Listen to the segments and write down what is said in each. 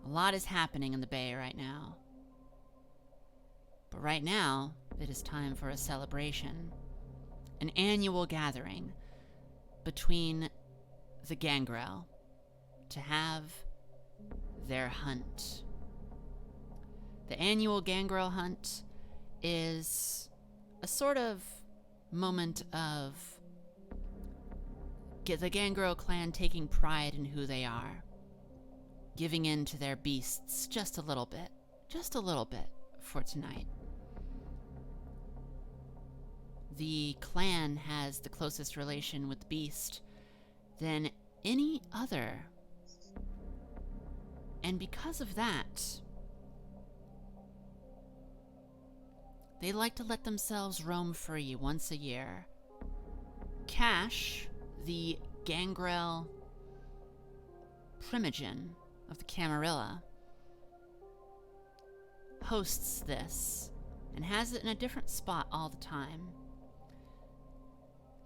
A lot is happening in the Bay right now. But right now, it is time for a celebration. An annual gathering between the Gangrel to have their hunt. The annual Gangrel hunt is a sort of moment of the Gangrel clan taking pride in who they are, giving in to their beasts just a little bit for tonight. The clan has the closest relation with the beast than any other. And because of that, they like to let themselves roam free once a year. Cash, the Gangrel primogen of the Camarilla, hosts this and has it in a different spot all the time.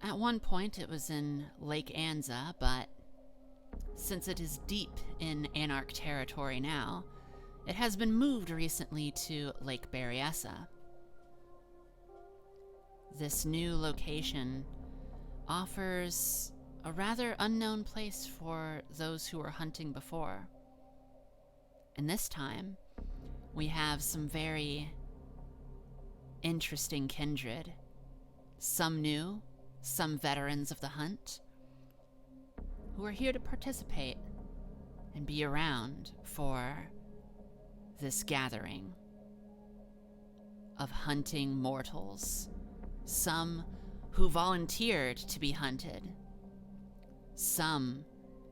At one point it was in Lake Anza, but since it is deep in Anarch territory now, it has been moved recently to Lake Berryessa. This new location offers a rather unknown place for those who were hunting before. And this time, we have some very interesting kindred. Some new, some veterans of the hunt, who are here to participate and be around for this gathering of hunting mortals. Some who volunteered to be hunted. Some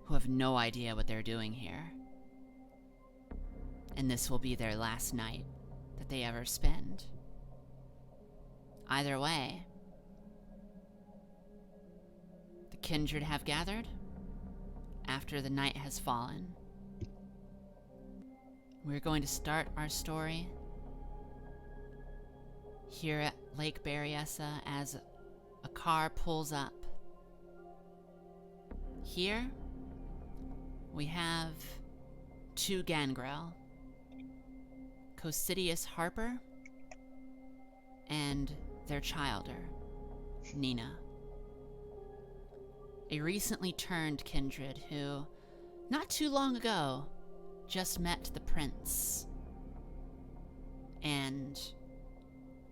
who have no idea what they're doing here. And this will be their last night that they ever spend. Either way, the kindred have gathered after the night has fallen. We're going to start our story here at Lake Berryessa as a car pulls up. Here, we have two Gangrel, Cosidius Harper and their childer, Nina. A recently turned kindred who, not too long ago, just met the prince and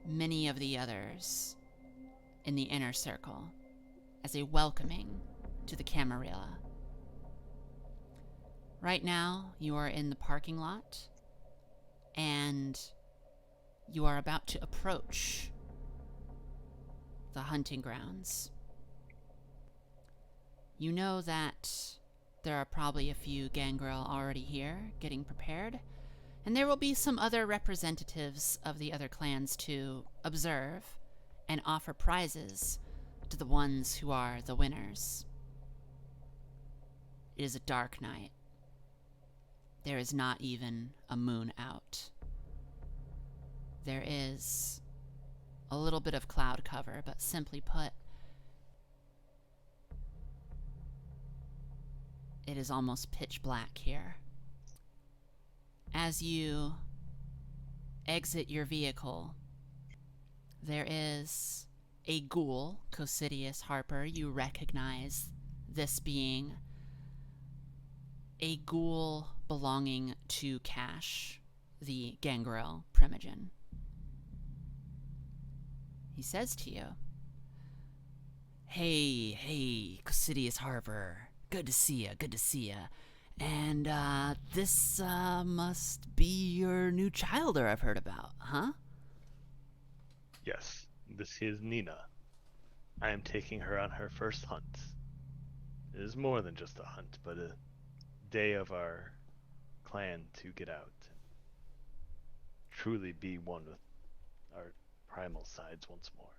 many of the others in the inner circle as a welcoming to the Camarilla. Right now, you are in the parking lot, and you are about to approach the hunting grounds. You know that there are probably a few Gangrel already here, getting prepared, and there will be some other representatives of the other clans to observe and offer prizes to the ones who are the winners. It is a dark night. There is not even a moon out. There is a little bit of cloud cover, but simply put, it is almost pitch black here. As you exit your vehicle, there is a ghoul, Cosidius Harper. You recognize this being a ghoul belonging to Cash, the Gangrel primogen. He says to you, Hey, Cosidius Harper. Good to see ya. And, this, must be your new childer I've heard about, huh? Yes, this is Nina. I am taking her on her first hunt. It is more than just a hunt, but a day of our clan to get out and truly be one with our primal sides once more.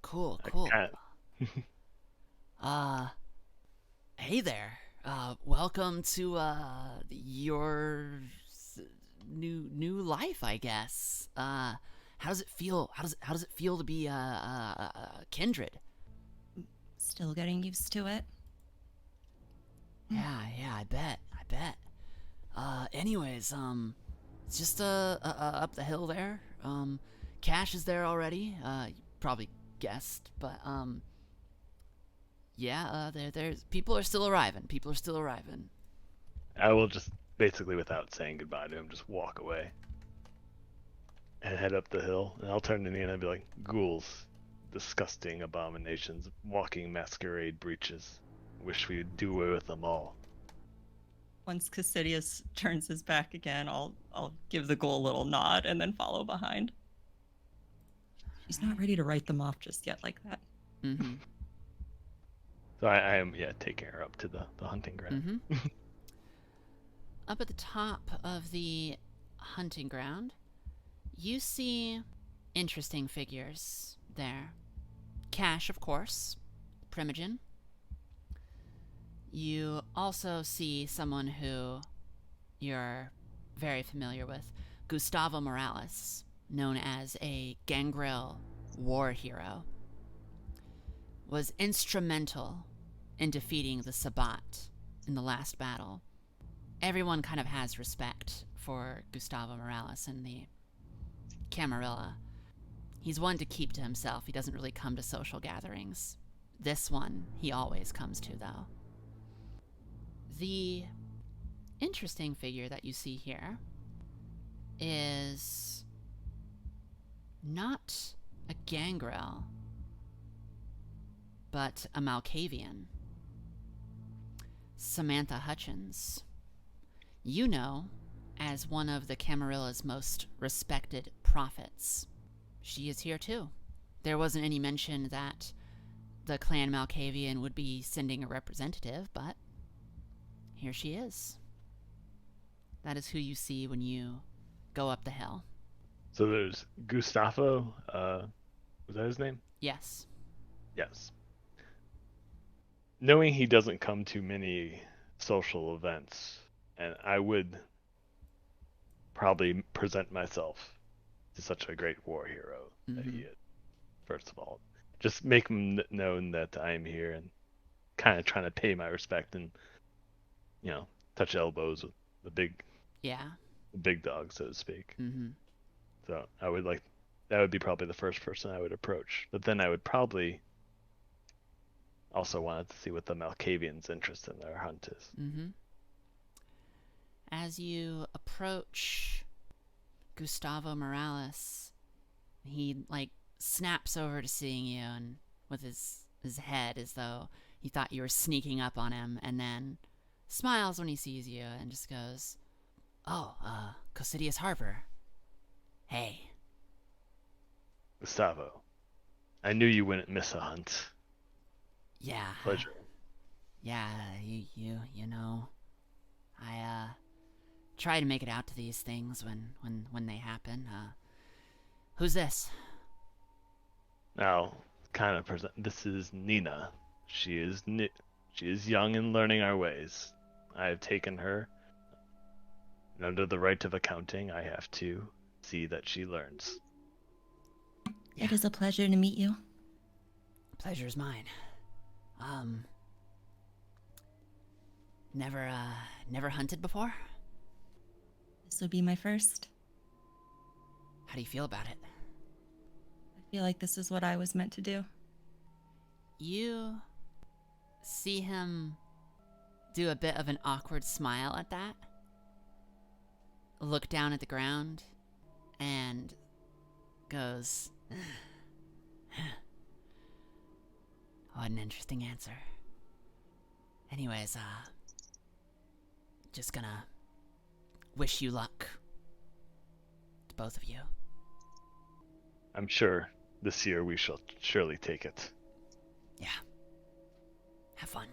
Cool. Hey there. Welcome to, your new life, I guess. How does it feel? How does it feel to be, kindred? Still getting used to it. Yeah, I bet. Anyways, it's just up the hill there. Cash is there already. You probably guessed, but yeah, there's people are still arriving. I will just basically, without saying goodbye to him, just walk away and head up the hill. And I'll turn to Nina and be like, ghouls, disgusting abominations, walking masquerade breaches. Wish we would do away with them all. Once Cassidius turns his back again, I'll give the ghoul a little nod and then follow behind. She's not ready to write them off just yet like that. Mm-hmm. So I am, taking her up to the hunting ground. Mm-hmm. Up at the top of the hunting ground, you see interesting figures there. Cash, of course, Primogen. You also see someone who you're very familiar with, Gustavo Morales, known as a Gangrel war hero, was instrumental in defeating the Sabbat in the last battle. Everyone kind of has respect for Gustavo Morales and the Camarilla. He's one to keep to himself. He doesn't really come to social gatherings. This one he always comes to, though. The interesting figure that you see here is not a Gangrel, but a Malkavian. Samantha Hutchins. You know as one of the Camarilla's most respected prophets. She is here too. There wasn't any mention that the clan Malkavian would be sending a representative, but here she is. That is who you see when you go up the hill. So there's Gustavo, was that his name? Yes. Yes. Knowing he doesn't come to many social events, and I would probably present myself to such a great war hero that he is, first of all. Just make him known that I am here and kind of trying to pay my respect and, touch elbows with the big dog, so to speak. Mm-hmm. So I would that would be probably the first person I would approach. But then I would probably also wanted to see what the Malkavians' interest in their hunt is. Mm-hmm. As you approach Gustavo Morales, he snaps over to seeing you and with his head as though he thought you were sneaking up on him, and then smiles when he sees you and just goes, "Oh, Cosidius Harper. Hey." Gustavo, I knew you wouldn't miss a hunt. Yeah. Pleasure. Yeah, you know, I try to make it out to these things when they happen. Who's this? Now, kind of present. This is Nina. She is young and learning our ways. I have taken her, and under the right of accounting, I have to see that she learns. Yeah. It is a pleasure to meet you. Pleasure's mine. Never hunted before? This would be my first. How do you feel about it? I feel like this is what I was meant to do. You see him do a bit of an awkward smile at that, look down at the ground, and goes, "What an interesting answer. Anyways, just gonna wish you luck to both of you." I'm sure this year we shall surely take it. Yeah. Have fun.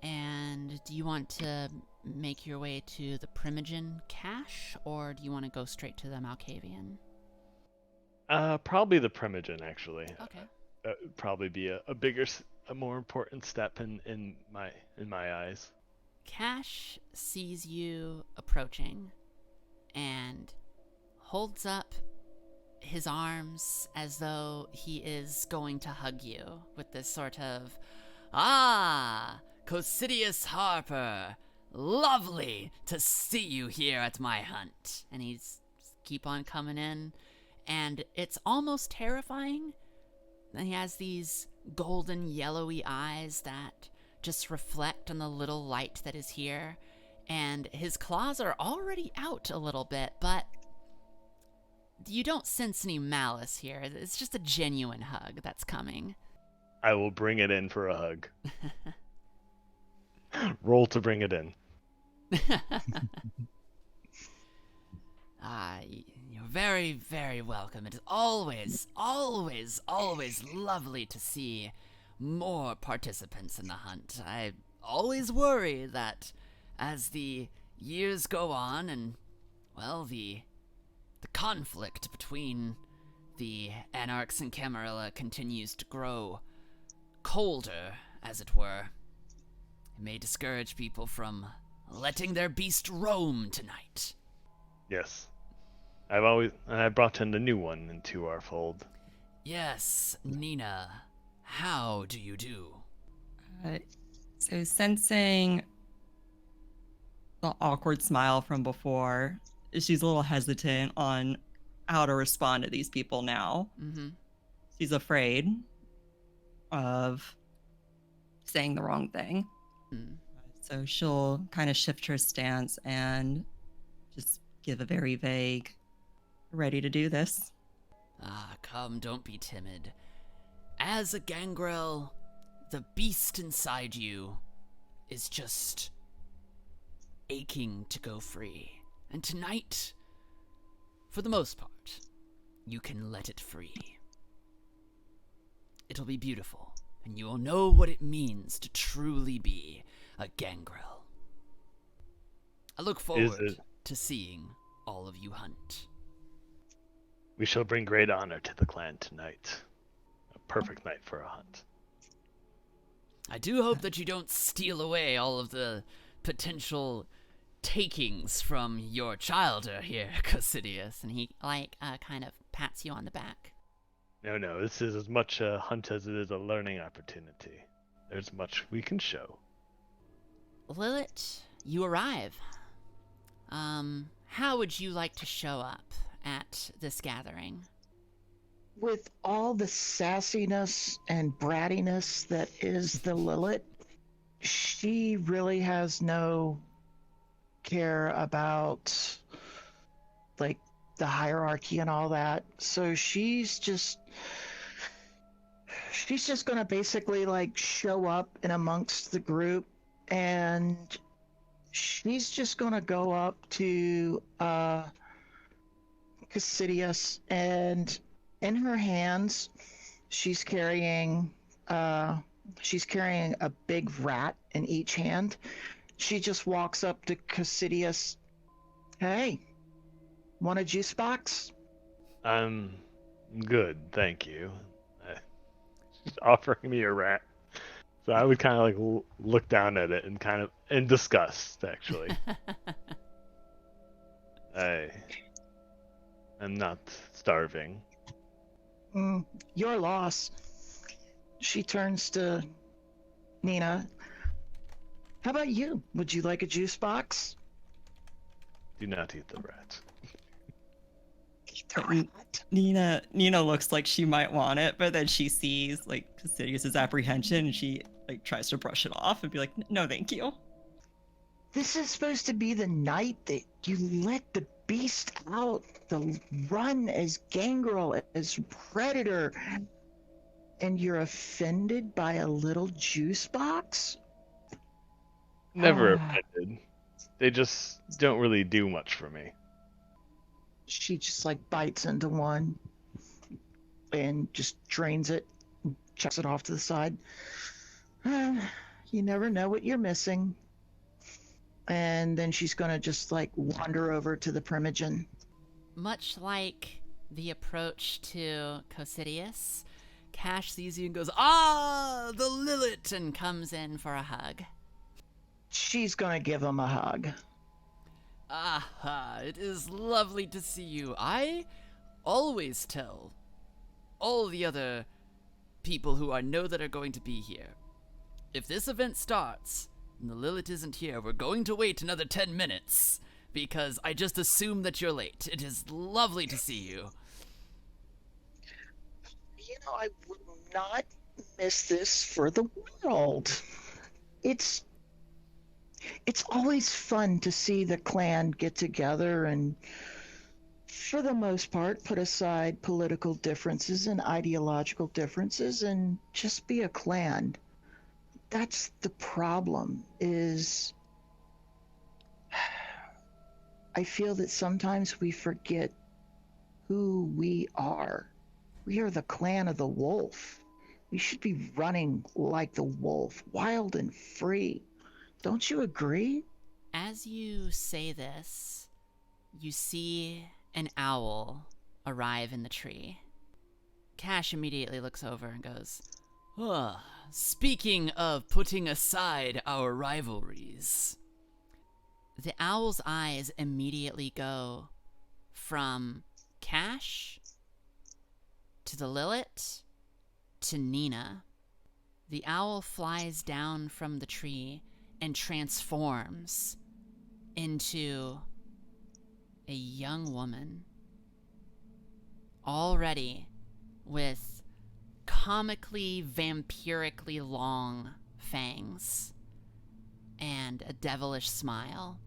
And do you want to make your way to the Primogen cache, or do you want to go straight to the Malkavian? Probably the Primogen, actually. Okay. That would probably be a more important step in my eyes. Cash sees you approaching and holds up his arms as though he is going to hug you with this sort of, "Ah, Cosidius Harper, lovely to see you here at my hunt. And he's keep on coming in, and it's almost terrifying. And he has these golden yellowy eyes that just reflect on the little light that is here, and his claws are already out a little bit, but you don't sense any malice here. It's just a genuine hug that's coming. I will bring it in for a hug. Roll to bring it in. You're very, very welcome. It is always, always, always lovely to see more participants in the hunt. I always worry that as the years go on and, well, the conflict between the Anarchs and Camarilla continues to grow colder, as it were, it may discourage people from letting their beast roam tonight. Yes. I brought in the new one into our fold. Yes, Nina. How do you do? So sensing the awkward smile from before, she's a little hesitant on how to respond to these people now. Mm-hmm. She's afraid of saying the wrong thing. Mm. So she'll kind of shift her stance and just give a very vague, ready to do this. Come, don't be timid. As a gangrel, the beast inside you is just aching to go free. And tonight, for the most part, you can let it free. It'll be beautiful, and you will know what it means to truly be a gangrel. I look forward to seeing all of you hunt. We shall bring great honor to the clan tonight. A perfect night for a hunt. I do hope that you don't steal away all of the potential takings from your childer here, Cosidius. And he, kind of pats you on the back. No, this is as much a hunt as it is a learning opportunity. There's much we can show. Lilith, you arrive. How would you like to show up at this gathering? With all the sassiness and brattiness that is the Lilith, she really has no care about, like, the hierarchy and all that. So she's just gonna basically, like, show up in amongst the group, and she's just gonna go up to Cosidius, and in her hands she's carrying a big rat in each hand. She just walks up to Cosidius. Hey, want a juice box? I'm good, thank you. She's offering me a rat. So I would kind of like look down at it and kind of in disgust, actually. I'm not starving. Your loss. She turns to Nina. How about you? Would you like a juice box? Do not eat the rat. Eat the rat. Nina looks like she might want it, but then she sees like Cosidius's apprehension, and she like tries to brush it off and be like, "No, thank you." This is supposed to be the night that you let the beast out, the run as gangrel, as predator, and you're offended by a little juice box? Never offended. They just don't really do much for me. She just like bites into one and just drains it, and chucks it off to the side. You never know what you're missing. And then she's gonna just like wander over to the Primogen. Much like the approach to Cosidius, Cash sees you and goes, "Ah, the Lilith," and comes in for a hug. She's gonna give him a hug. Aha, it is lovely to see you. I always tell all the other people who I know that are going to be here, if this event starts, The Lilith isn't here. We're going to wait another 10 minutes because I just assume that you're late. It is lovely to see you. I would not miss this for the world. It's always fun to see the clan get together and, for the most part, put aside political differences and ideological differences and just be a clan. That's the problem, is I feel that sometimes we forget who we are. We are the clan of the wolf. We should be running like the wolf, wild and free. Don't you agree? As you say this, you see an owl arrive in the tree. Cash immediately looks over and goes, speaking of putting aside our rivalries. The owl's eyes immediately go from Cash to the Lilith to Nina. The owl flies down from the tree and transforms into a young woman, already with comically vampirically long fangs and a devilish smile.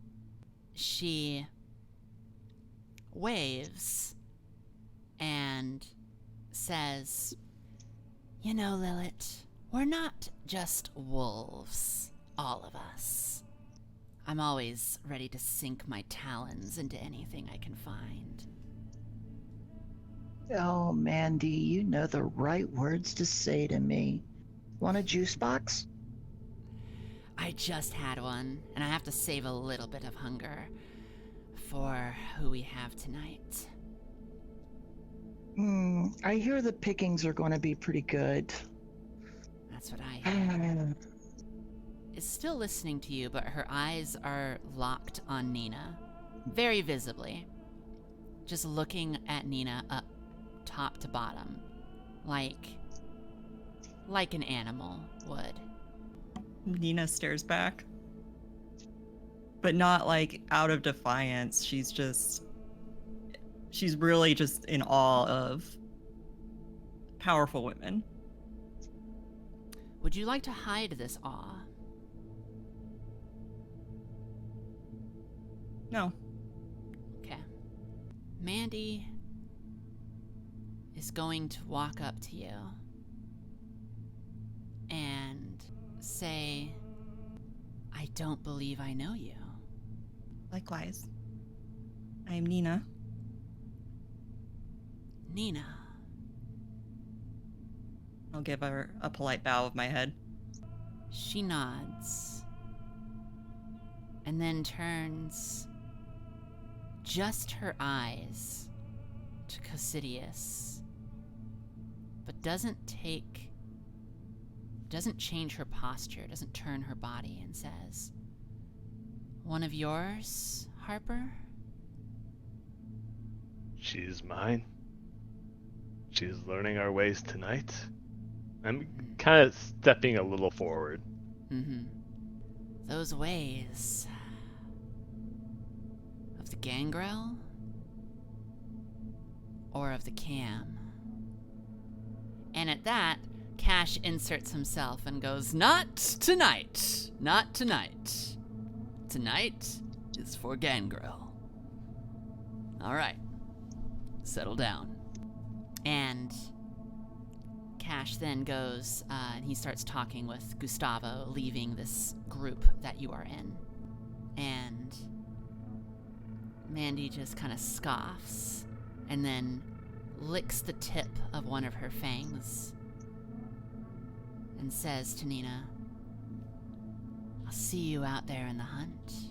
She waves and says, "You know, Lilith, we're not just wolves, all of us. I'm always ready to sink my talons into anything I can find." Oh, Mandy, you know the right words to say to me. Want a juice box? I just had one, and I have to save a little bit of hunger for who we have tonight. I hear the pickings are going to be pretty good. That's what I hear. Is still listening to you, but her eyes are locked on Nina, very visibly. Just looking at Nina up top to bottom, like an animal would. Nina stares back, but not like out of defiance. She's really just in awe of powerful women. Would you like to hide this awe? No. Okay. Mandy is going to walk up to you and say, "I don't believe I know you." Likewise. I am Nina. Nina. I'll give her a polite bow of my head. She nods and then turns just her eyes to Casidius, but doesn't change her posture, doesn't turn her body, and says, "One of yours, Harper?" She's mine. She's learning our ways tonight. I'm kind of stepping a little forward. Those ways of the Gangrel or of the Cam? And at that, Cash inserts himself and goes, "Not tonight. Not tonight. Tonight is for Gangrel. All right. Settle down." And Cash then goes and he starts talking with Gustavo, leaving this group that you are in. And Mandy just kind of scoffs and then licks the tip of one of her fangs and says to Nina, "I'll see you out there in the hunt.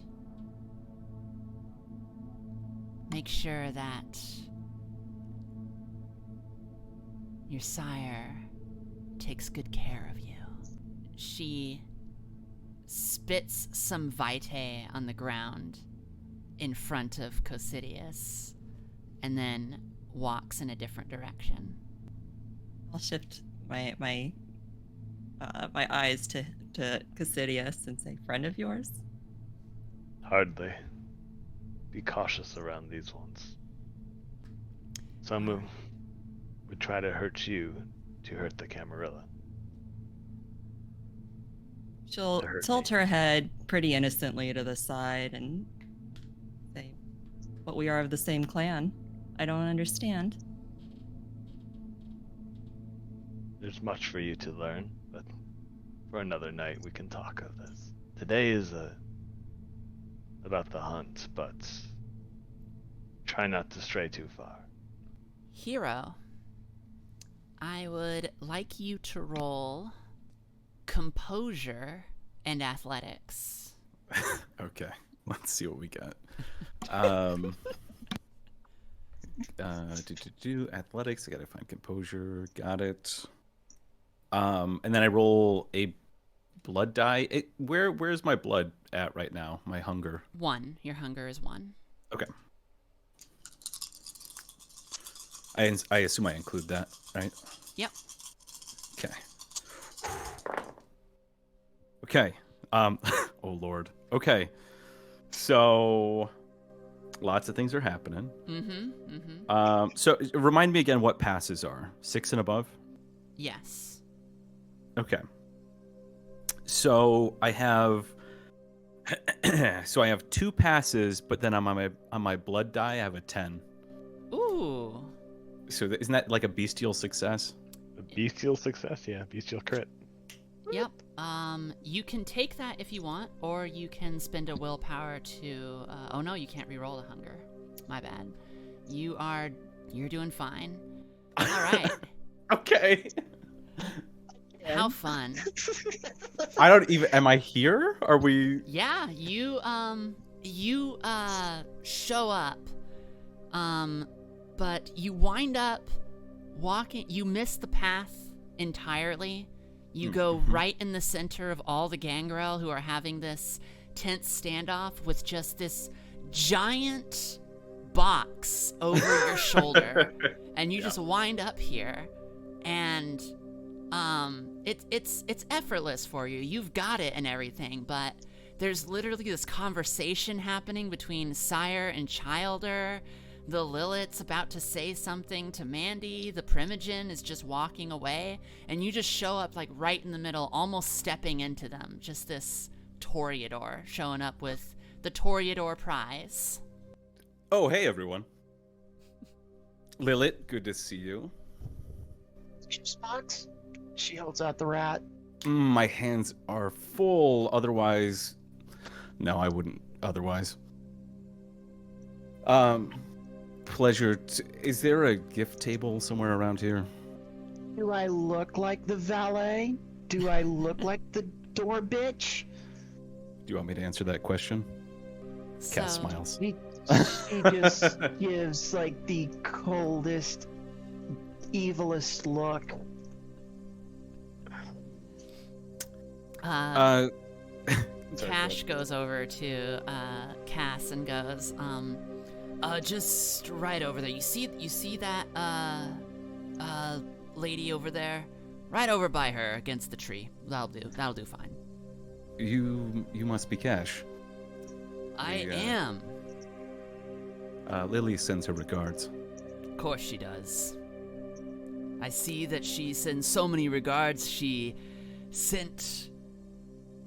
Make sure that your sire takes good care of you." She spits some vitae on the ground in front of Cosidius and then walks in a different direction. I'll shift my eyes to to Cassidius and say, friend of yours? Hardly. Be cautious around these ones. Some who would try to hurt you to hurt the Camarilla. She'll To hurt tilt me. her head pretty innocently to the side and say, but we are of the same clan. I don't understand. There's much for you to learn, but for another night we can talk of this. Today is about the hunt, but try not to stray too far. Hero, I would like you to roll composure and athletics. Okay, let's see what we got. Athletics. I gotta find composure. Got it. And then I roll a blood die. Where's my blood at right now? My hunger. 1. Your hunger is 1. Okay. I assume I include that, right? Yep. Okay. Okay. Oh Lord. Okay. So lots of things are happening. So remind me again what passes are. 6 and above? Yes. Okay. So I have 2 passes, but then on my blood die I have a 10. Ooh. So isn't that like a bestial success? A bestial success, yeah, bestial crit. Yep. You can take that if you want, or you can spend a willpower to. Oh no, you can't re-roll the hunger. My bad. You're doing fine. All right. Okay. How fun. I don't even. Am I here? Are we? Yeah, you show up. But you wind up walking. You miss the path entirely. You go right in the center of all the gangrel who are having this tense standoff with just this giant box over your shoulder, and you just wind up here, and it's effortless for you. You've got it and everything, but there's literally this conversation happening between sire and childer. The Lilith's about to say something to Mandy. The Primogen is just walking away. And you just show up like right in the middle, almost stepping into them. Just this Toreador showing up with the Toreador prize. Oh, hey everyone. Lilith, good to see you. Box. She holds out the rat. My hands are full. Otherwise, no, I wouldn't. Otherwise, pleasure. Is there a gift table somewhere around here? Do I look like the valet? Do I look like the door bitch? Do you want me to answer that question? Cass smiles. She just gives like the coldest, evilest look. Sorry, Cash goes over to Cass and goes, just right over there. You see that lady over there? Right over by her against the tree. That'll do fine. You must be Cash. I am. Lily sends her regards. Of course she does. I see that she sends so many regards. She sent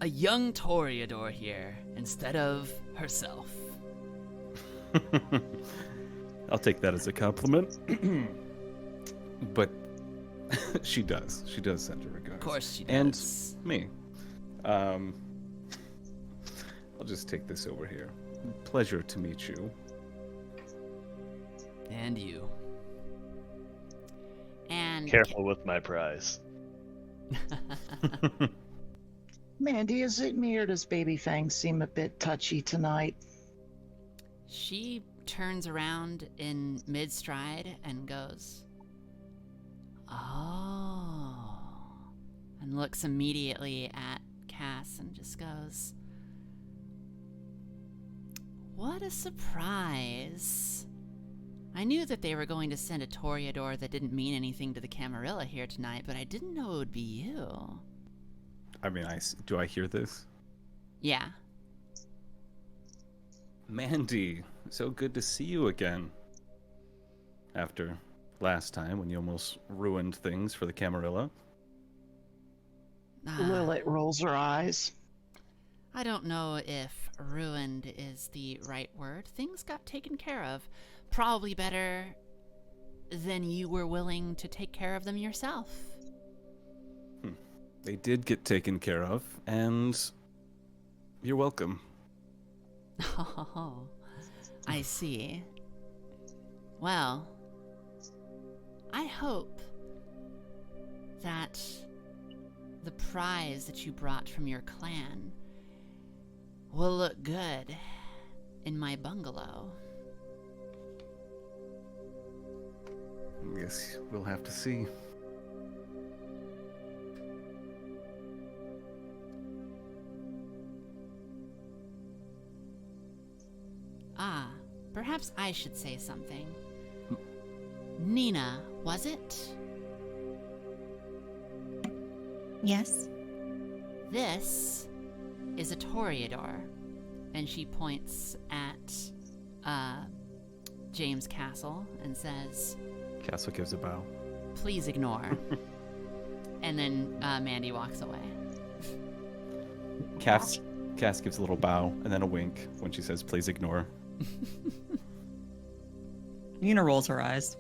a young Toreador here instead of herself. I'll take that as a compliment. But she does. She does send her regards. Of course she does. And me. I'll just take this over here. Pleasure to meet you. And you. And Careful with my prize. Mandy, is it me or does Baby Fang seem a bit touchy tonight? She turns around in mid-stride and goes, "Oh," and looks immediately at Cass and just goes, "What a surprise. I knew that they were going to send a Toreador that didn't mean anything to the Camarilla here tonight, but I didn't know it would be you." do I hear this? Yeah. Mandy, so good to see you again. After last time when you almost ruined things for the Camarilla. Lilith rolls her eyes. I don't know if ruined is the right word. Things got taken care of. Probably better than you were willing to take care of them yourself. They did get taken care of, and you're welcome. Oh, I see. Well, I hope that the prize that you brought from your clan will look good in my bungalow. Guess we'll have to see. Ah, perhaps I should say something. Nina, was it? Yes. This is a Toreador. And she points at James Castle and says, Castle gives a bow. please ignore. And then Mandy walks away. Cass gives a little bow and then a wink when she says, please ignore. Nina rolls her eyes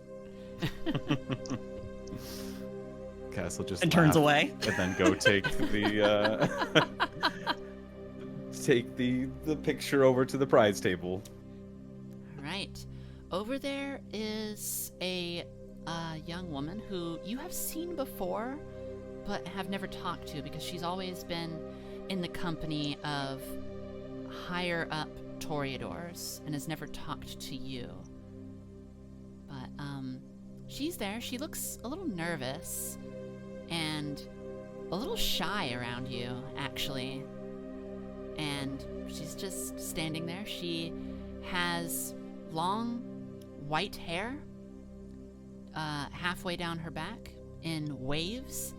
Cass will just and turns laugh away. and then go take the take the picture over to the prize table. Right. Over there is a young woman who you have seen before, but have never talked to because she's always been in the company of higher up Toreadors and has never talked to you. But she's there. She looks a little nervous and a little shy around you, actually. And she's just standing there. She has long white hair halfway down her back in waves.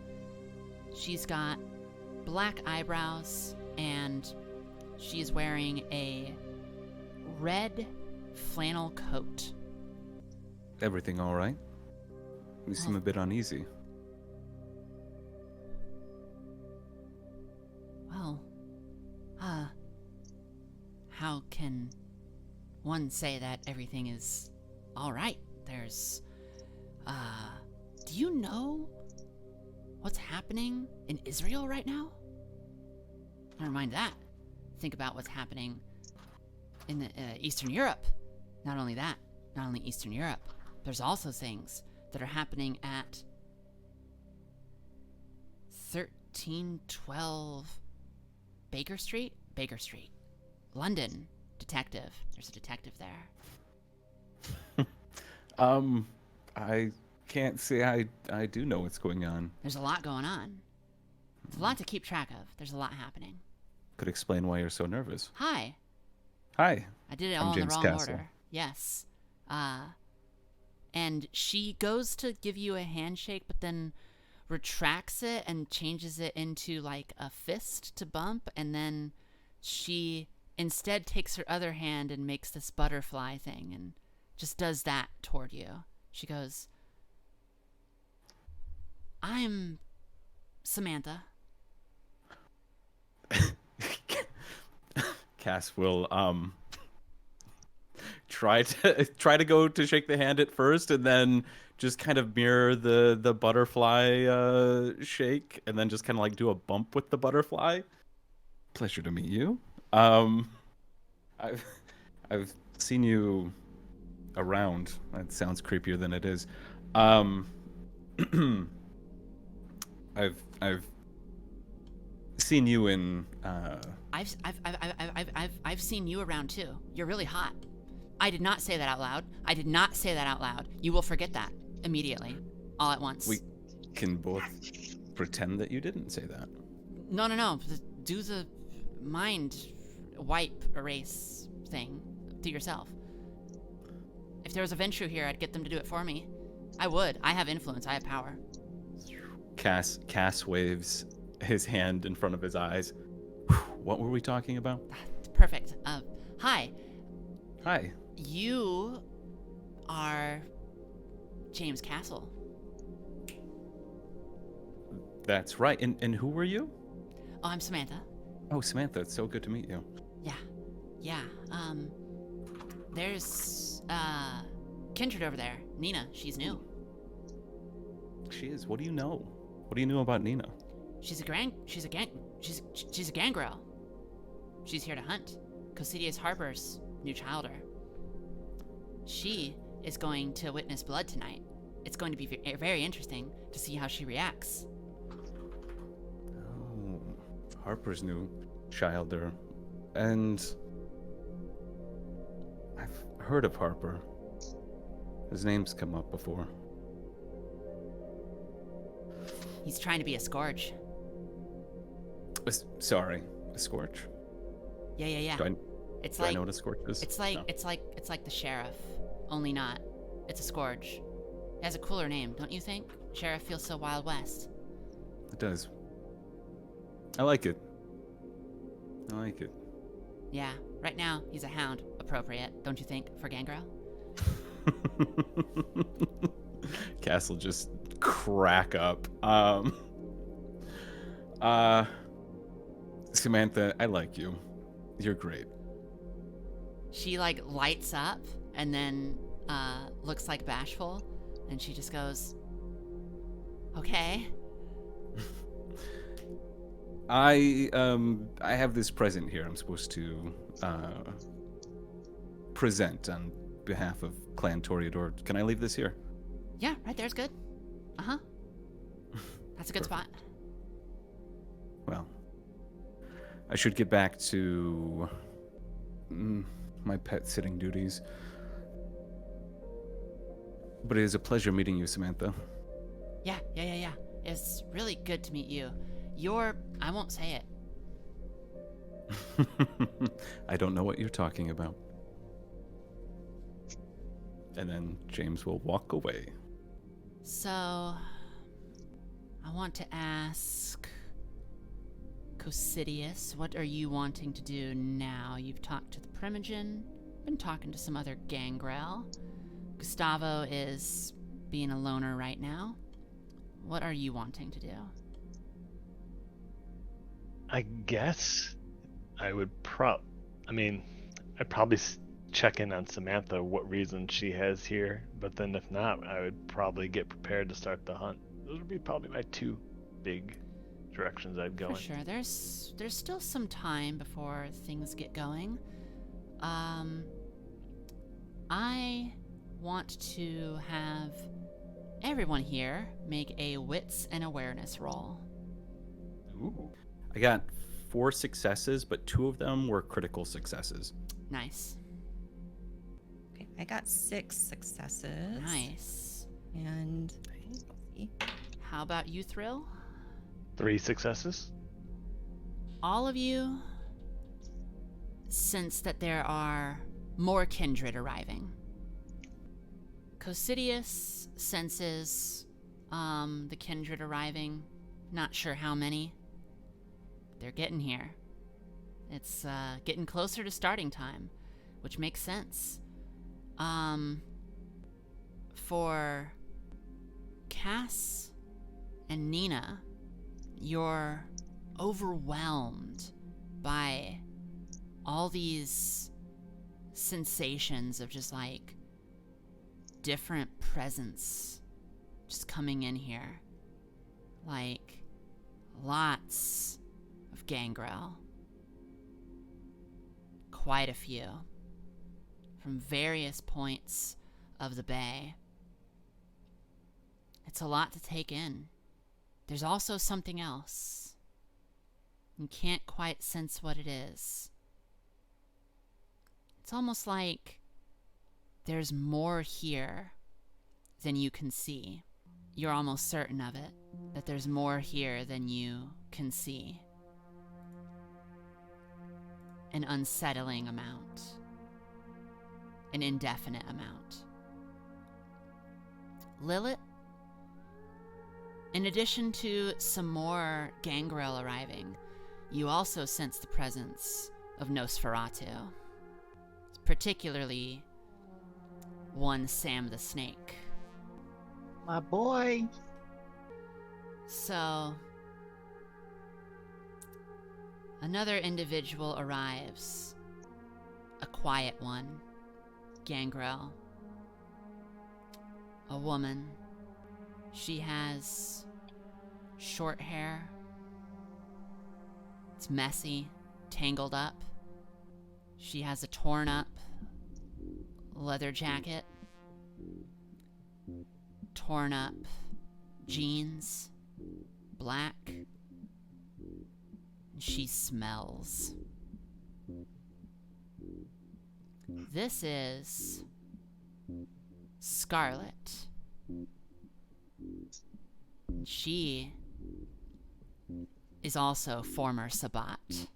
She's got black eyebrows and she's wearing a red flannel coat. Everything all right? You seem a bit uneasy. Well, how can one say that everything is all right? There's, do you know what's happening in Israel right now? Never mind that. Think about what's happening in the Eastern Europe. Not only that, not only Eastern Europe, there's also things that are happening at 1312 Baker Street, London. Detective. There's a detective there. I can't say I do know what's going on. There's a lot going on. It's a lot to keep track of. There's a lot happening. Could explain why you're so nervous. Hi. Hi. I did it I'm all in the James wrong Castle. order. Yes. And she goes to give you a handshake, but then retracts it and changes it into like a fist to bump, and then she instead takes her other hand and makes this butterfly thing and just does that toward you. She goes, I'm Samantha. Cass will try to go to shake the hand at first, and then just kind of mirror the butterfly shake, and then just kind of like do a bump with the butterfly. Pleasure to meet you. I've seen you around. That sounds creepier than it is. I've seen you in I've seen you around too. You're really hot. I did not say that out loud. You will forget that immediately, all at once. We can both pretend that you didn't say that. No. Do the mind wipe erase thing to yourself. If there was a Ventrue here, I'd get them to do it for me. I would. I have influence. I have power. Cass waves his hand in front of his eyes. What were we talking about? Perfect. Hi. Hi. You are James Castle. That's right. And who were you? Oh, I'm Samantha. Oh, Samantha, it's so good to meet you. Yeah. There's Kindred over there. Nina, she's new. She is. What do you know? What do you know about Nina? She's a gangrel. She's here to hunt. Cosidius Harper's new childer. She is going to witness blood tonight. It's going to be very interesting to see how she reacts. Oh, Harper's new childer. And I've heard of Harper. His name's come up before. He's trying to be a scourge. Sorry, a scorch? Yeah. Do It's I like know what a scorch is? it's like No. it's like the sheriff, only not. It's a scourge. It has a cooler name, don't you think? Sheriff feels so Wild West. It does. I like it. Yeah, right now he's a hound. Appropriate, don't you think, for Gangrel? Castle just crack up. Samantha, I like you. You're great. She like lights up and then looks like bashful, and she just goes, "Okay." I have this present here I'm supposed to present on behalf of Clan Toreador. Can I leave this here? Yeah, right there's good. That's a good spot. Well, I should get back to my pet sitting duties. But it is a pleasure meeting you, Samantha. Yeah. It's really good to meet you. I won't say it. I don't know what you're talking about. And then James will walk away. So, I want to ask Cosidius, what are you wanting to do now? You've talked to the Primogen, been talking to some other gangrel. Gustavo is being a loner right now. What are you wanting to do? I guess I would I'd probably check in on Samantha, what reason she has here, but then if not, I would probably get prepared to start the hunt. Those would be probably my two big directions I'd go For in. sure. There's still some time before things get going. I want to have everyone here make a wits and awareness roll. Ooh. I got 4 successes, but 2 of them were critical successes. Nice. Okay, I got 6 successes. Nice. And let's see. How about you, Thrill? 3 successes. All of you sense that there are more kindred arriving. Cosidius senses the kindred arriving. Not sure how many. They're getting here. It's getting closer to starting time, which makes sense. For Cass and Nina, you're overwhelmed by all these sensations of just like different presence just coming in here. Like lots of gangrel. Quite a few. From various points of the bay. It's a lot to take in. There's also something else. You can't quite sense what it is. It's almost like there's more here than you can see. You're almost certain of it, that there's more here than you can see. An unsettling amount. An indefinite amount. Lilith, In addition to some more gangrel arriving, you also sense the presence of Nosferatu, particularly one Sam the Snake. My boy. So, another individual arrives, a quiet one, Gangrel, a woman. She has short hair. It's messy, tangled up. She has a torn up leather jacket, torn up jeans, black. She smells. This is Scarlet. She is also former Sabat.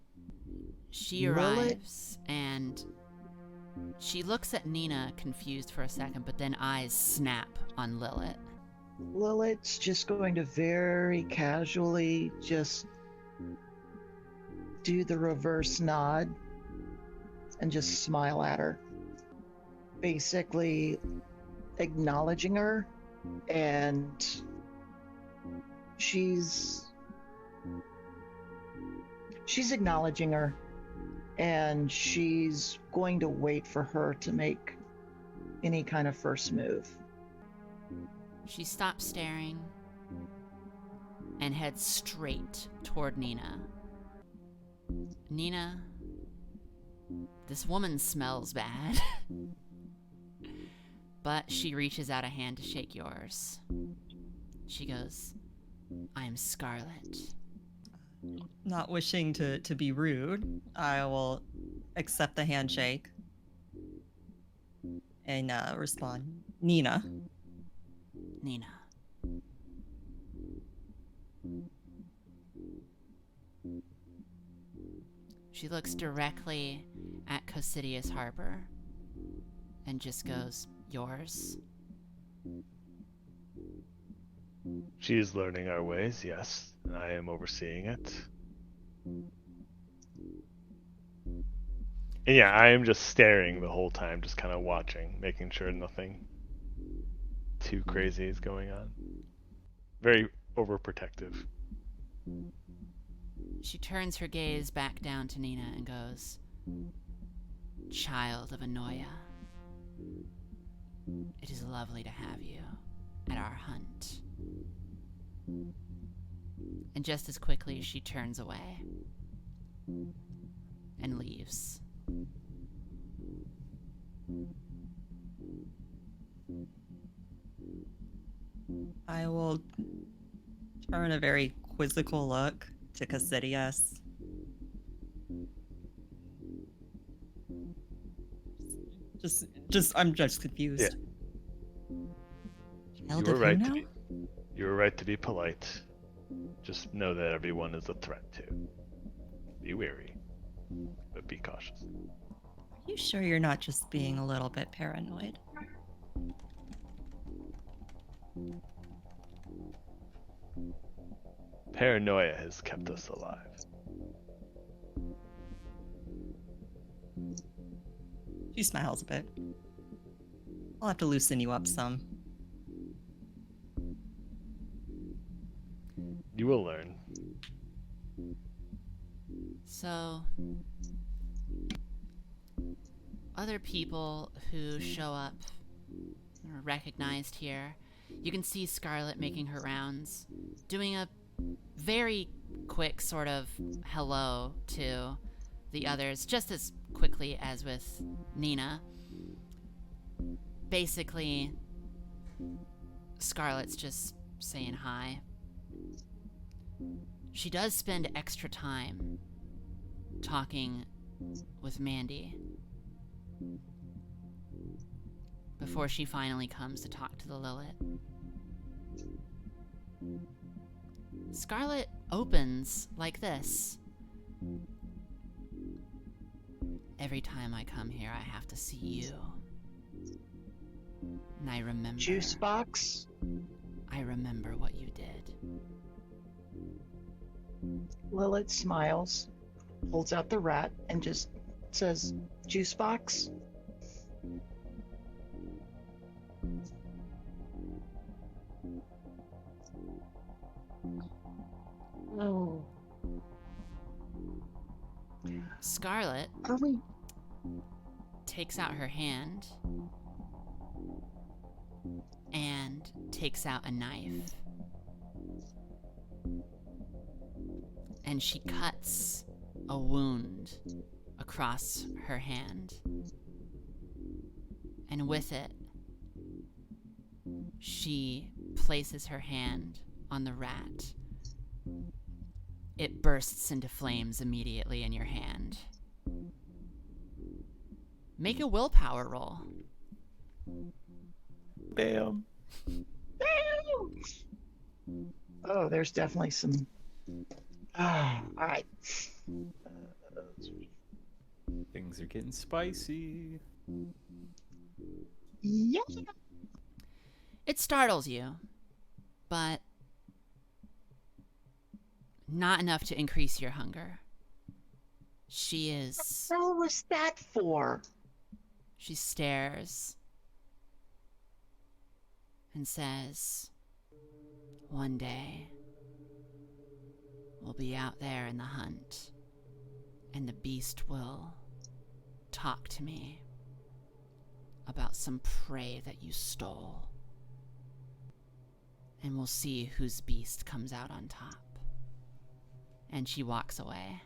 She arrives and she looks at Nina confused for a second, but then eyes snap on Lilith. Lilith's just going to very casually just do the reverse nod and just smile at her, basically acknowledging her, and she's acknowledging her, and she's going to wait for her to make any kind of first move. She stops staring and heads straight toward Nina. Nina, this woman smells bad, but she reaches out a hand to shake yours. She goes, "I'm Scarlet." Not wishing to be rude, I will accept the handshake and respond, "Nina." Nina. She looks directly at Cosidius Harper and just goes, "Yours?" She is learning our ways, yes, and I am overseeing it. And yeah, I am just staring the whole time, just kind of watching, making sure nothing too crazy is going on. Very overprotective. She turns her gaze back down to Nina and goes, "Child of Anoia, it is lovely to have you at our hunt." And just as quickly, she turns away and leaves. I will turn a very quizzical look to Casidius. I'm just confused. Yeah. Child You of were who right now? You were right to be polite. Just know that everyone is a threat too. Be wary, but be cautious. Are you sure you're not just being a little bit paranoid? Paranoia has kept us alive. She smiles a bit. I'll have to loosen you up some. You will learn. So, other people who show up are recognized here. You can see Scarlet making her rounds, doing a very quick sort of hello to the others, just as quickly as with Nina. Basically, Scarlet's just saying hi. She does spend extra time talking with Mandy before she finally comes to talk to the Lilith. Scarlet opens like this. "Every time I come here, I have to see you. And I remember... Juice box? I remember what you did. Lilith smiles, holds out the rat, and just says, "Juice box?" Oh. Scarlet Are we? takes out her hand and takes out a knife. And she cuts a wound across her hand. And with it, she places her hand on the rat. It bursts into flames immediately in your hand. Make a willpower roll. Bam. Oh, there's definitely some. All right. Things are getting spicy. Yeah. It startles you, but not enough to increase your hunger. She is. What was that for? She stares and says, "One day, we'll be out there in the hunt, and the beast will talk to me about some prey that you stole. And we'll see whose beast comes out on top." And she walks away.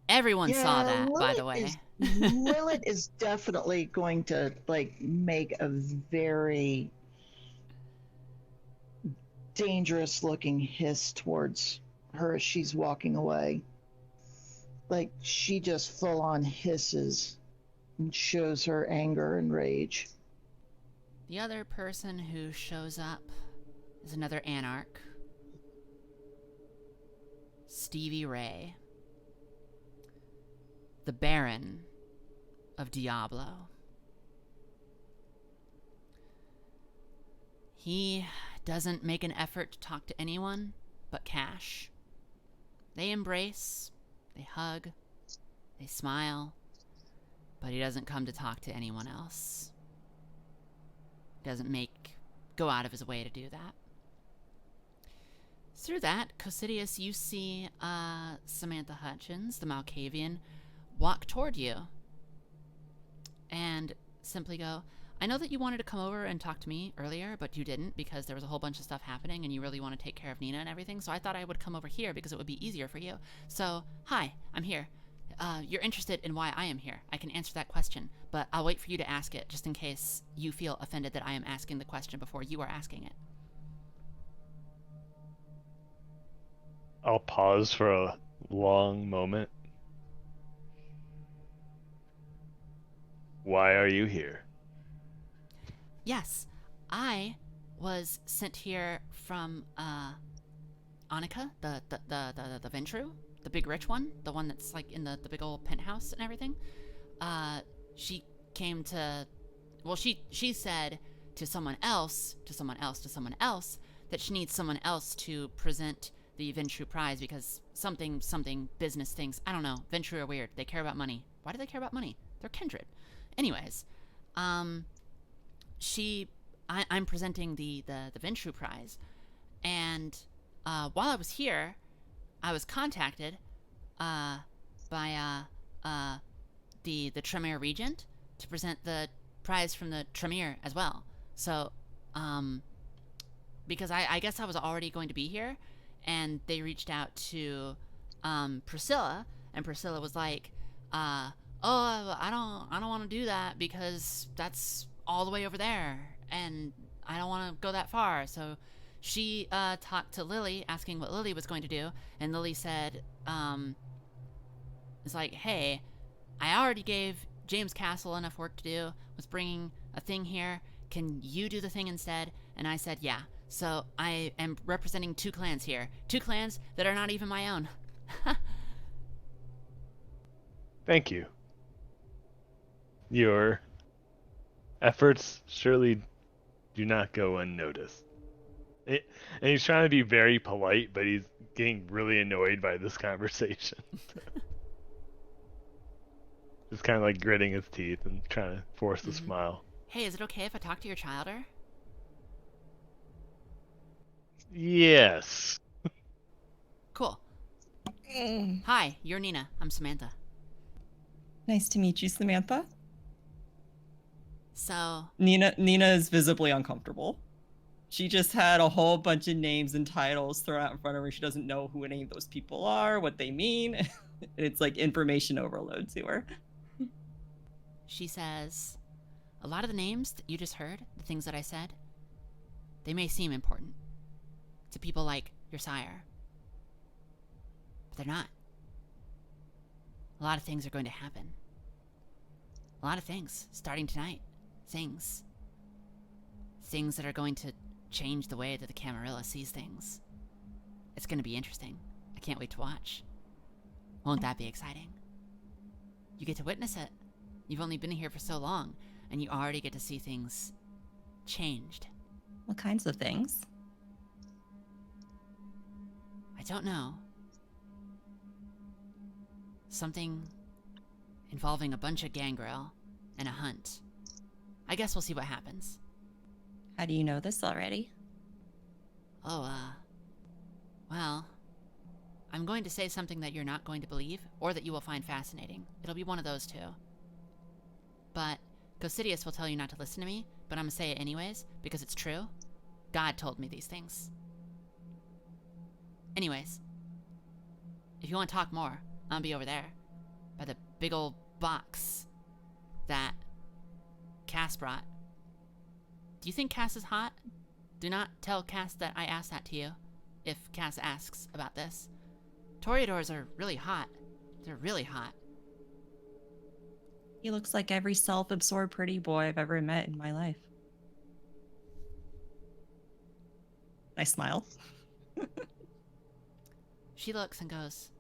Everyone saw that, by the way. Lilith is definitely going to make a very dangerous looking hiss towards her as she's walking away. Like she just full on hisses and shows her anger and rage. The other person who shows up is another anarch, Stevie Ray, the Baron of Diablo. He doesn't make an effort to talk to anyone but Cash. They embrace, they hug, they smile, but he doesn't come to talk to anyone else. He doesn't go out of his way to do that. Through that, Cosidius, you see Samantha Hutchins, the Malkavian, walk toward you and simply go, "I know that you wanted to come over and talk to me earlier, but you didn't because there was a whole bunch of stuff happening and you really want to take care of Nina and everything, so I thought I would come over here because it would be easier for you. So, hi, I'm here. You're interested in why I am here. I can answer that question, but I'll wait for you to ask it just in case you feel offended that I am asking the question before you are asking it." I'll pause for a long moment. Why are you here? Yes, I was sent here from Annika, the Ventru, the big rich one, the one that's like in the big old penthouse and everything. She came to, well, she said to someone else that she needs someone else to present the Ventru prize because something business things. I don't know. Ventru are weird. They care about money. Why do they care about money? They're kindred. Anyways, I'm presenting the Ventru prize, and while I was here, I was contacted by the Tremere Regent to present the prize from the Tremere as well. So, because I guess I was already going to be here, and they reached out to Priscilla, and Priscilla was like, "Oh, I don't want to do that because that's all the way over there, and I don't want to go that far." So she talked to Lily, asking what Lily was going to do, and Lily said, "It's like, hey, I already gave James Castle enough work to do, was bringing a thing here. Can you do the thing instead?" And I said, "Yeah." So I am representing 2 clans here, 2 clans that are not even my own. Thank you. Your efforts surely do not go unnoticed. And he's trying to be very polite, but he's getting really annoyed by this conversation. Just kind of like gritting his teeth and trying to force a smile. Hey, is it okay if I talk to your childer? Yes. Cool. Hi, you're Nina. I'm Samantha. Nice to meet you, Samantha. So, Nina is visibly uncomfortable. She just had a whole bunch of names and titles thrown out in front of her. She doesn't know who any of those people are, what they mean. It's like information overload to her. she says, a lot of the names that you just heard, the things that I said, they may seem important to people like your sire. But they're not. A lot of things are going to happen. A lot of things, starting tonight. Things. Things that are going to change the way that the Camarilla sees things. It's going to be interesting. I can't wait to watch. Won't that be exciting? You get to witness it. You've only been here for so long, and you already get to see things changed. What kinds of things? I don't know. Something involving a bunch of gangrel and a hunt. I guess we'll see what happens. How do you know this already? Well, I'm going to say something that you're not going to believe, or that you will find fascinating. It'll be one of those two. But Cosidius will tell you not to listen to me, but I'm gonna say it anyways, because it's true. God told me these things. Anyways, if you want to talk more, I'll be over there, by the big old box that Cass brought. Do you think Cass is hot? Do not tell Cass that I asked that to you, if Cass asks about this. Toreadors are really hot. They're really hot. He looks like every self-absorbed pretty boy I've ever met in my life. I smile. She looks and goes,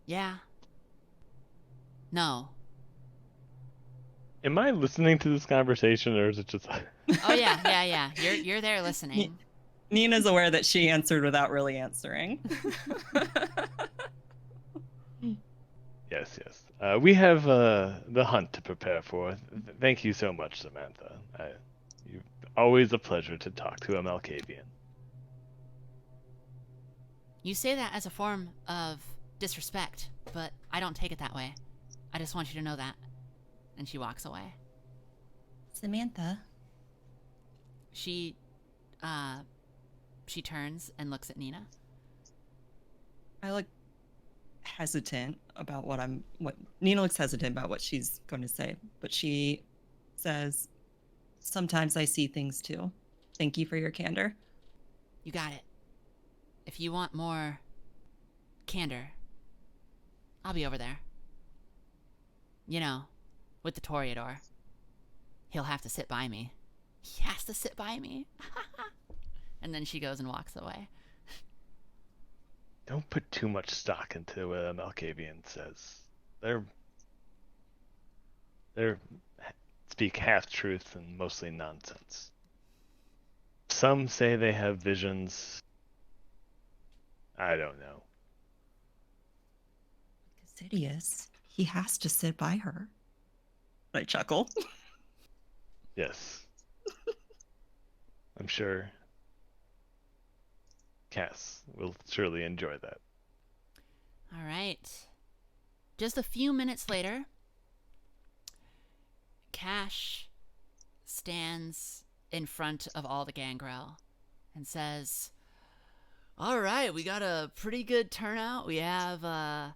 yeah. No. Am I listening to this conversation, or is it just? Oh yeah. You're there listening. Nina's aware that she answered without really answering. Yes. We have the hunt to prepare for. Thank you so much, Samantha. You're always a pleasure to talk to a Malkavian. You say that as a form of disrespect, but I don't take it that way. I just want you to know that. And she walks away. Samantha. She turns and looks at Nina. I look hesitant about what Nina looks hesitant about what she's going to say, but she says, sometimes I see things too. Thank you for your candor. You got it. If you want more candor, I'll be over there. You know, with the Toreador. He'll have to sit by me. He has to sit by me. And then she goes and walks away. Don't put too much stock into what a Malkavian says. They're speak half truth and mostly nonsense. Some say they have visions. I don't know. Casidius, he has to sit by her. I chuckle. Yes. I'm sure Cass will surely enjoy that. All right. Just a few minutes later, Cash stands in front of all the gangrel and says, all right, we got a pretty good turnout. We have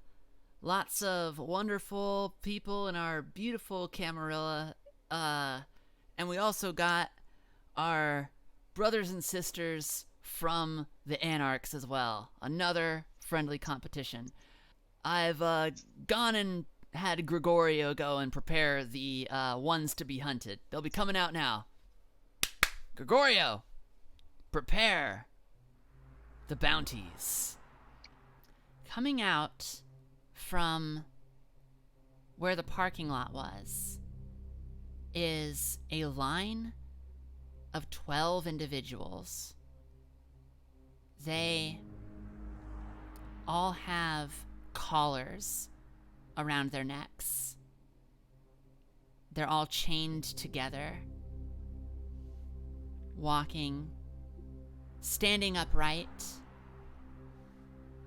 lots of wonderful people in our beautiful Camarilla. And we also got our brothers and sisters from the Anarchs as well. Another friendly competition. I've gone and had Gregorio go and prepare the ones to be hunted. They'll be coming out now. Gregorio, prepare the bounties. Coming out from where the parking lot was is a line of 12 individuals. They all have collars around their necks. They're all chained together, walking, standing upright.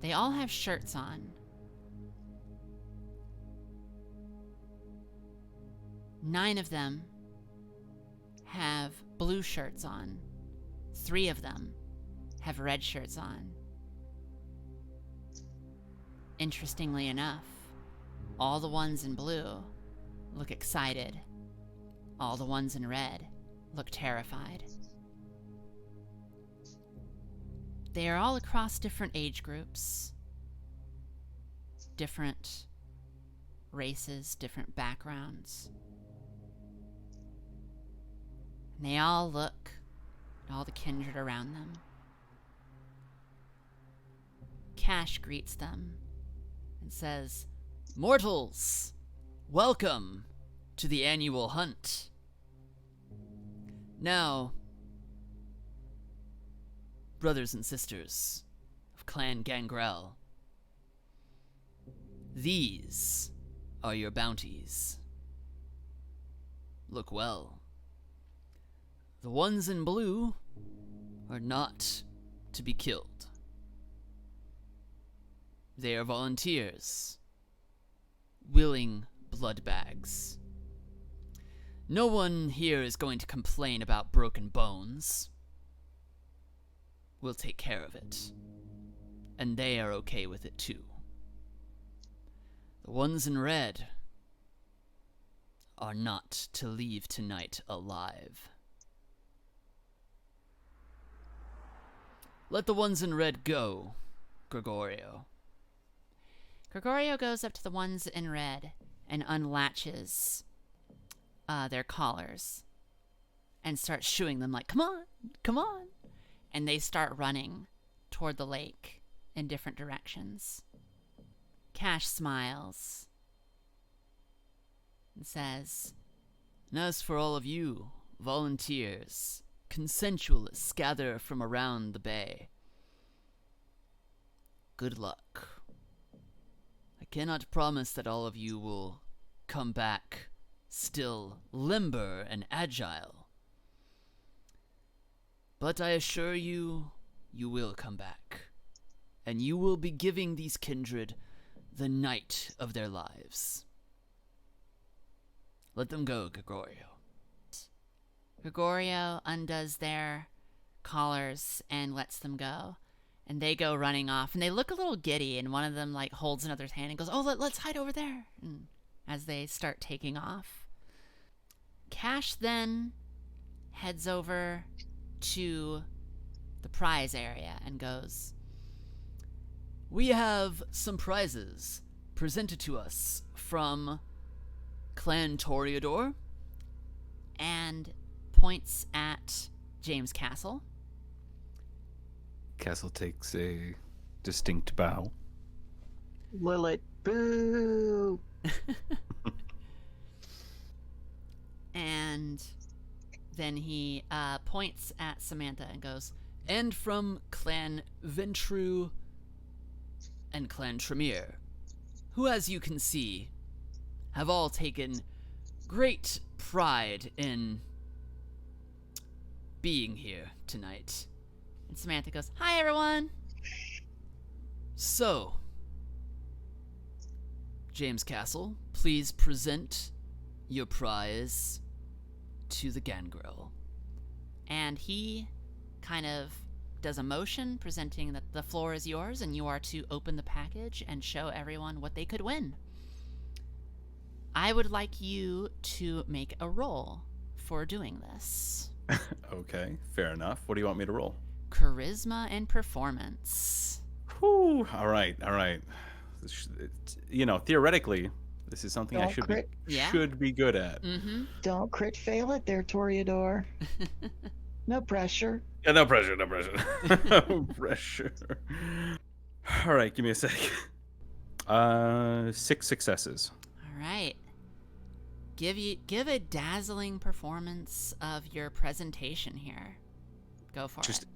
They all have shirts on. 9 of them have blue shirts on. 3 of them have red shirts on. Interestingly enough, all the ones in blue look excited. All the ones in red look terrified. They are all across different age groups, different races, different backgrounds. And they all look at all the kindred around them. Cash greets them and says, "Mortals, welcome to the annual hunt. Now, brothers and sisters of Clan Gangrel, these are your bounties. Look well. The ones in blue are not to be killed. They are volunteers, willing blood bags. No one here is going to complain about broken bones. We'll take care of it. And they are okay with it too. The ones in red are not to leave tonight alive. Let the ones in red go, Gregorio." Gregorio goes up to the ones in red and unlatches their collars and starts shooing them like, "Come on, come on." And they start running toward the lake in different directions. Cash smiles and says, "And as for all of you, volunteers, consensualists gather from around the bay, good luck. I cannot promise that all of you will come back still limber and agile, but I assure you, you will come back, and you will be giving these kindred the night of their lives. Let them go, Gregorio." Gregorio undoes their collars and lets them go. And they go running off, and they look a little giddy, and one of them like holds another's hand and goes, "Oh, let's hide over there." And as they start taking off, Cash then heads over to the prize area and goes, "We have some prizes presented to us from Clan Toreador," and points at James Castle. Castle takes a distinct bow. Lilith, boo! And then he points at Samantha and goes, "And from Clan Ventru and Clan Tremere, who, as you can see, have all taken great pride in being here tonight." And Samantha goes, "Hi, everyone." So, James Castle, please present your prize to the Gangrel. And he kind of does a motion presenting that the floor is yours and you are to open the package and show everyone what they could win. I would like you to make a roll for doing this. Okay, fair enough. What do you want me to roll? Charisma and performance. Whew, all right. You know, theoretically, this is something I Don't should crit. should be good at. Mm-hmm. Don't crit fail it there, Toreador. No pressure. Yeah, no pressure. No pressure. All right, give me a sec. 6 successes. All right. give a dazzling performance of your presentation here. Go for Just it.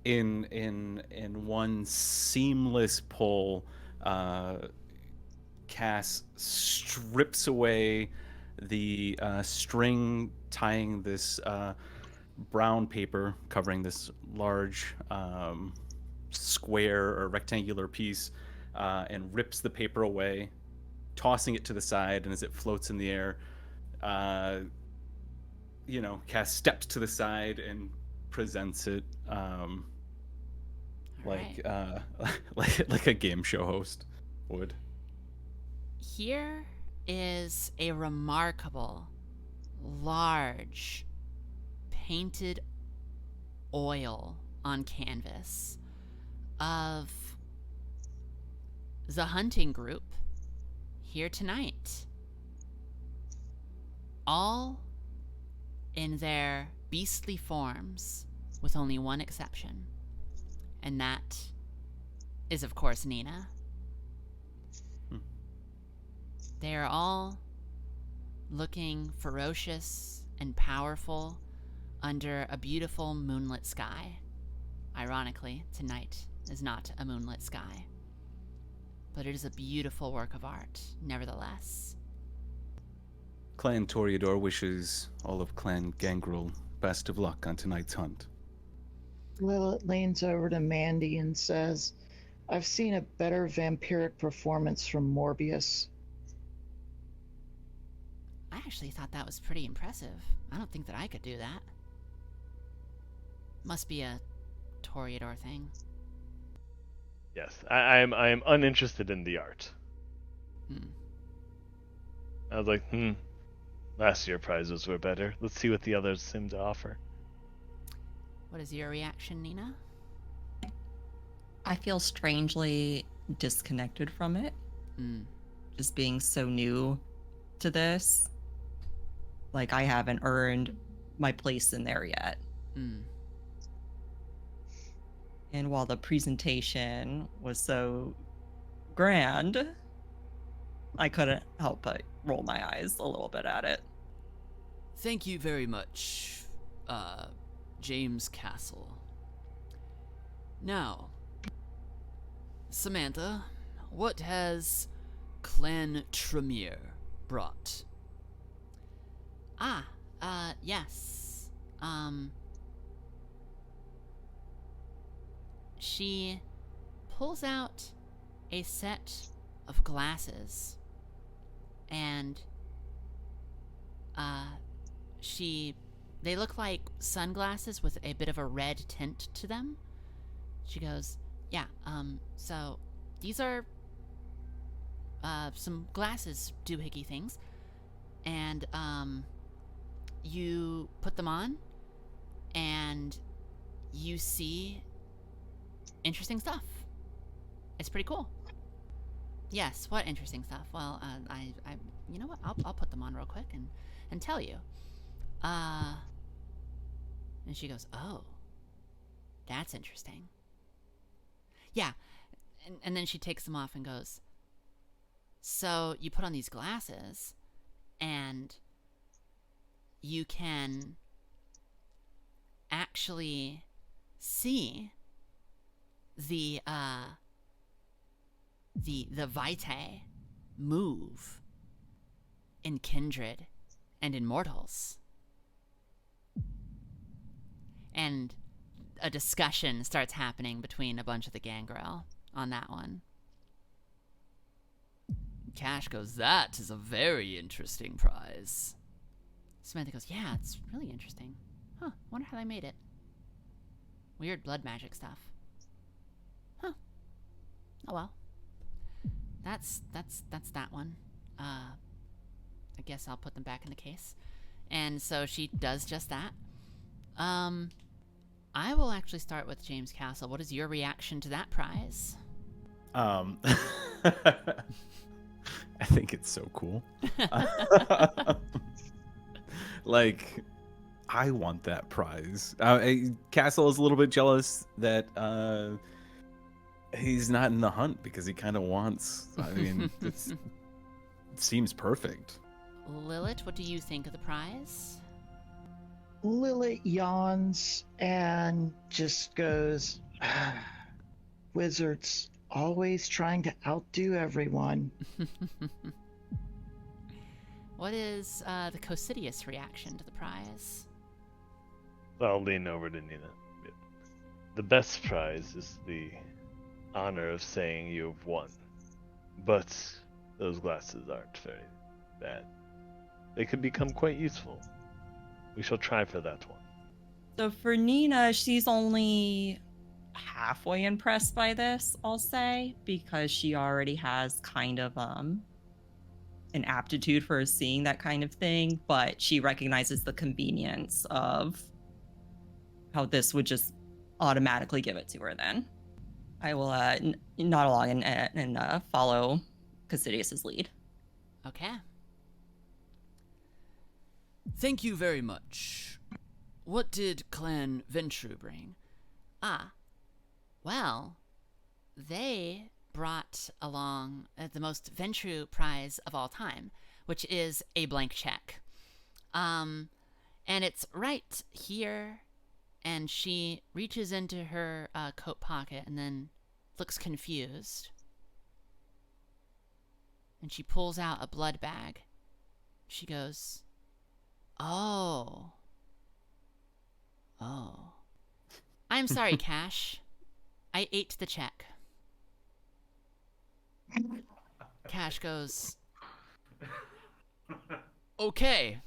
in one seamless pull, Cass strips away the string tying this brown paper covering this large square or rectangular piece, and rips the paper away, tossing it to the side. And as it floats in the air, Cass steps to the side and presents it like a game show host would. Here is a remarkable, large, painted oil on canvas of the hunting group here tonight. All in their beastly forms, with only one exception. And that is, of course, Nina. They are all looking ferocious and powerful under a beautiful moonlit sky. Ironically, tonight is not a moonlit sky. But it is a beautiful work of art, nevertheless. Clan Toreador wishes all of Clan Gangrel best of luck on tonight's hunt. Lilith leans over to Mandy and says, I've seen a better vampiric performance from Morbius. I actually thought that was pretty impressive. I don't think that I could do that. Must be a Toreador thing. Yes, I am uninterested in the art. I was like, last year prizes were better. Let's see what the others seem to offer. What is your reaction, Nina? I feel strangely disconnected from it. Just being so new to this. Like, I haven't earned my place in there yet. And while the presentation was so grand, I couldn't help but roll my eyes a little bit at it. Thank you very much, James Castle. Now, Samantha, what has Clan Tremere brought? Yes. She pulls out a set of glasses, and they look like sunglasses with a bit of a red tint to them. She goes, so these are some glasses doohickey things, and you put them on and you see interesting stuff. It's pretty cool. Yes, what interesting stuff? Well, I you know what? I'll put them on real quick and tell you. And she goes, oh, that's interesting. Yeah, and then she takes them off and goes, so you put on these glasses, and you can actually see the vitae move in Kindred and in mortals. And a discussion starts happening between a bunch of the gangrel on that one. Cash goes, that is a very interesting prize. Samantha goes, yeah, it's really interesting. Huh, wonder how they made it. Weird blood magic stuff. Huh. Oh well. That's that one. I guess I'll put them back in the case. And so she does just that. I will actually start with James Castle. What is your reaction to that prize? I think it's so cool. Like, I want that prize. Castle is a little bit jealous that he's not in the hunt because he kind of wants. I mean, it seems perfect. Lilith, what do you think of the prize? Lilith yawns and just goes, wizards always trying to outdo everyone. What is the Cosidius reaction to the prize? I'll lean over to Nina. The best prize is the honor of saying you've won. But those glasses aren't very bad. They could become quite useful. We shall try for that one. So for Nina, she's only halfway impressed by this, I'll say, because she already has kind of an aptitude for seeing that kind of thing, but she recognizes the convenience of how this would just automatically give it to her then. I will nod along and follow Casidius's lead. Okay. Thank you very much. What did Clan Ventru bring? Well, they brought along the most Ventru prize of all time, which is a blank check. And it's right here, and she reaches into her coat pocket and then looks confused. And she pulls out a blood bag. She goes, Oh. I'm sorry, Cash. I ate the check. Cash goes, Okay.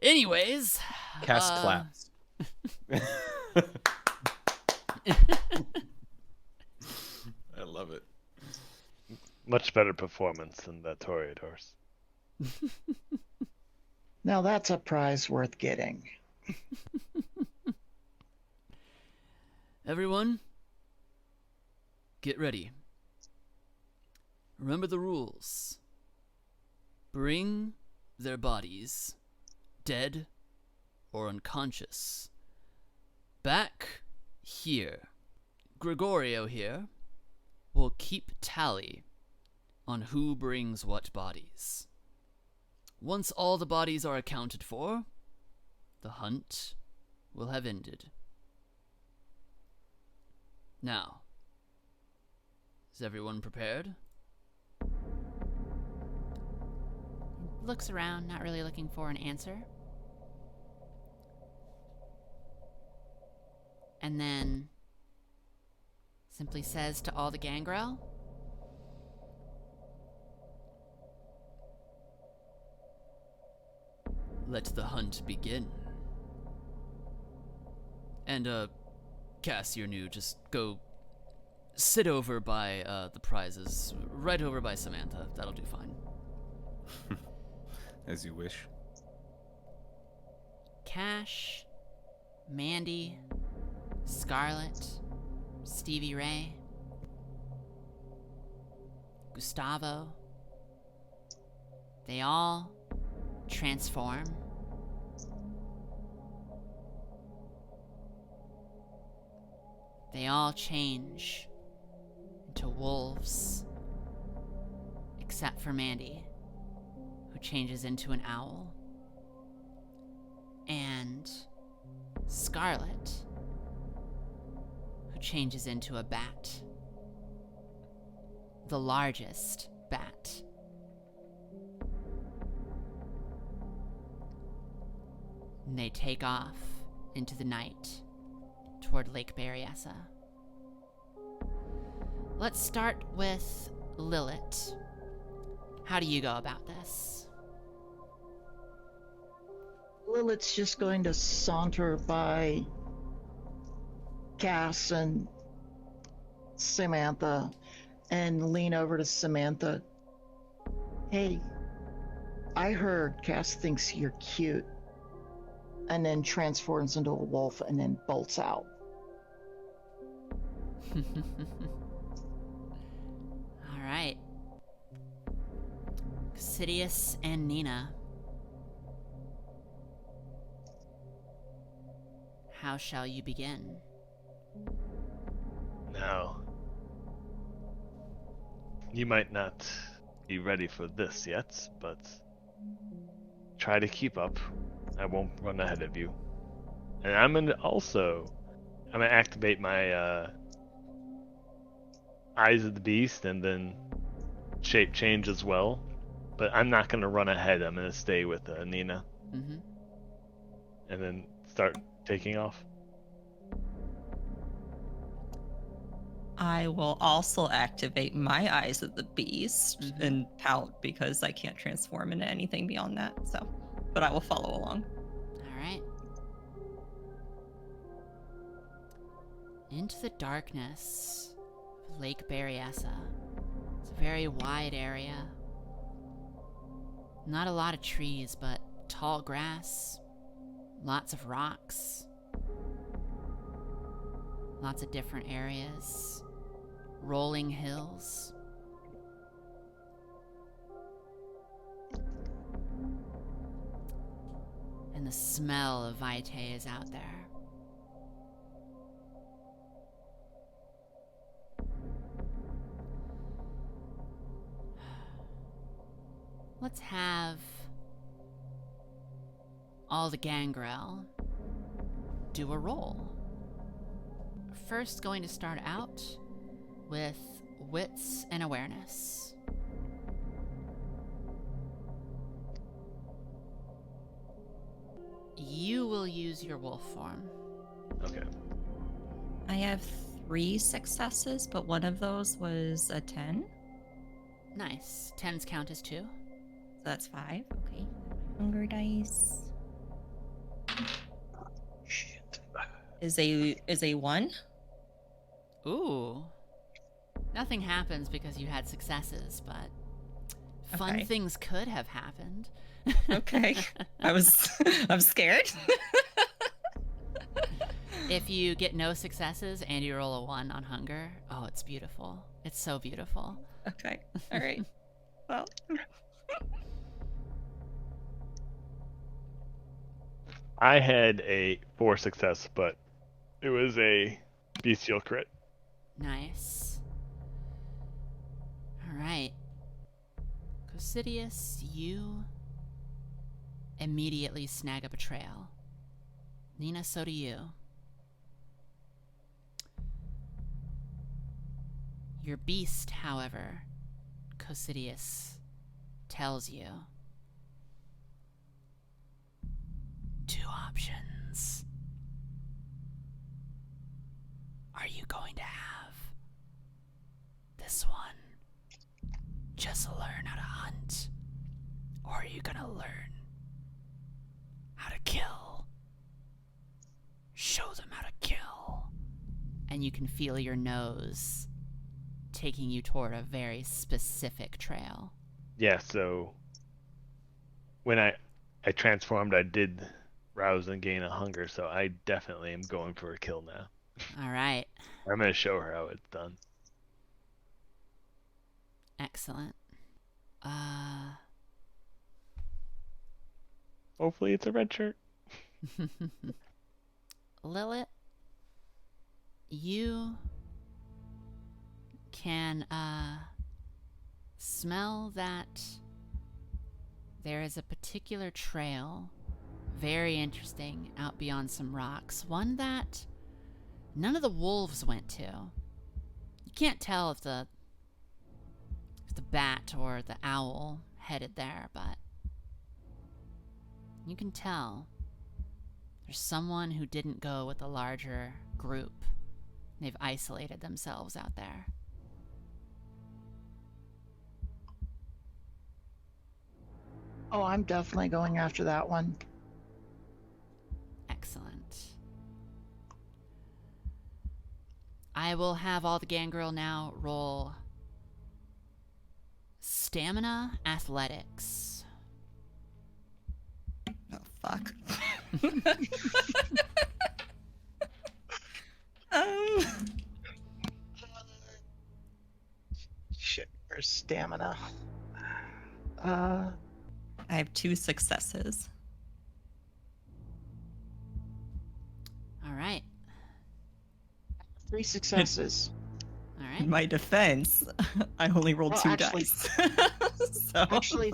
Anyways. Cast claps. I love it. Much better performance than that Toreador's. Now that's a prize worth getting. Everyone, get ready. Remember the rules. Bring their bodies, dead or unconscious, back here. Gregorio here will keep tally on who brings what bodies. Once all the bodies are accounted for, the hunt will have ended. Now, is everyone prepared? looks around, not really looking for an answer. And then simply says to all the gangrel, Let the hunt begin. And, Cass, you're new. Just go sit over by, the prizes. Right over by Samantha. That'll do fine. As you wish. Cash, Mandy, Scarlet, Stevie Ray, Gustavo, they all transform. They all change into wolves, except for Mandy, who changes into an owl, and Scarlet, who changes into a bat, the largest bat. And they take off into the night toward Lake Berryessa. Let's start with Lilith. How do you go about this? Lilith's just going to saunter by Cass and Samantha and lean over to Samantha. Hey, I heard Cass thinks you're cute. And then transforms into a wolf and then bolts out. All right. Sidious and Nina. How shall you begin? Now, you might not be ready for this yet, but try to keep up. I won't run ahead of you. And I'm gonna activate my Eyes of the Beast and then shape change as well. But I'm not gonna run ahead. I'm gonna stay with Nina. Mm-hmm. And then start taking off. I will also activate my Eyes of the Beast and pout because I can't transform into anything beyond that. So, but I will follow along. All right. Into the darkness of Lake Berryessa. It's a very wide area. Not a lot of trees, but tall grass, lots of rocks, lots of different areas, rolling hills. And the smell of Vitae is out there. Let's have all the gangrel do a roll. First, going to start out with wits and awareness. You will use your wolf form. Okay. I have 3 successes, but one of those was a 10. Nice. 10s count as 2. So that's 5. Okay. Hunger dice Shit. is a 1. Ooh. Nothing happens because you had successes, but fun Okay. things could have happened. Okay. I'm scared. If you get no successes and you roll a 1 on hunger, oh, it's beautiful. It's so beautiful. Okay. All right. Well, I had a 4 success, but it was a bestial crit. Nice. All right. Cosidius, you immediately snag up a trail. Nina, so do you. Your beast, however, Cosidius tells you 2 options. Are you going to have this one just learn how to hunt, or are you gonna learn how to kill? Show them how to kill. And you can feel your nose taking you toward a very specific trail. Yeah, so when I transformed, I did rouse and gain a hunger, so I definitely am going for a kill now. All right. I'm going to show her how it's done. Excellent. Hopefully it's a red shirt. Lilith, you can smell that there is a particular trail, very interesting, out beyond some rocks. One that none of the wolves went to. You can't tell if the bat or the owl headed there, but you can tell there's someone who didn't go with a larger group. They've isolated themselves out there. Oh, I'm definitely going after that one. Excellent. I will have all the gangrel now roll stamina athletics. oh fuck. Shit, where's stamina? I have 2 successes. All right. 3 successes. All In right. my defense, I only rolled Well, 2 actually- dice. So Actually,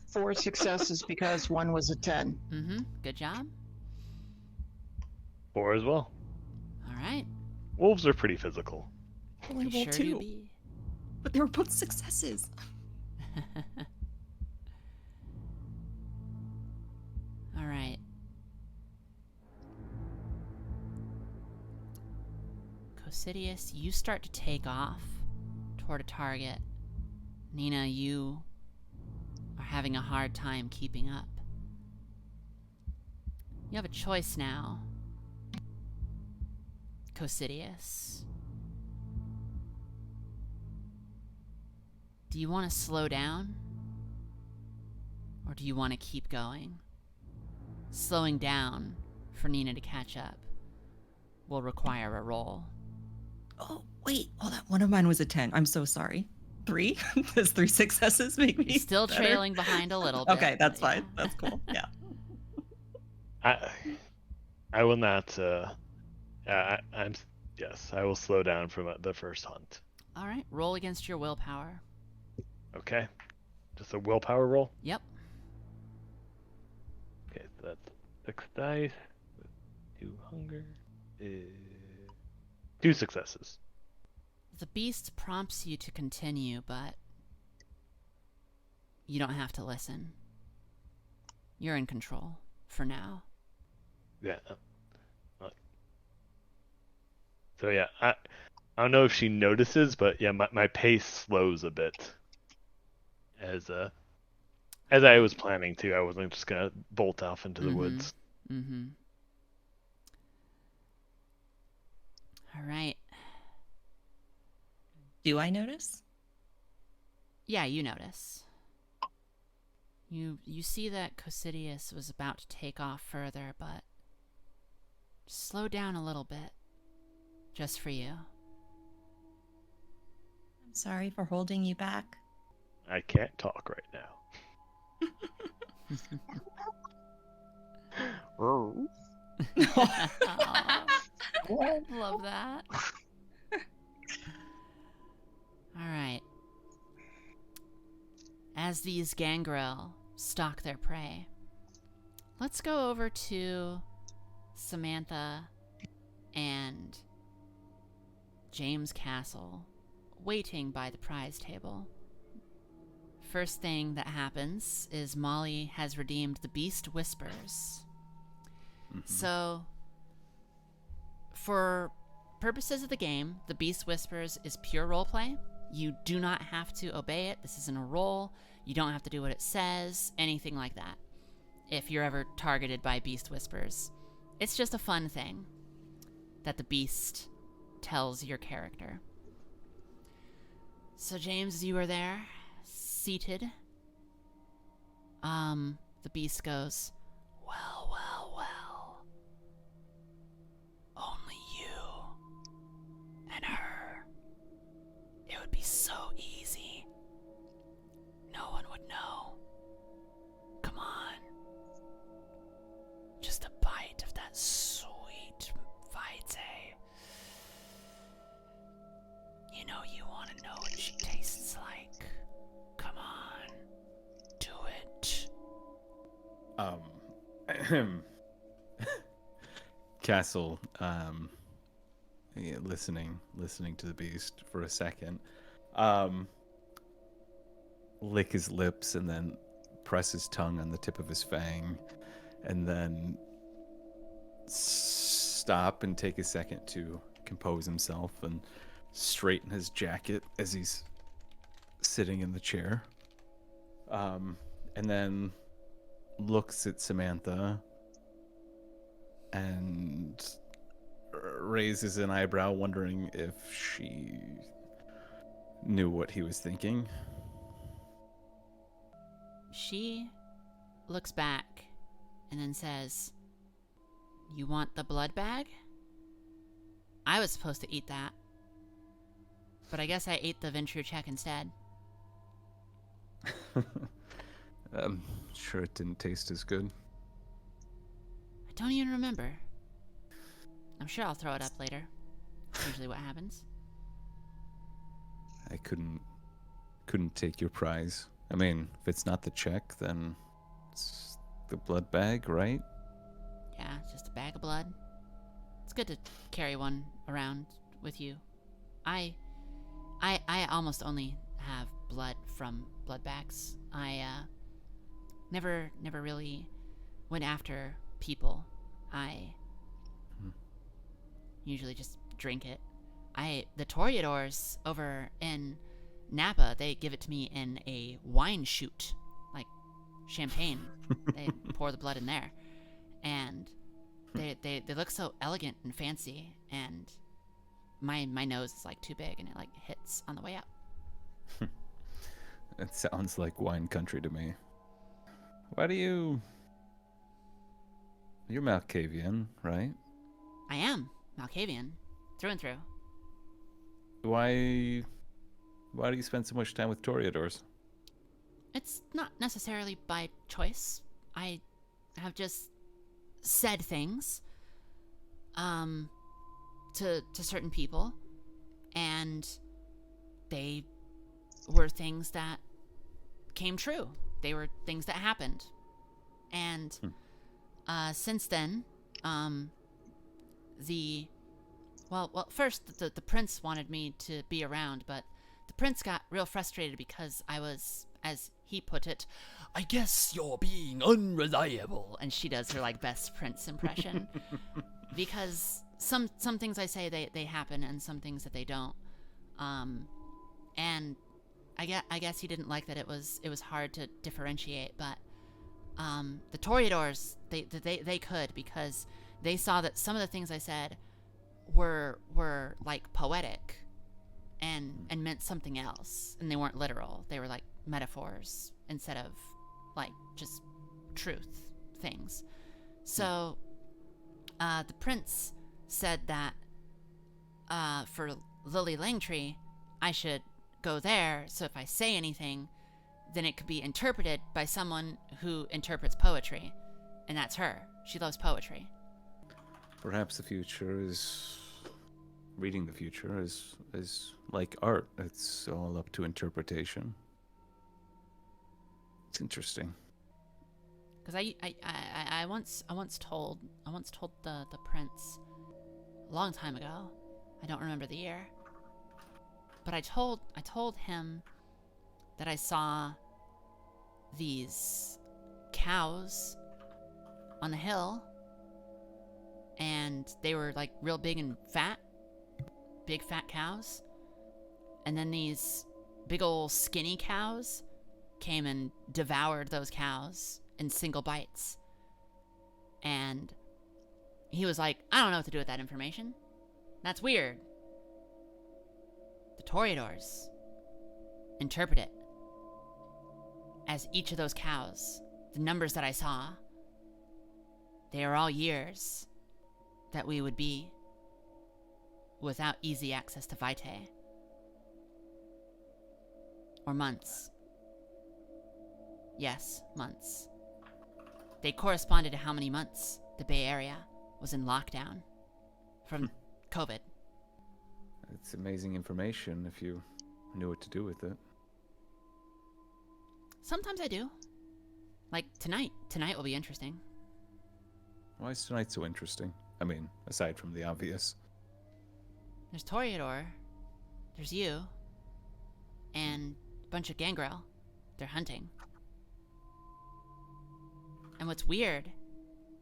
4 successes because one was a 10. Mm-hmm. Good job. 4 as well. All right. Wolves are pretty physical. Only You rolled sure do 2, be. but they were both successes. All right. Cosidius, you start to take off toward a target. Nina, you are having a hard time keeping up. You have a choice now. Cosidius. Do you want to slow down? Or do you want to keep going? Slowing down for Nina to catch up will require a roll. Oh, wait. Oh, that one of mine was a 10. I'm so sorry. 3? Does 3 successes make me You're still better? trailing behind a little bit. Okay, that's but fine. That's cool. Yeah. I will not. Yes, I will slow down from the first hunt. All right, roll against your willpower. Okay, just a willpower roll. Yep. Okay, so that's 6 dice. 2 hunger. 2 successes. The beast prompts you to continue, but you don't have to listen. You're in control for now. Yeah. So yeah, I don't know if she notices, but yeah, my pace slows a bit. As I was planning to, I wasn't just gonna bolt off into the woods. Mm-hmm. All right. Do I notice? Yeah, you notice. You see that Cosidius was about to take off further, but slow down a little bit. Just for you. I'm sorry for holding you back. I can't talk right now. Aw. Love that. Alright. As these gangrel stalk their prey, let's go over to Samantha and James Castle, waiting by the prize table. First thing that happens is Molly has redeemed the Beast Whispers. So, for purposes of the game, the Beast Whispers is pure roleplay. You do not have to obey it. This isn't a roll. You don't have to do what it says, anything like that. If you're ever targeted by Beast Whispers, it's just a fun thing that the beast tells your character. So James, as you are there, seated, the beast goes, well, well, well. Only you and her. It would be so easy. No one would know. Come on. Just a bite of that sweet vitae. You know you want to know what she tastes like. Come on. Do it. Castle, yeah, listening to the beast for a second, lick his lips and then press his tongue on the tip of his fang, and then stop and take a second to compose himself and straighten his jacket as he's sitting in the chair, and then looks at Samantha and raises an eyebrow, wondering if she knew what he was thinking. She looks back and then says, "You want the blood bag? I was supposed to eat that, but I guess I ate the Venture check instead." I'm sure it didn't taste as good. I don't even remember. I'm sure I'll throw it up later. That's usually what happens. I couldn't take your prize I mean, if it's not the check, then it's the blood bag, right? Yeah, it's just a bag of blood. It's good to carry one around with you. I almost only have blood from blood bags. I never really went after people. I usually just drink it. The Toreadors over in Napa, they give it to me in a wine chute, like champagne. They pour the blood in there, and they look so elegant and fancy. And my nose is like too big, and it like hits on the way up. It sounds like wine country to me. Why do you... You're Malkavian, right? I am Malkavian, through and through. Why do you spend so much time with Toreadors? It's not necessarily by choice. I have just said things to certain people, and they were things that came true. They were things that happened. And since then, first the prince wanted me to be around, but the prince got real frustrated because I was, as he put it, I guess you're being unreliable. And she does her like best prince impression. Because some things I say they happen, and some things that they don't. And I guess he didn't like that it was hard to differentiate, but the Toreadors they could, because they saw that some of the things I said were like poetic and meant something else, and they weren't literal. They were like metaphors instead of like just truth things. So the prince said that for Lily Langtree, I should go there, so if I say anything, then it could be interpreted by someone who interprets poetry, and that's her. She loves poetry. Perhaps the future is... Reading the future is like art. It's all up to interpretation. It's interesting. Because I once told the prince a long time ago. I don't remember the year. But I told him that I saw these cows on the hill, and they were like real big and fat, big fat cows. And then these big old skinny cows came and devoured those cows in single bites. And he was like, I don't know what to do with that information. That's weird. The Toreadors interpret it as each of those cows, the numbers that I saw, they are all years that we would be without easy access to Vitae. Or months. Yes, months. They corresponded to how many months the Bay Area was in lockdown from COVID. It's amazing information if you knew what to do with it. Sometimes I do. Like tonight. Tonight will be interesting. Why is tonight so interesting? I mean, aside from the obvious. There's Toreador. There's you. And a bunch of gangrel. They're hunting. And what's weird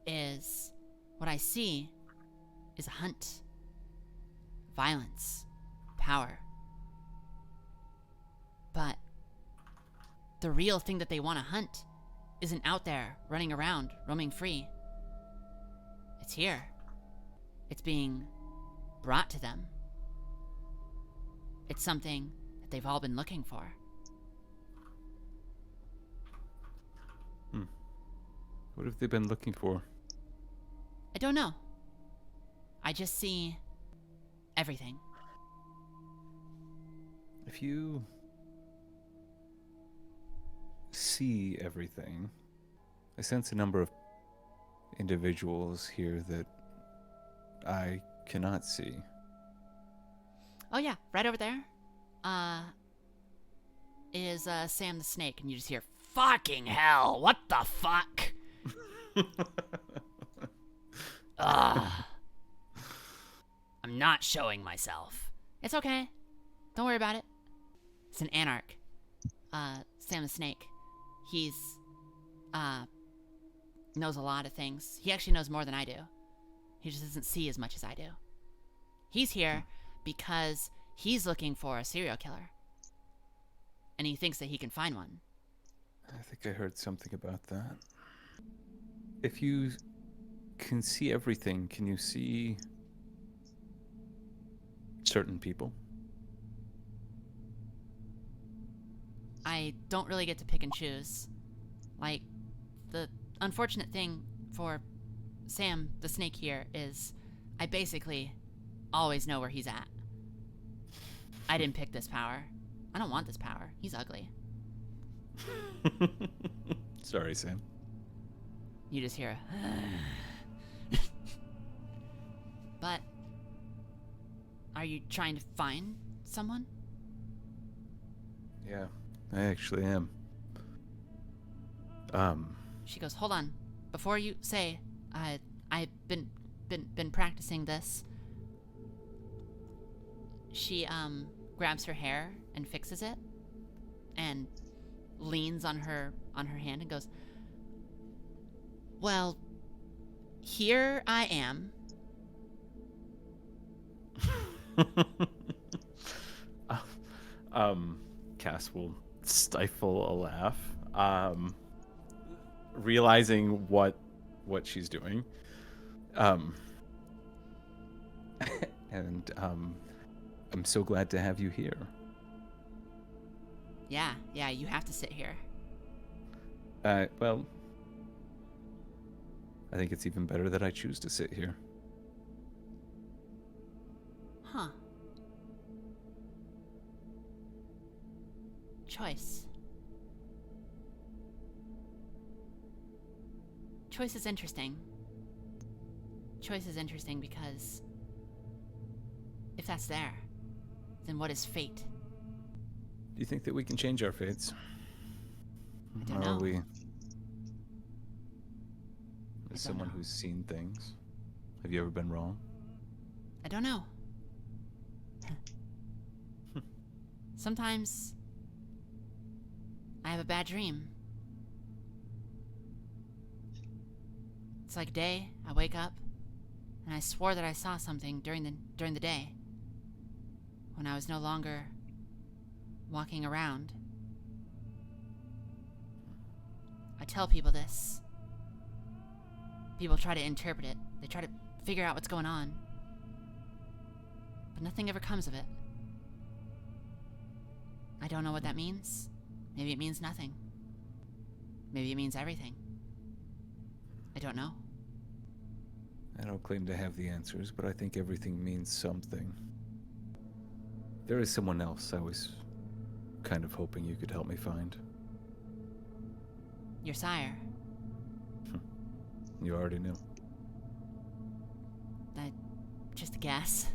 is what I see is a hunt. Violence. Power. But the real thing that they want to hunt isn't out there, running around, roaming free. It's here. It's being brought to them. It's something that they've all been looking for. What have they been looking for? I don't know. I just see everything. If you see everything, I sense a number of individuals here that I cannot see. is Sam the Snake, and you just hear, "Fucking hell, what the fuck?" Ugh. I'm not showing myself. It's okay. Don't worry about it. It's an anarch. Sam the Snake. He's, knows a lot of things. He actually knows more than I do. He just doesn't see as much as I do. He's here because he's looking for a serial killer. And he thinks that he can find one. I think I heard something about that. If you can see everything, can you see certain people? I don't really get to pick and choose. Like, the unfortunate thing for Sam the Snake here is I basically always know where he's at. I didn't pick this power. I don't want this power. He's ugly. Sorry, Sam. You just hear a But are you trying to find someone? Yeah, I actually am. She goes, "Hold on. Before you say, I've been practicing this." She grabs her hair and fixes it and leans on her hand and goes, "Well, here I am." Cass will stifle a laugh, realizing what she's doing, and I'm so glad to have you here. Yeah, you have to sit here. Well, I think it's even better that I choose to sit here. Huh. Choice. Choice is interesting. Choice is interesting because if that's there, then what is fate? Do you think that we can change our fates? I don't Or know. are we, don't as someone know. who's seen things, have you ever been wrong? I don't know. Sometimes I have a bad dream. It's like day, I wake up, and I swore that I saw something during the day, when I was no longer walking around. I tell people this. People try to interpret it. They try to figure out what's going on. But nothing ever comes of it. I don't know what that means. Maybe it means nothing. Maybe it means everything. I don't know. I don't claim to have the answers, but I think everything means something. There is someone else I was kind of hoping you could help me find. Your sire. You already knew. Just a guess.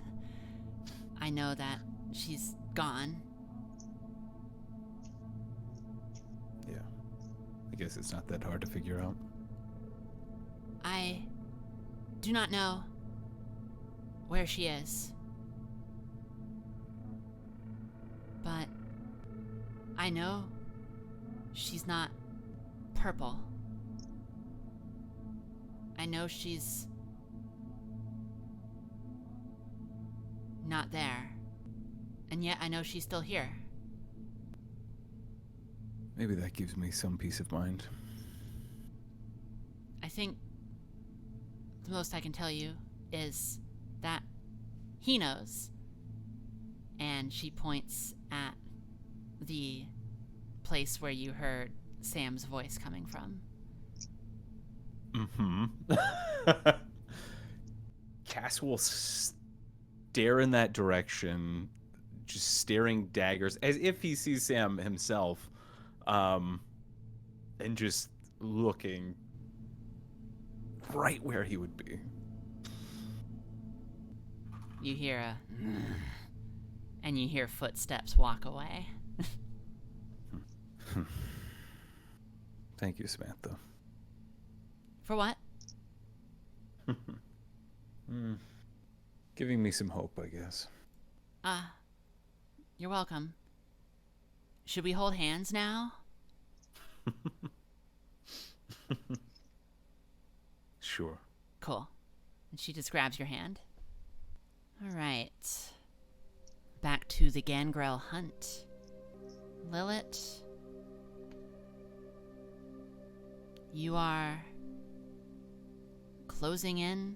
I know that she's gone. Yeah. I guess it's not that hard to figure out. I do not know where she is. But I know she's not purple. I know she's not there. And yet I know she's still here. Maybe that gives me some peace of mind. I think the most I can tell you is that he knows. And she points at the place where you heard Sam's voice coming from. Mm-hmm. Cass will stare in that direction, just staring daggers, as if he sees Sam himself, and just looking right where he would be. You hear a and you hear footsteps walk away. Thank you, Samantha. For what? Giving me some hope, I guess. You're welcome. Should we hold hands now? Sure. Cool. And she just grabs your hand. All right. Back to the Gangrel hunt. Lilith, you are closing in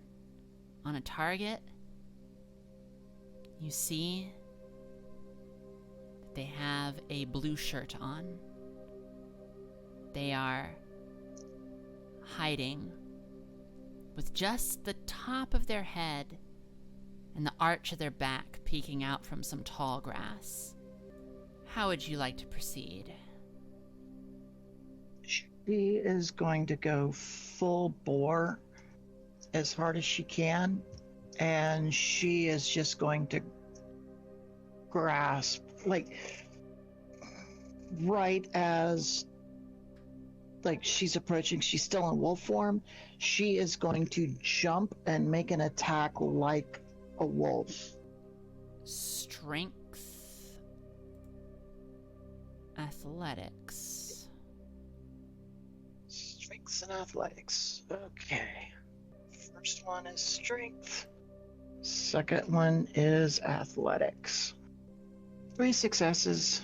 on a target. You see that they have a blue shirt on. They are hiding with just the top of their head and the arch of their back peeking out from some tall grass. How would you like to proceed? She is going to go full bore as hard as she can, and she is just going to grasp, like, right as, like, she's approaching, she's still in wolf form, she is going to jump and make an attack like a wolf. Strength. Athletics. Strengths and athletics. Okay. First one is strength. Second one is athletics. 3 successes.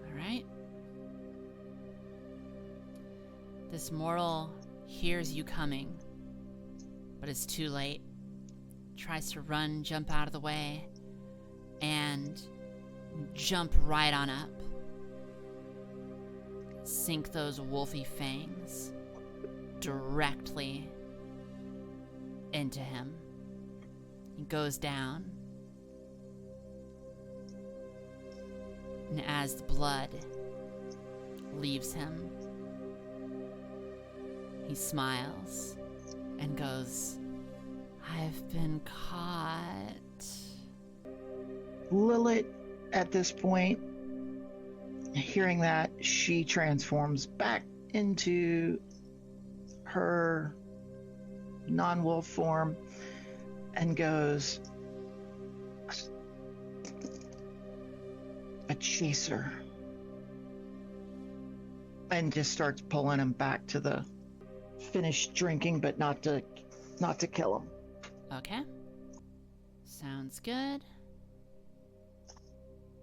All right. This mortal hears you coming, but it's too late. Tries to run, jump out of the way, and jump right on up. Sink those wolfy fangs directly into him. He goes down. And as the blood leaves him, he smiles and goes, "I've been caught." Lilith, at this point, hearing that, she transforms back into her non-wolf form and goes, "A chaser," and just starts pulling him back to the finish drinking, but not to kill him. Okay. Sounds good.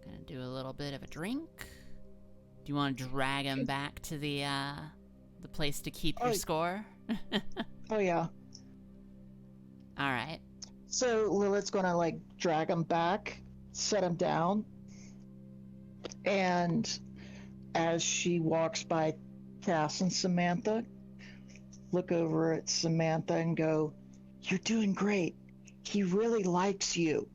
Gonna do a little bit of a drink. Do you want to drag him back to the place to keep your score? Oh yeah. All right. So Lilith's gonna like drag him back, set him down, and as she walks by Cass and Samantha, look over at Samantha and go, "You're doing great. He really likes you."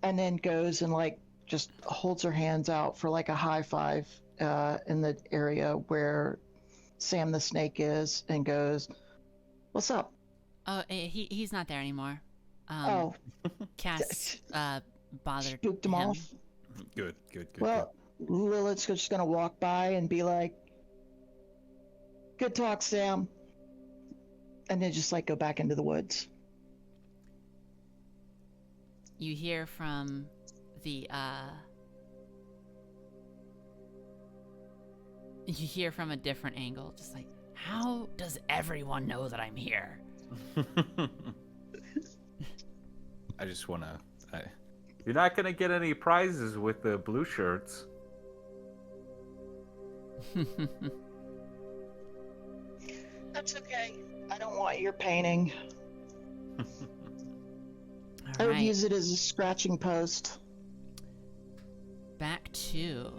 And then goes and like just holds her hands out for like a high five in the area where Sam the Snake is, and goes, "What's up?" Oh, he's not there anymore. Oh, Cass bothered spooked him off. Good. Well, Lilith's just gonna walk by and be like, "Good talk, Sam," and then just like go back into the woods. You hear from the you hear from a different angle, just like, "How does everyone know that I'm here?" I just want to... You're not going to get any prizes with the blue shirts. That's okay. I don't want your painting. I All would right. use it as a scratching post. Back to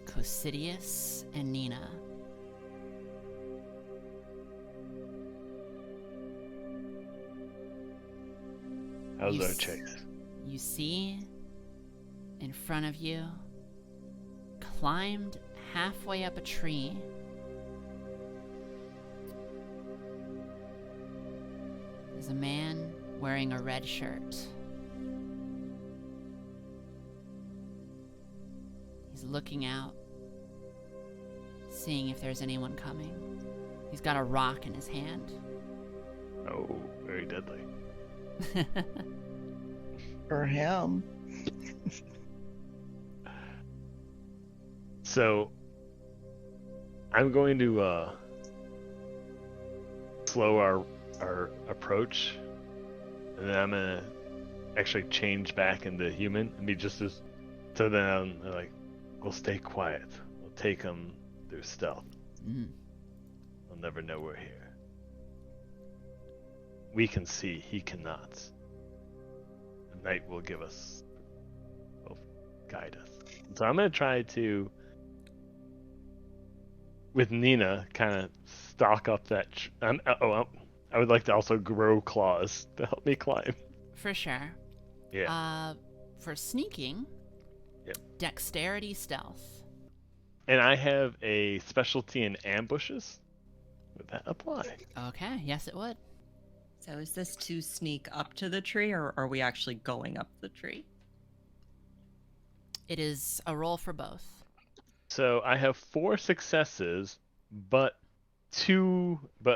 Cosidius and Nina. How's You our s- chase? You see in front of you, climbed halfway up a tree, is a man wearing a red shirt. looking out, seeing if there's anyone coming. He's got a rock in his hand. Oh, very deadly. For him. So, I'm going to slow our approach, and then I'm gonna actually change back into human and be just as. So then I'm like, we'll stay quiet. We'll take him through stealth. Mm. They'll never know we're here. We can see, he cannot. The night will give us, will guide us. So I'm gonna try to, with Nina, kind of stalk up that. I would like to also grow claws to help me climb. For sure. Yeah. For sneaking, Yep. dexterity, stealth. And I have a specialty in ambushes. Would that apply? Okay, yes it would. So is this to sneak up to the tree, or are we actually going up the tree? It is a roll for both. So I have 4 successes, but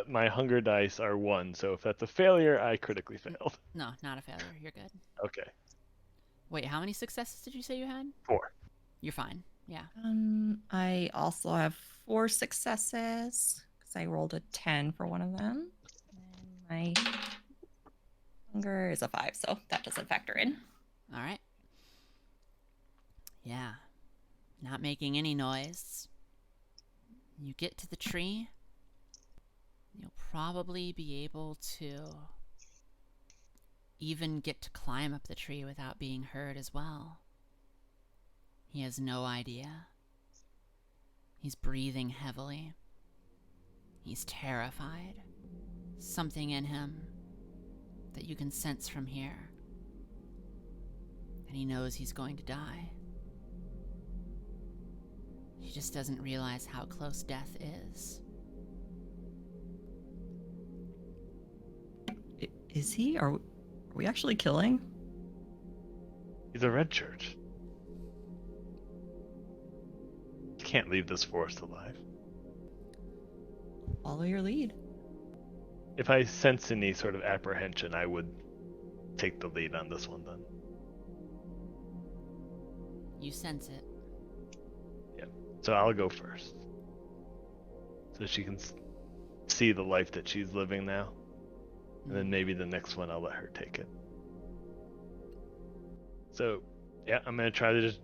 my hunger dice are 1. So if that's a failure, I critically failed. No, not a failure. You're good. Okay. Wait, how many successes did you say you had? 4. You're fine. Yeah. I also have 4 successes because I rolled a 10 for one of them. And my hunger is a 5, so that doesn't factor in. All right. Yeah. Not making any noise. You get to the tree. You'll probably be able to even get to climb up the tree without being heard as well. He has no idea. He's breathing heavily. He's terrified. Something in him that you can sense from here. And he knows he's going to die. He just doesn't realize how close death is. Is he? Are we actually killing? He's a red church. You can't leave this forest alive. Follow your lead. If I sense any sort of apprehension, I would take the lead on this one then. You sense it. So I'll go first. So she can see the life that she's living now. And then maybe the next one I'll let her take it. So, yeah, I'm going to try to just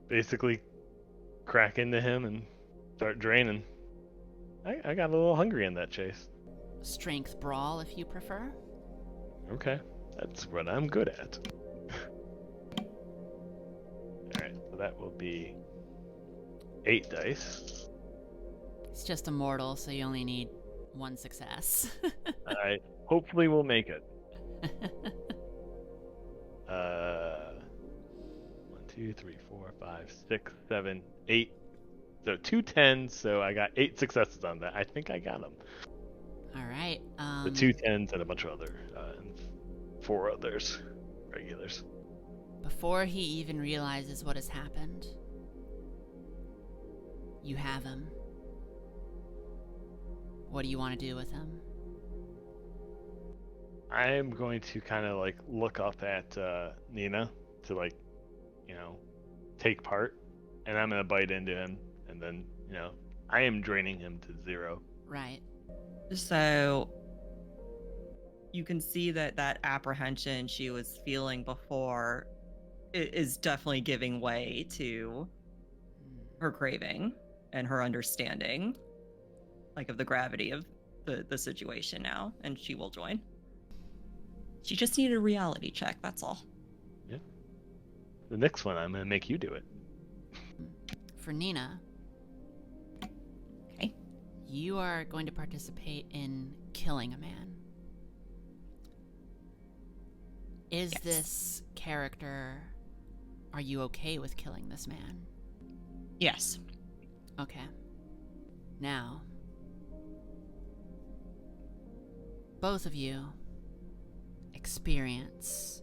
basically crack into him and start draining. I got a little hungry in that chase. Strength brawl if you prefer. Okay, that's what I'm good at. Alright, so that will be 8 dice. It's just a mortal, so you only need 1 success. Alright, hopefully we'll make it. 1, 2, 3, 4, 5, 6, 7, 8. So 2 10s, so I got 8 successes on that. I think I got them. All right. The 2 10s and a bunch of other, and 4 others, regulars. Before he even realizes what has happened, you have him. What do you want to do with him? I am going to kind of like look up at Nina to like, take part, and I'm gonna bite into him, and then I am draining him to 0. Right. So you can see that apprehension she was feeling before is definitely giving way to her craving and her understanding, like, of the gravity of the situation now, and she will join. She just needed a reality check, that's all. Yeah. The next one, I'm gonna make you do it. For Nina, Okay. you are going to participate in killing a man. Is Yes. this character... Are you okay with killing this man? Yes. Okay. Now, both of you experience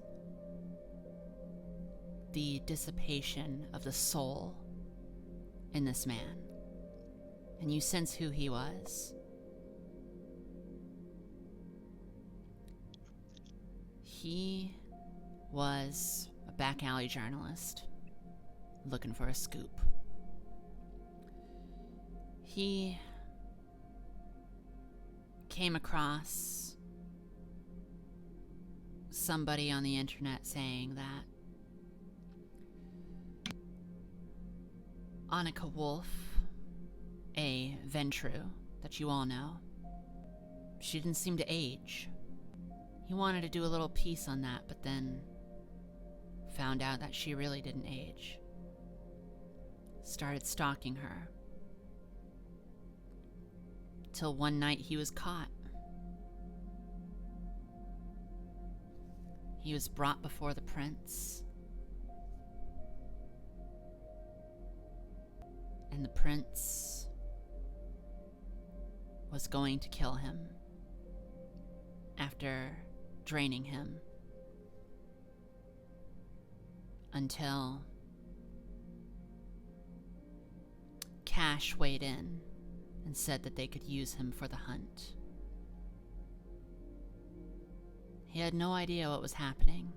the dissipation of the soul in this man, and you sense who he was. He was a back alley journalist looking for a scoop. He came across somebody on the internet saying that Annika Wolf, a Ventru that you all know, she didn't seem to age. He wanted to do a little piece on that, but then found out that she really didn't age. Started stalking her. Till one night he was caught. He was brought before the prince. And the prince was going to kill him after draining him until Cash weighed in and said that they could use him for the hunt. He had no idea what was happening,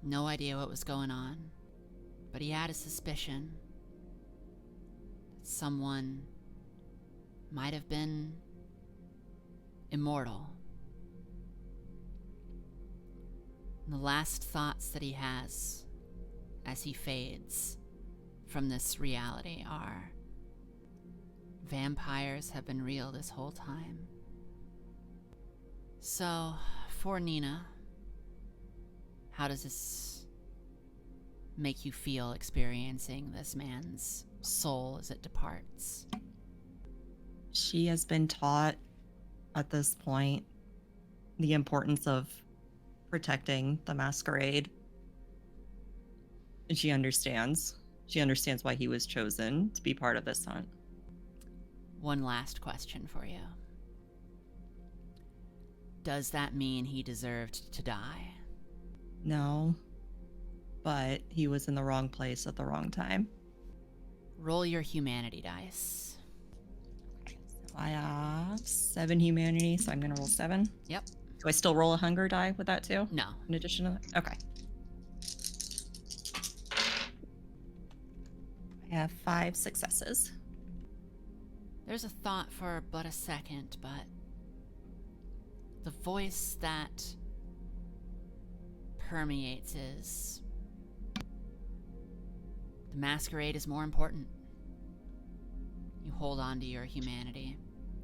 no idea what was going on, but he had a suspicion that someone might have been immortal. And the last thoughts that he has as he fades from this reality are, vampires have been real this whole time. So, for Nina, how does this make you feel experiencing this man's soul as it departs? She has been taught at this point the importance of protecting the Masquerade. And she understands. She understands why he was chosen to be part of this hunt. One last question for you. Does that mean he deserved to die? No, but he was in the wrong place at the wrong time. Roll your humanity dice. I have 7 humanity, so I'm going to roll 7. Yep. Do I still roll a hunger die with that too? No. In addition to that? Okay. I have 5 successes. There's a thought for but a second, but the voice that permeates is, the Masquerade is more important. You hold on to your humanity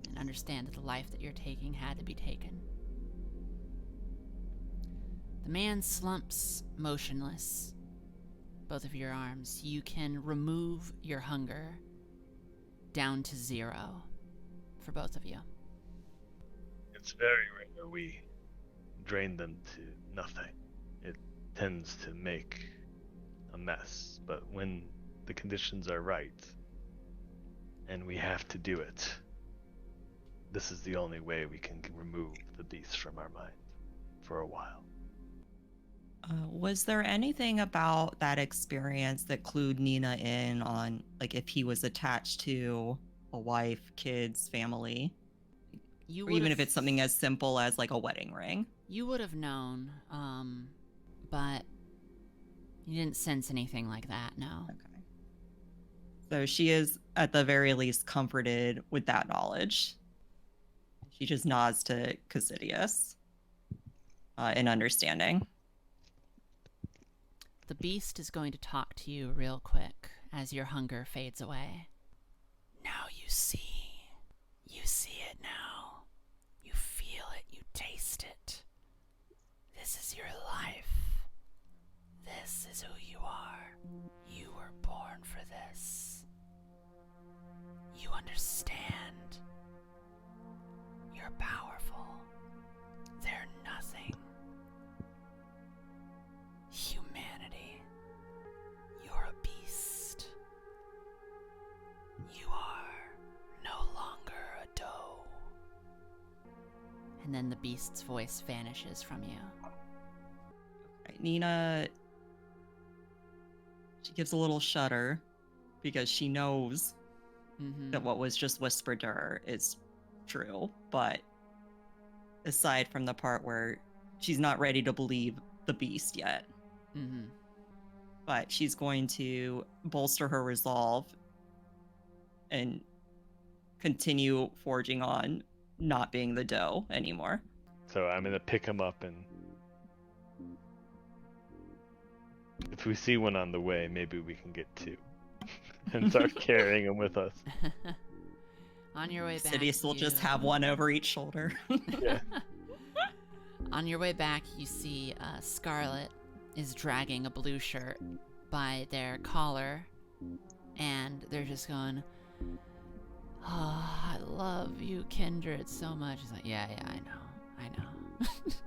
and understand that the life that you're taking had to be taken. The man slumps motionless, both of your arms. You can remove your hunger down to 0 for both of you. It's very rare we drain them to nothing. It tends to make a mess, but when the conditions are right and we have to do it, this is the only way we can remove the beast from our mind for a while. Was there anything about that experience that clued Nina in on, like, if he was attached to a wife, kids, family? Or even if it's something as simple as, like, a wedding ring? You would have known, but you didn't sense anything like that, no. Okay. So she is, at the very least, comforted with that knowledge. She just nods to Casidius in understanding. The beast is going to talk to you real quick as your hunger fades away. Now you see. You see it now. You feel it. You taste it. This is your life. This is who you are. You were born for this. You understand. You're powerful. They're nothing. Humanity. You're a beast. You are no longer a doe. And then the beast's voice vanishes from you. Right, Nina gives a little shudder because she knows Mm-hmm. that what was just whispered to her is true. But aside from the part where she's not ready to believe the beast yet, Mm-hmm. but she's going to bolster her resolve and continue forging on not being the doe anymore. So I'm gonna pick him up, and if we see one on the way, maybe we can get two and start carrying him with us. On your way back, Sidious will just you- have one over each shoulder. Yeah. On your way back, you see Scarlet is dragging a blue shirt by their collar, and they're just going, "Oh, I love you, Kindred, so much." He's like, "Yeah, I know." It's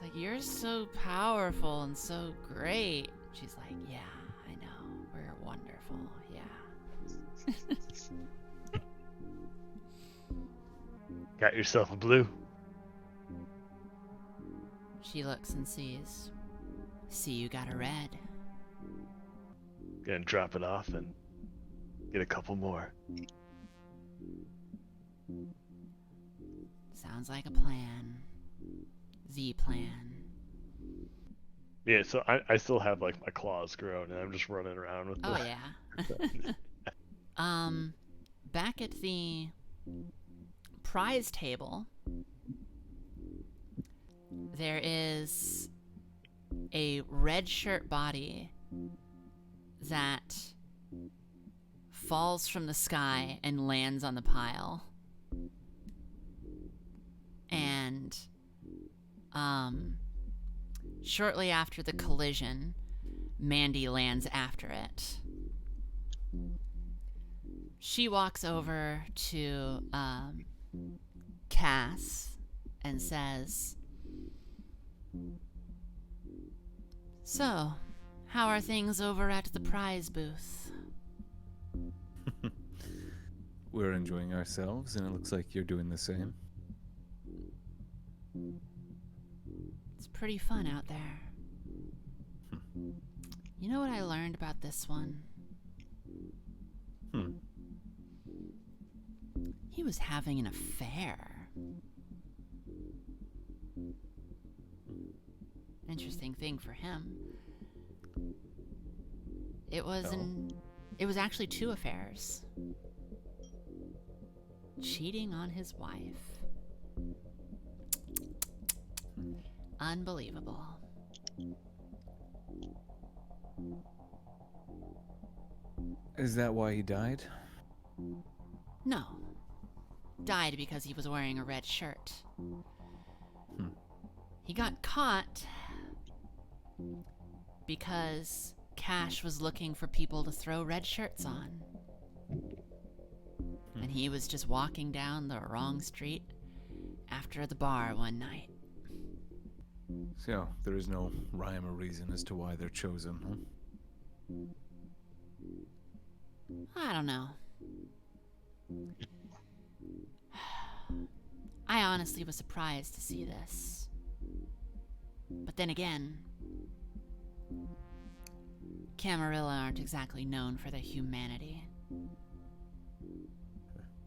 like, "You're so powerful and so great." She's like, "Yeah, I know. We're wonderful. Yeah." Got yourself a blue. She looks and sees. See, you got a red. Gonna drop it off and get a couple more. Sounds like a plan. The plan. Yeah, so I still have like my claws grown, and I'm just running around with Oh them. yeah. Back at the prize table, there is a red shirt body that falls from the sky and lands on the pile. And shortly after the collision, Mandy lands after it. She walks over to Cass and says, "So, how are things over at the prize booth?" We're enjoying ourselves, and it looks like you're doing the same. It's pretty fun out there. You know what I learned about this one? He was having an affair. Interesting thing for him. It was actually 2 affairs. Cheating on his wife. Unbelievable. Is that why he died? No. Died because he was wearing a red shirt. He got caught because Cash was looking for people to throw red shirts on. And he was just walking down the wrong street after the bar one night. So, there is no rhyme or reason as to why they're chosen, huh? I don't know. I honestly was surprised to see this. But then again, Camarilla aren't exactly known for their humanity.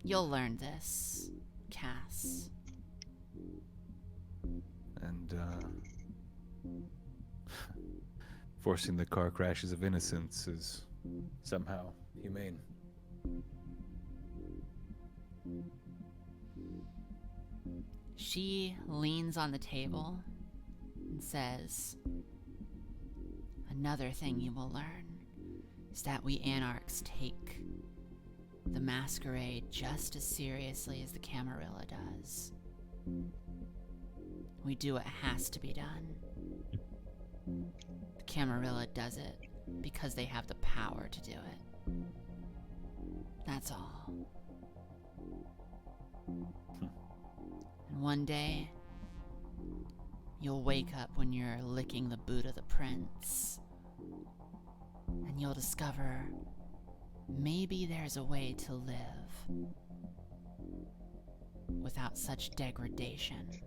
You'll learn this, Cass. And, forcing the car crashes of innocence is somehow humane. She leans on the table and says, "Another thing you will learn is that we Anarchs take the Masquerade just as seriously as the Camarilla does. We do what has to be done. The Camarilla does it because they have the power to do it. That's all. And one day, you'll wake up when you're licking the boot of the prince, and you'll discover maybe there's a way to live without such degradation."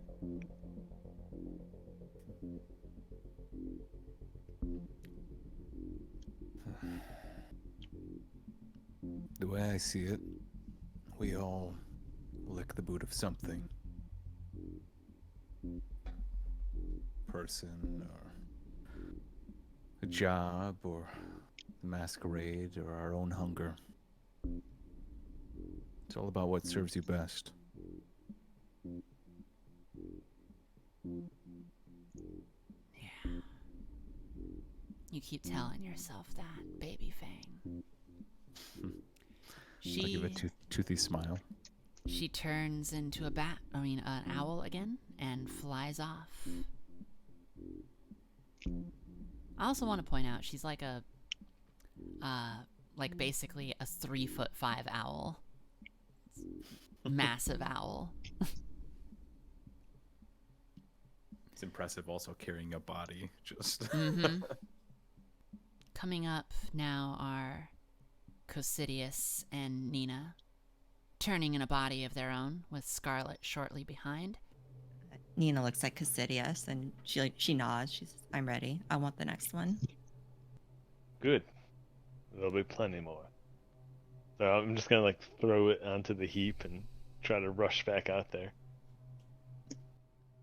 The way I see it, we all lick the boot of something. Person, or a job, or the masquerade, or our own hunger. It's all about what serves you best. Yeah. You keep telling yourself that, baby Fang. I give a toothy smile. She turns into an owl again and flies off. I also want to point out she's like basically a 3'5" owl. Massive owl. It's impressive also carrying a body. Just. Coming up now are Cosidius and Nina, turning in a body of their own with Scarlet shortly behind. Nina looks at Casidius and she nods. She says, "I'm ready. I want the next one." Good. There'll be plenty more. So I'm just gonna throw it onto the heap and try to rush back out there.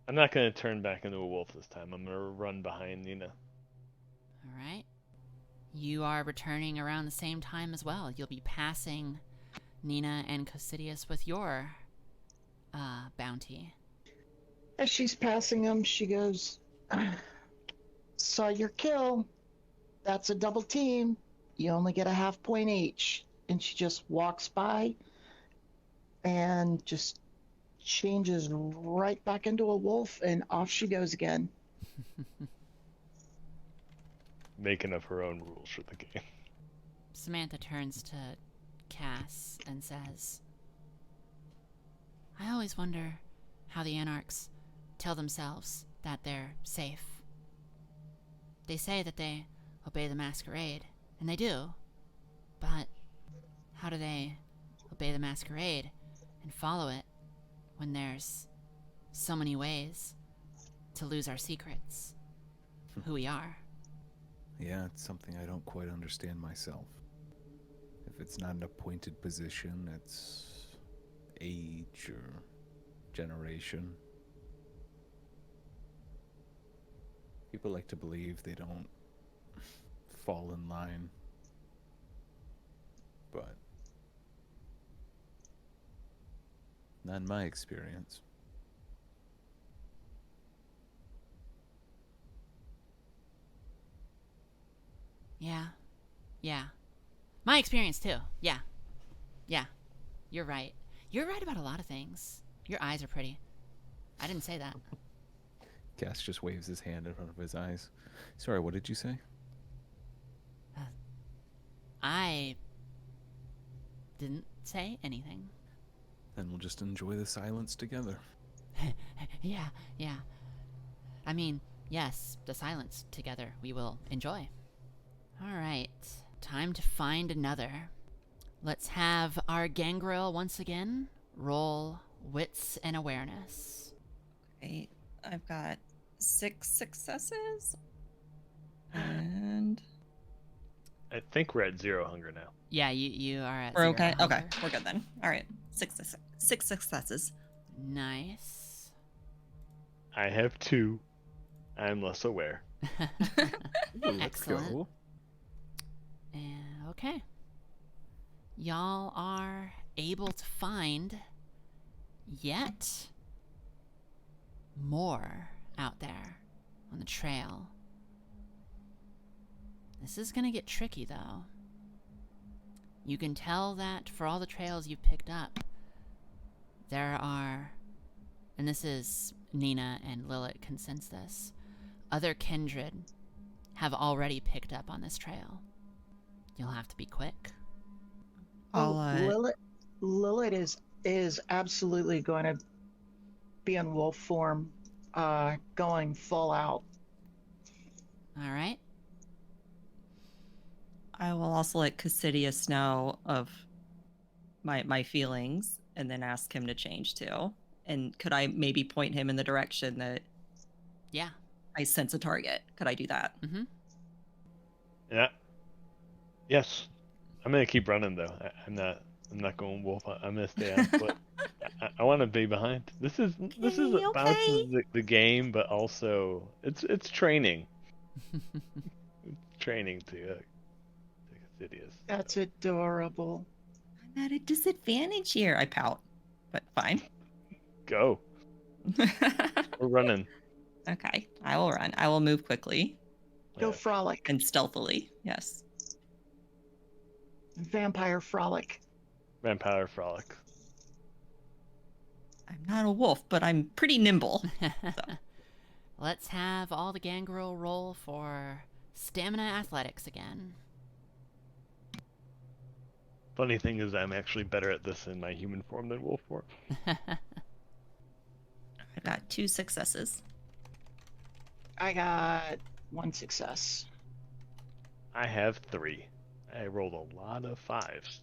I'm not gonna turn back into a wolf this time. I'm gonna run behind Nina. All right. You are returning around the same time as well. You'll be passing Nina and Cosidius with your bounty. As she's passing him, she goes, "Saw your kill. That's a double team. You only get a half point each." And she just walks by and just changes right back into a wolf, and off she goes again. Making up her own rules for the game. Samantha turns to Cass and says, "I always wonder how the Anarchs tell themselves that they're safe. They say that they obey the Masquerade, and they do, but how do they obey the Masquerade and follow it when there's so many ways to lose our secrets, who we are?" Yeah, it's something I don't quite understand myself. If it's not an appointed position, it's age or generation. People like to believe they don't fall in line. But not in my experience. Yeah. My experience too. Yeah. You're right. You're right about a lot of things. Your eyes are pretty. I didn't say that. Cass just waves his hand in front of his eyes. Sorry, what did you say? I didn't say anything. Then we'll just enjoy the silence together. Yeah. I mean, yes, the silence together we will enjoy. All right, time to find another. Let's have our gangrel once again roll wits and awareness. Okay, I've got 6 successes. And I think we're at 0 hunger now. Yeah, you are at we're 0 okay. hunger. Okay, we're good then. All right, 6 successes. Nice. I have 2. I'm less aware. Let's Excellent. go. And okay. Y'all are able to find yet more out there on the trail. This is gonna get tricky though. You can tell that for all the trails you've picked up, there are, and this is Nina and Lilith can sense this, other kindred have already picked up on this trail. You'll have to be quick. Lilith is absolutely going to be in wolf form, going full out. All right. I will also let Casidius know of my feelings and then ask him to change too. And could I maybe point him in the direction that Yeah. I sense a target? Could I do that? Mm-hmm. Yeah. Yes. I'm gonna keep running though. I'm not going wolf. I'm gonna stay on foot. I want to be behind. This is balances the game, but also it's training. Training to Sidious. That's adorable. I'm at a disadvantage here. I pout, but fine. Go. We're running. Okay, I will run. I will move quickly Go frolic. and stealthily. Yes. Vampire frolic. Vampire frolic. I'm not a wolf, but I'm pretty nimble. So. Let's have all the gangrel roll for stamina athletics again. Funny thing is, I'm actually better at this in my human form than wolf form. I got 2 successes. I got 1 success. I have 3. I rolled a lot of 5s,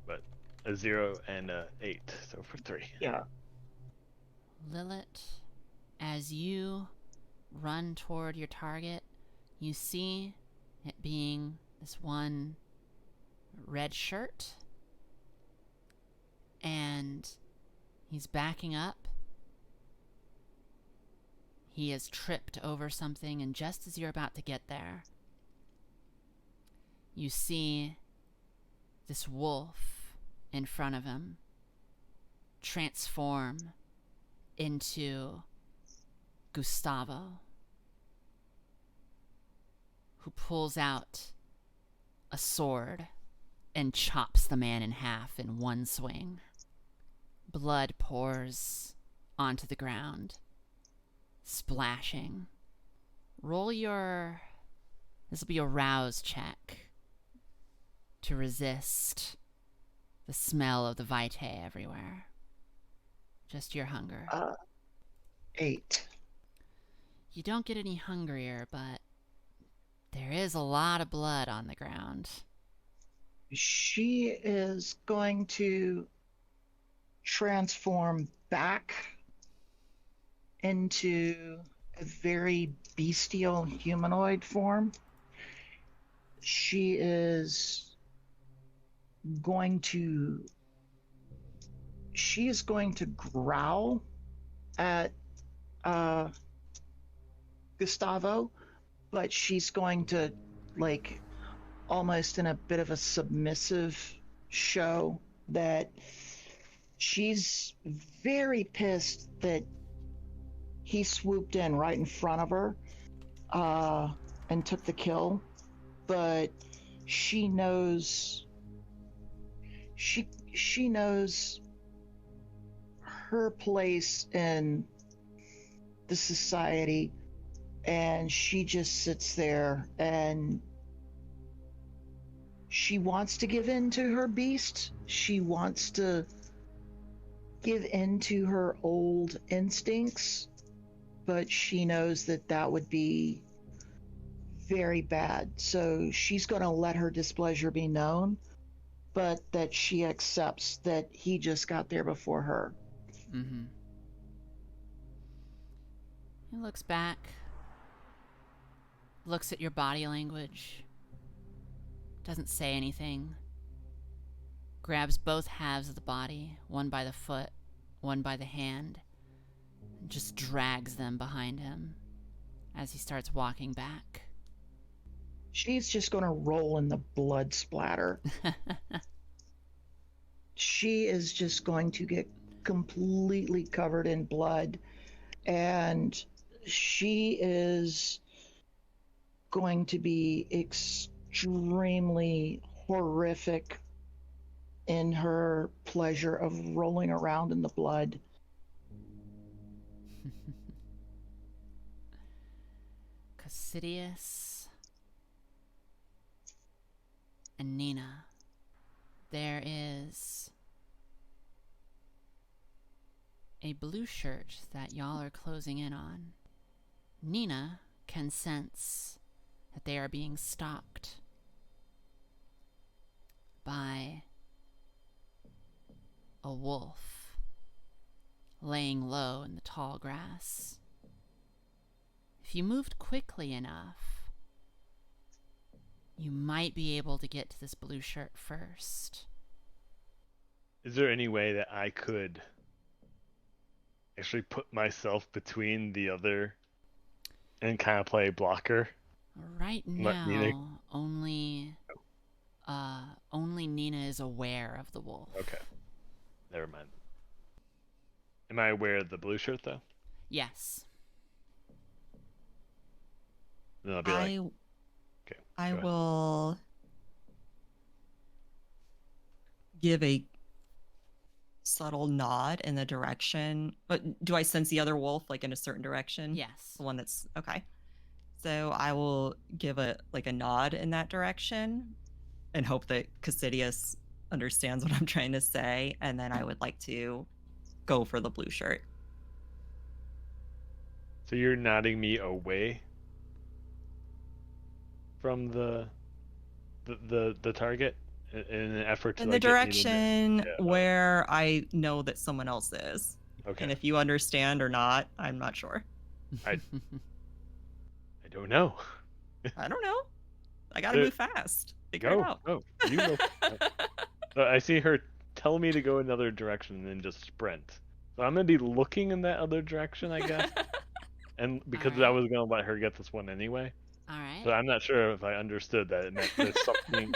but a 0 and a 8, so for 3. Yeah. Lilith, as you run toward your target, you see it being this one red shirt, and he's backing up. He has tripped over something, and just as you're about to get there, you see this wolf in front of him transform into Gustavo, who pulls out a sword and chops the man in half in one swing. Blood pours onto the ground, splashing. Roll your... This will be a rouse check to resist the smell of the vitae everywhere. Just your hunger. 8. You don't get any hungrier, but there is a lot of blood on the ground. She is going to transform back into a very bestial humanoid form. She is going to growl at Gustavo, but she's going to, like, almost in a bit of a submissive show, that she's very pissed that he swooped in right in front of her and took the kill, but she knows she knows her place in the society, and she just sits there and she wants to give in to her beast. She wants to give in to her old instincts, but she knows that that would be very bad. So she's going to let her displeasure be known, but that she accepts that he just got there before her. Mm-hmm. He looks back, looks at your body language, doesn't say anything, grabs both halves of the body, one by the foot, one by the hand, and just drags them behind him as he starts walking back. She's just going to roll in the blood splatter. She is just going to get completely covered in blood, and she is going to be extremely horrific in her pleasure of rolling around in the blood. Sidious and Nina, there is a blue shirt that y'all are closing in on. Nina can sense that they are being stalked by a wolf laying low in the tall grass. If you moved quickly enough, you might be able to get to this blue shirt first. Is there any way that I could actually put myself between the other and kind of play blocker? Right Let Nina- now, only Nina is aware of the wolf. Okay. Never mind. Am I aware of the blue shirt, though? Yes. Then I'll be like, okay. I go ahead. will give a subtle nod in the direction. But do I sense the other wolf like in a certain direction? Yes. The one that's okay. So I will give a nod in that direction and hope that Cassidius understands what I'm trying to say, and then I would like to go for the blue shirt. So you're nodding me away from the target in an effort to In like, the direction get Nina where I know that someone else is. Okay. And if you understand or not, I'm not sure. I don't know. I don't know. I gotta move fast. Figure it out. Go. You go. I see her tell me to go another direction and then just sprint. So I'm gonna be looking in that other direction, I guess. And because I Alright. was gonna let her get this one anyway. All right. So I'm not sure if I understood that it meant there's something.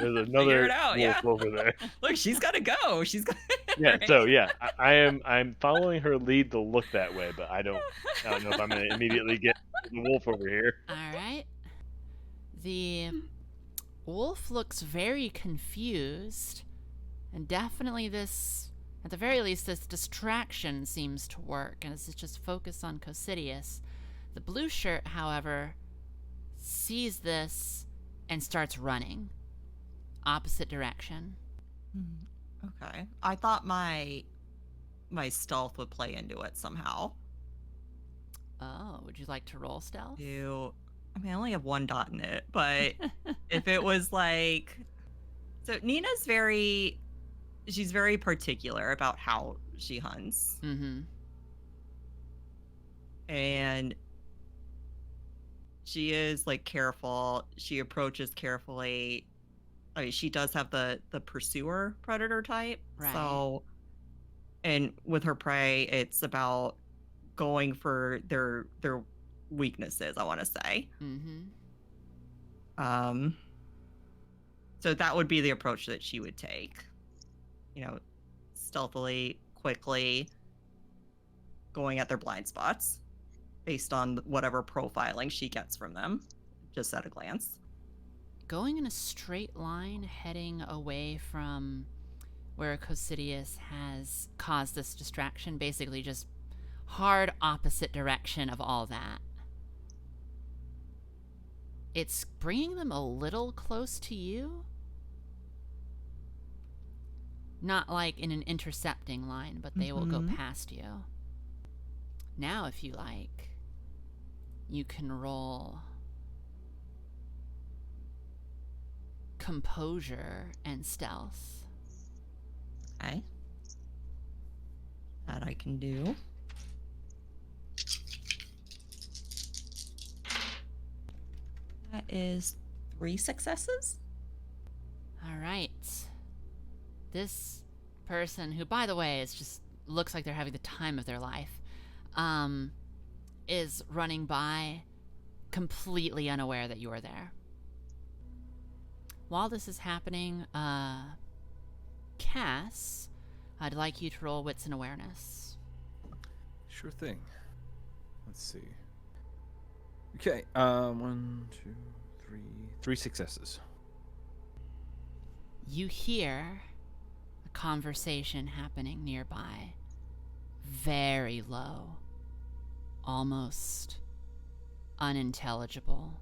There's Figure another it out, wolf yeah. over there. Look, she's gotta go. She's got Yeah. Right. So yeah, I'm following her lead to look that way, but I don't know if I'm gonna immediately get the wolf over here. All right. The wolf looks very confused, and definitely this, at the very least, this distraction seems to work, and it's just focused on Cosidius. The blue shirt, however, sees this and starts running opposite direction. Okay. I thought my stealth would play into it somehow. Oh, would you like to roll stealth? I only have one dot in it, but if it was like, so Nina's she's very particular about how she hunts. Mm-hmm. And she is like careful. She approaches carefully. I mean, she does have the pursuer predator type. Right. So, and with her prey, it's about going for their weaknesses, I want to say. Mm-hmm. So that would be the approach that she would take. Stealthily, quickly, going at their blind spots based on whatever profiling she gets from them, just at a glance. Going in a straight line, heading away from where Cosidius has caused this distraction, basically just hard opposite direction of all that. It's bringing them a little close to you. Not like in an intercepting line, but they will go past you. Now, if you like, you can roll composure and stealth. Okay. That I can do. That is 3 successes. All right. This person, who, by the way, is just looks like they're having the time of their life, is running by, completely unaware that you are there. While this is happening, Cass, I'd like you to roll wits and awareness. Sure thing. Let's see. Okay, 1, 2, 3, 3 successes. You hear a conversation happening nearby, very low, almost unintelligible.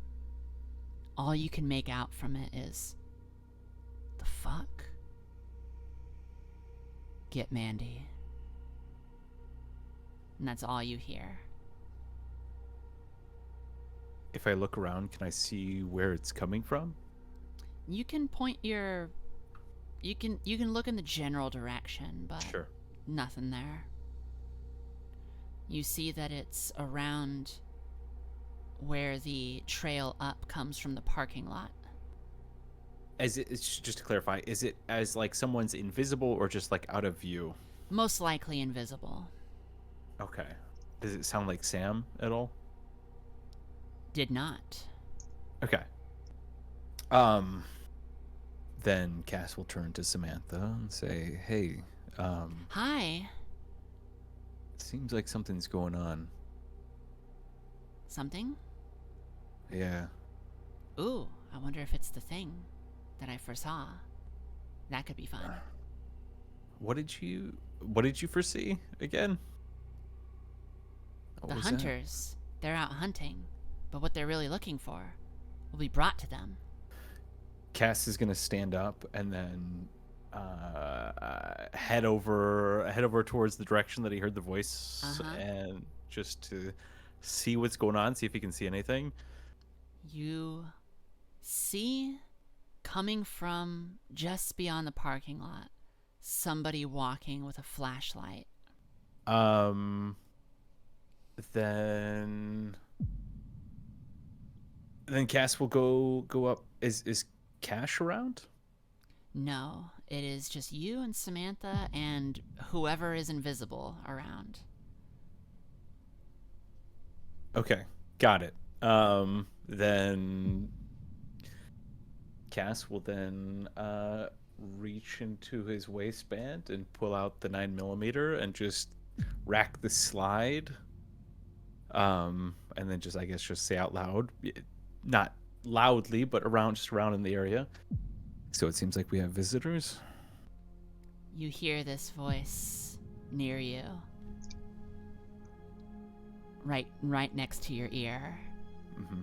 All you can make out from it is, the fuck? Get Mandy. And that's all you hear. If I look around, can I see where it's coming from? You can point your... You can look in the general direction, but Sure. nothing there. You see that it's around where the trail up comes from the parking lot. it's just to clarify, is it as like someone's invisible or just like out of view? Most likely invisible. Okay. Does it sound like Sam at all? Did not. Okay. Then Cass will turn to Samantha and say, "Hey, Hi. it seems like something's going on." Something? Yeah. Ooh, I wonder if it's the thing that I foresaw. That could be fun. What did you foresee again? What The was that? hunters, they're out hunting, but what they're really looking for will be brought to them. Cass is gonna stand up and then head over towards the direction that he heard the voice, and just to see what's going on, see if he can see anything. You see, coming from just beyond the parking lot, somebody walking with a flashlight. Then Cass will go up. Is Cash around? No, it is just you and Samantha and whoever is invisible around. Okay, got it. Then Cass will then reach into his waistband and pull out the 9mm and just rack the slide. And then just, I guess, just say out loud, not loudly, but around in the area. So it seems like we have visitors. You hear this voice near you. Right next to your ear. Mm-hmm.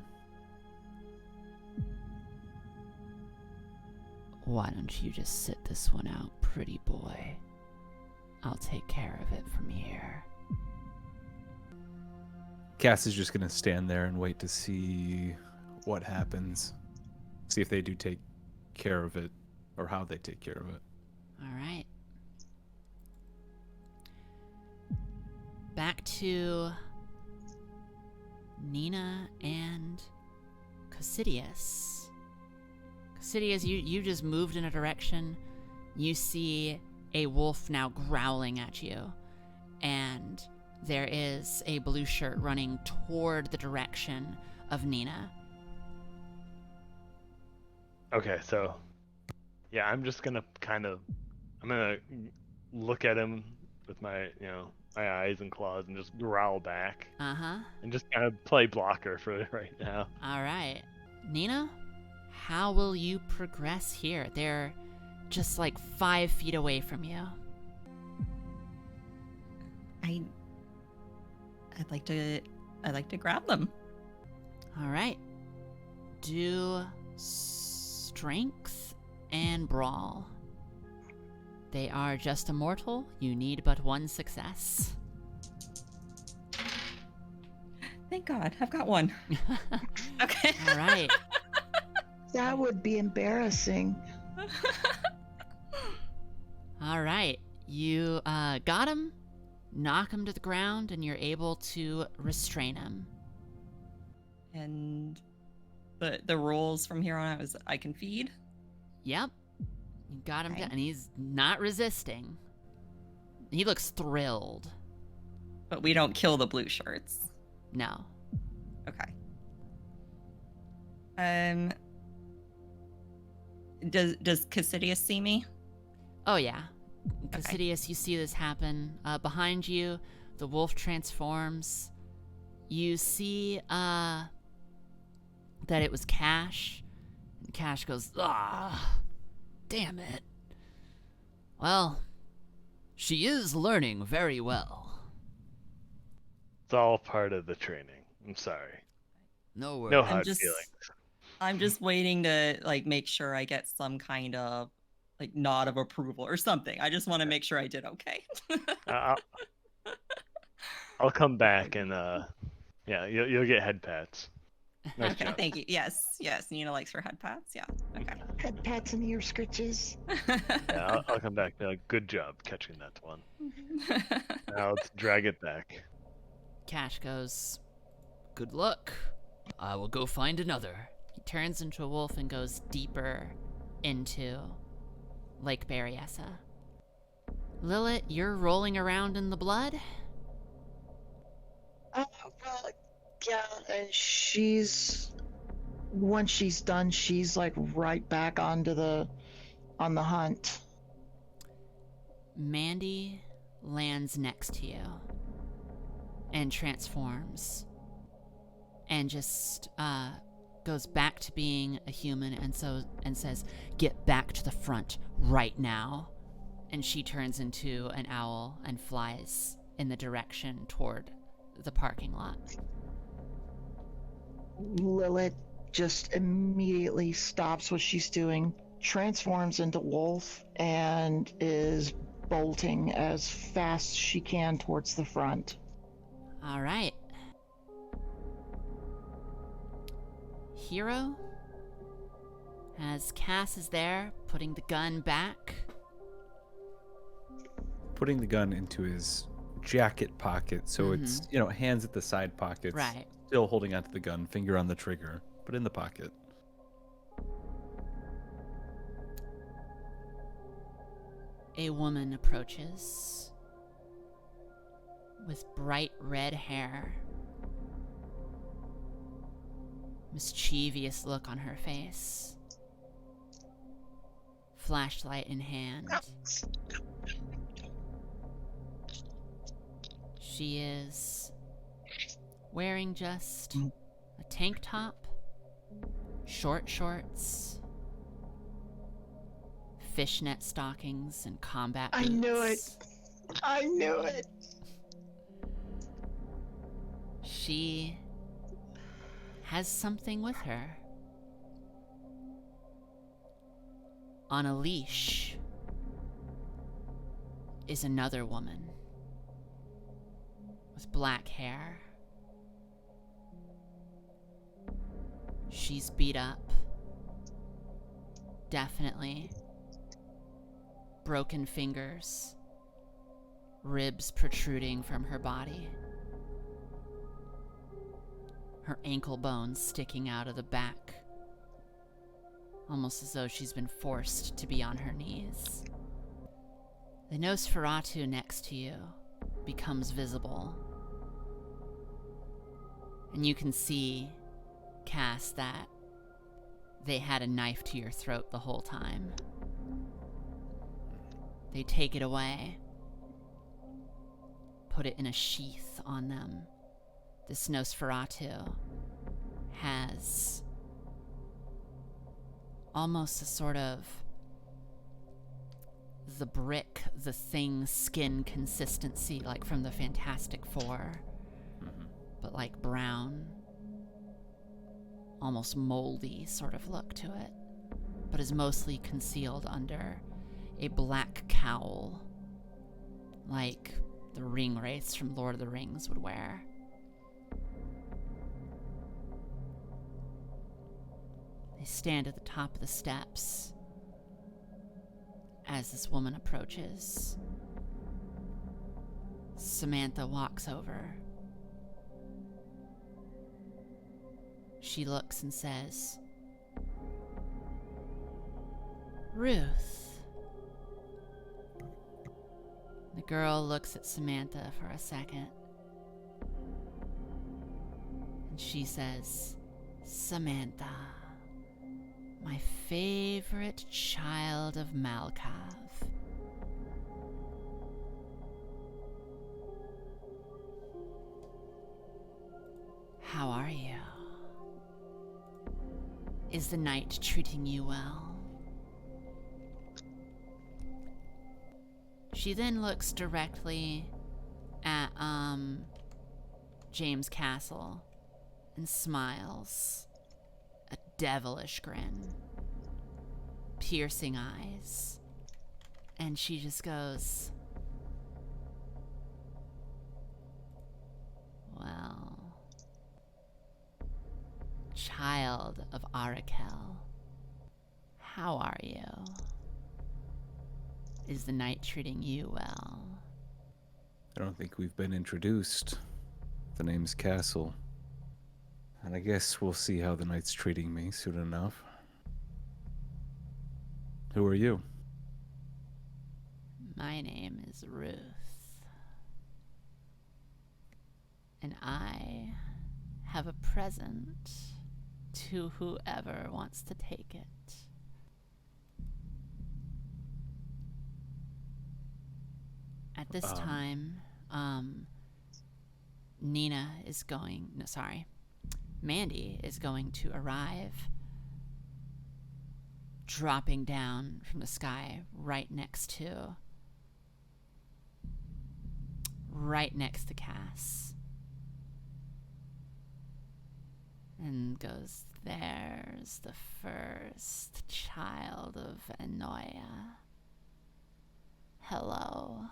Why don't you just sit this one out, pretty boy? I'll take care of it from here. Cass is just gonna stand there and wait to see what happens. See if they do take care of it, or how they take care of it. All right. Back to Nina and Casidius. Casidius, you just moved in a direction. You see a wolf now growling at you, and there is a blue shirt running toward the direction of Nina. Okay, so yeah, I'm just gonna I'm gonna look at him with my my eyes and claws and just growl back. And just kind of play blocker for right now. All right. Nina, how will you progress here? They're just like 5 feet away from you. I'd like to grab them. All right. Do strength and brawl. They are just a mortal. You need but 1 success. Thank God, I've got one. Okay. All right. That would be embarrassing. All right. You got him, knock him to the ground, and you're able to restrain him. And the rules from here on out is I can feed. Yep. You got him Okay. down, and he's not resisting. He looks thrilled. But we don't kill the blue shirts. No. Okay. Does Casidius see me? Oh, yeah. Okay. Casidius, you see this happen. Behind you, the wolf transforms. You see that it was Cash. And Cash goes, ah, damn it. Well, she is learning very well. It's all part of the training. I'm sorry. No worries. No hard feelings. I'm just waiting to make sure I get some kind of nod of approval or something. I just want to make sure I did okay. I'll come back and yeah, you'll get head pats. Nice Okay, job. thank you. Yes, Nina likes her head pats. Yeah. Okay. Head pats and ear scritches. Yeah, I'll come back and be like, good job catching that one. Now let's drag it back. Cash goes, Good luck. I will go find another. he turns into a wolf and goes deeper into Lake Berryessa. Lilith, you're rolling around in the blood? Well, yeah, and once she's done, she's like right back on the hunt. Mandy lands next to you and transforms and just goes back to being a human and says, "Get back to the front right now." And she turns into an owl and flies in the direction toward the parking lot. Lilith just immediately stops what she's doing, transforms into wolf, and is bolting as fast as she can towards the front. All right. Hero, as Cass is there, putting the gun back. Putting the gun into his jacket pocket, so it's, hands at the side pockets. Right. Still holding onto the gun, finger on the trigger, but in the pocket. A woman approaches with bright red hair, mischievous look on her face, flashlight in hand. She is wearing just a tank top, short shorts, fishnet stockings, and combat boots. I knew it. I knew it. She has something with her. On a leash is another woman with black hair. She's beat up. Definitely. Broken fingers. Ribs protruding from her body. Her ankle bones sticking out of the back. Almost as though she's been forced to be on her knees. The Nosferatu next to you becomes visible. And you can see, Cass, that they had a knife to your throat the whole time. They take it away, put it in a sheath on them. This Nosferatu has almost a sort of the brick, the thing skin consistency, like from the Fantastic Four, but like brown, almost moldy sort of look to it, but is mostly concealed under a black cowl, like the ring wraiths from Lord of the Rings would wear. They stand at the top of the steps as this woman approaches. Samantha walks over. She looks and says, "Ruth." The girl looks at Samantha for a second. And she says, "Samantha, my favorite child of Malkav." How are you? Is the night treating you well? She then looks directly at James Castle and smiles. A devilish grin. Piercing eyes. And she just goes, "Well, child of Arakel, how are you? Is the night treating you well?" I don't think we've been introduced. The name's Castle. And I guess we'll see how the night's treating me soon enough. Who are you? My name is Ruth. And I have a present to whoever wants to take it. At this time, Mandy is going to arrive, dropping down from the sky right next to Cass. And goes, "There's the first child of Enoya. Hello.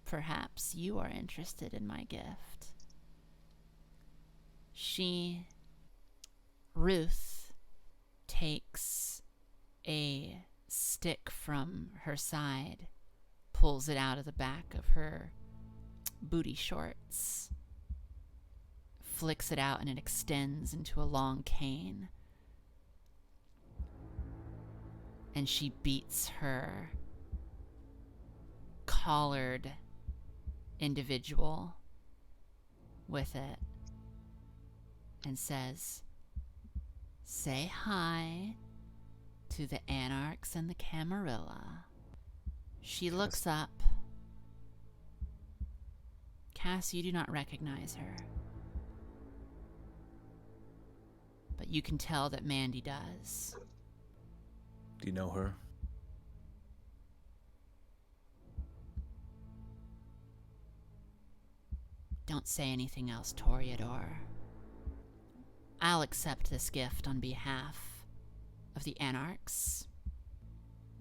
Perhaps you are interested in my gift." Ruth, takes a stick from her side, pulls it out of the back of her booty shorts, flicks it out, and it extends into a long cane. And she beats her collared individual with it and says, "Say hi to the Anarchs and the Camarilla." She looks up. Cass, you do not recognize her, but you can tell that Mandy does. Do you know her? Don't say anything else, Toreador. I'll accept this gift on behalf of the Anarchs.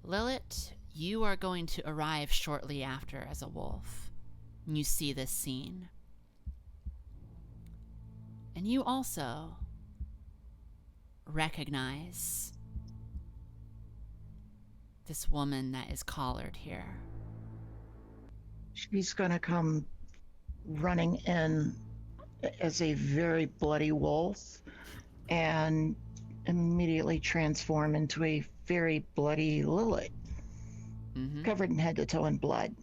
Lilith, you are going to arrive shortly after as a wolf. You see this scene. And you also recognize this woman that is collared here. She's going to come running in as a very bloody wolf and immediately transform into a very bloody Lilith, covered in head to toe in blood,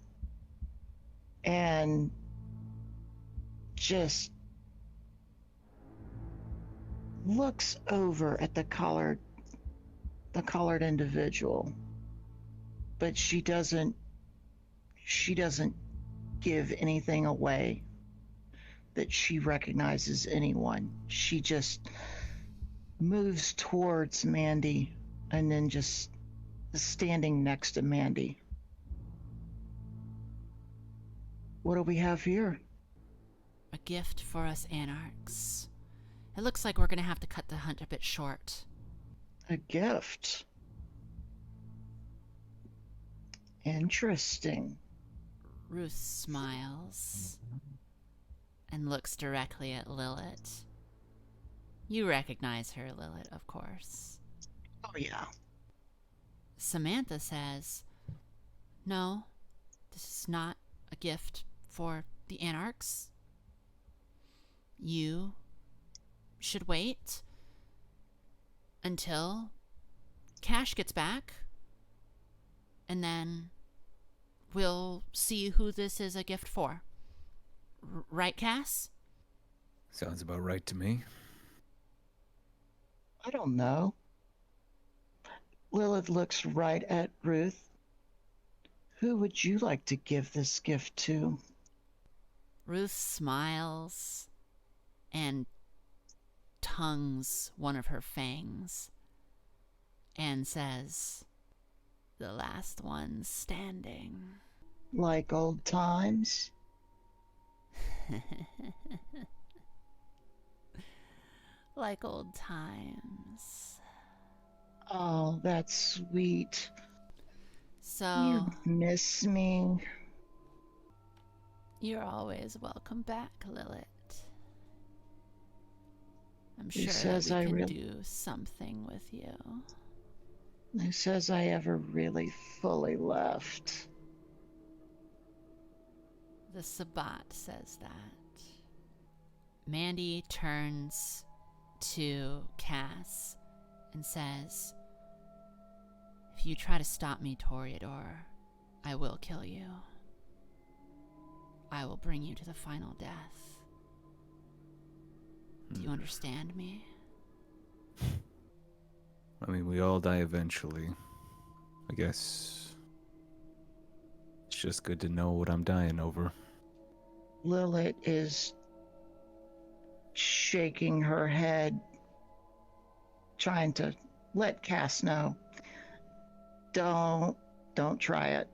and just looks over at the collared individual, but she doesn't give anything away that she recognizes anyone. She just moves towards Mandy and then just standing next to Mandy. What do we have here? A gift for us Anarchs. It looks like we're going to have to cut the hunt a bit short. A gift? Interesting. Ruth smiles and looks directly at Lilith. You recognize her, Lilith, of course. Oh, yeah. Samantha says, "No, this is not a gift for the Anarchs. You should wait until Cash gets back, and then we'll see who this is a gift for. Right, Cass?" Sounds about right to me. I don't know. Lilith looks right at Ruth. Who would you like to give this gift to? Ruth smiles and tongues one of her fangs and says, "The last one standing." Like old times? Like old times. Oh, that's sweet. So, You miss me? you're always welcome back, Lilith. I'm Who sure says that I we can really- do something with you. Who says I ever really fully left? The Sabbat says that. Mandy turns to Cass and says, "If If you try to stop me, Toreador, I will kill you. I will bring you to the final death. Do you understand me? I mean, we all die eventually. I guess it's just good to know what I'm dying over. Lilith is shaking her head, trying to let Cass know. Don't try it.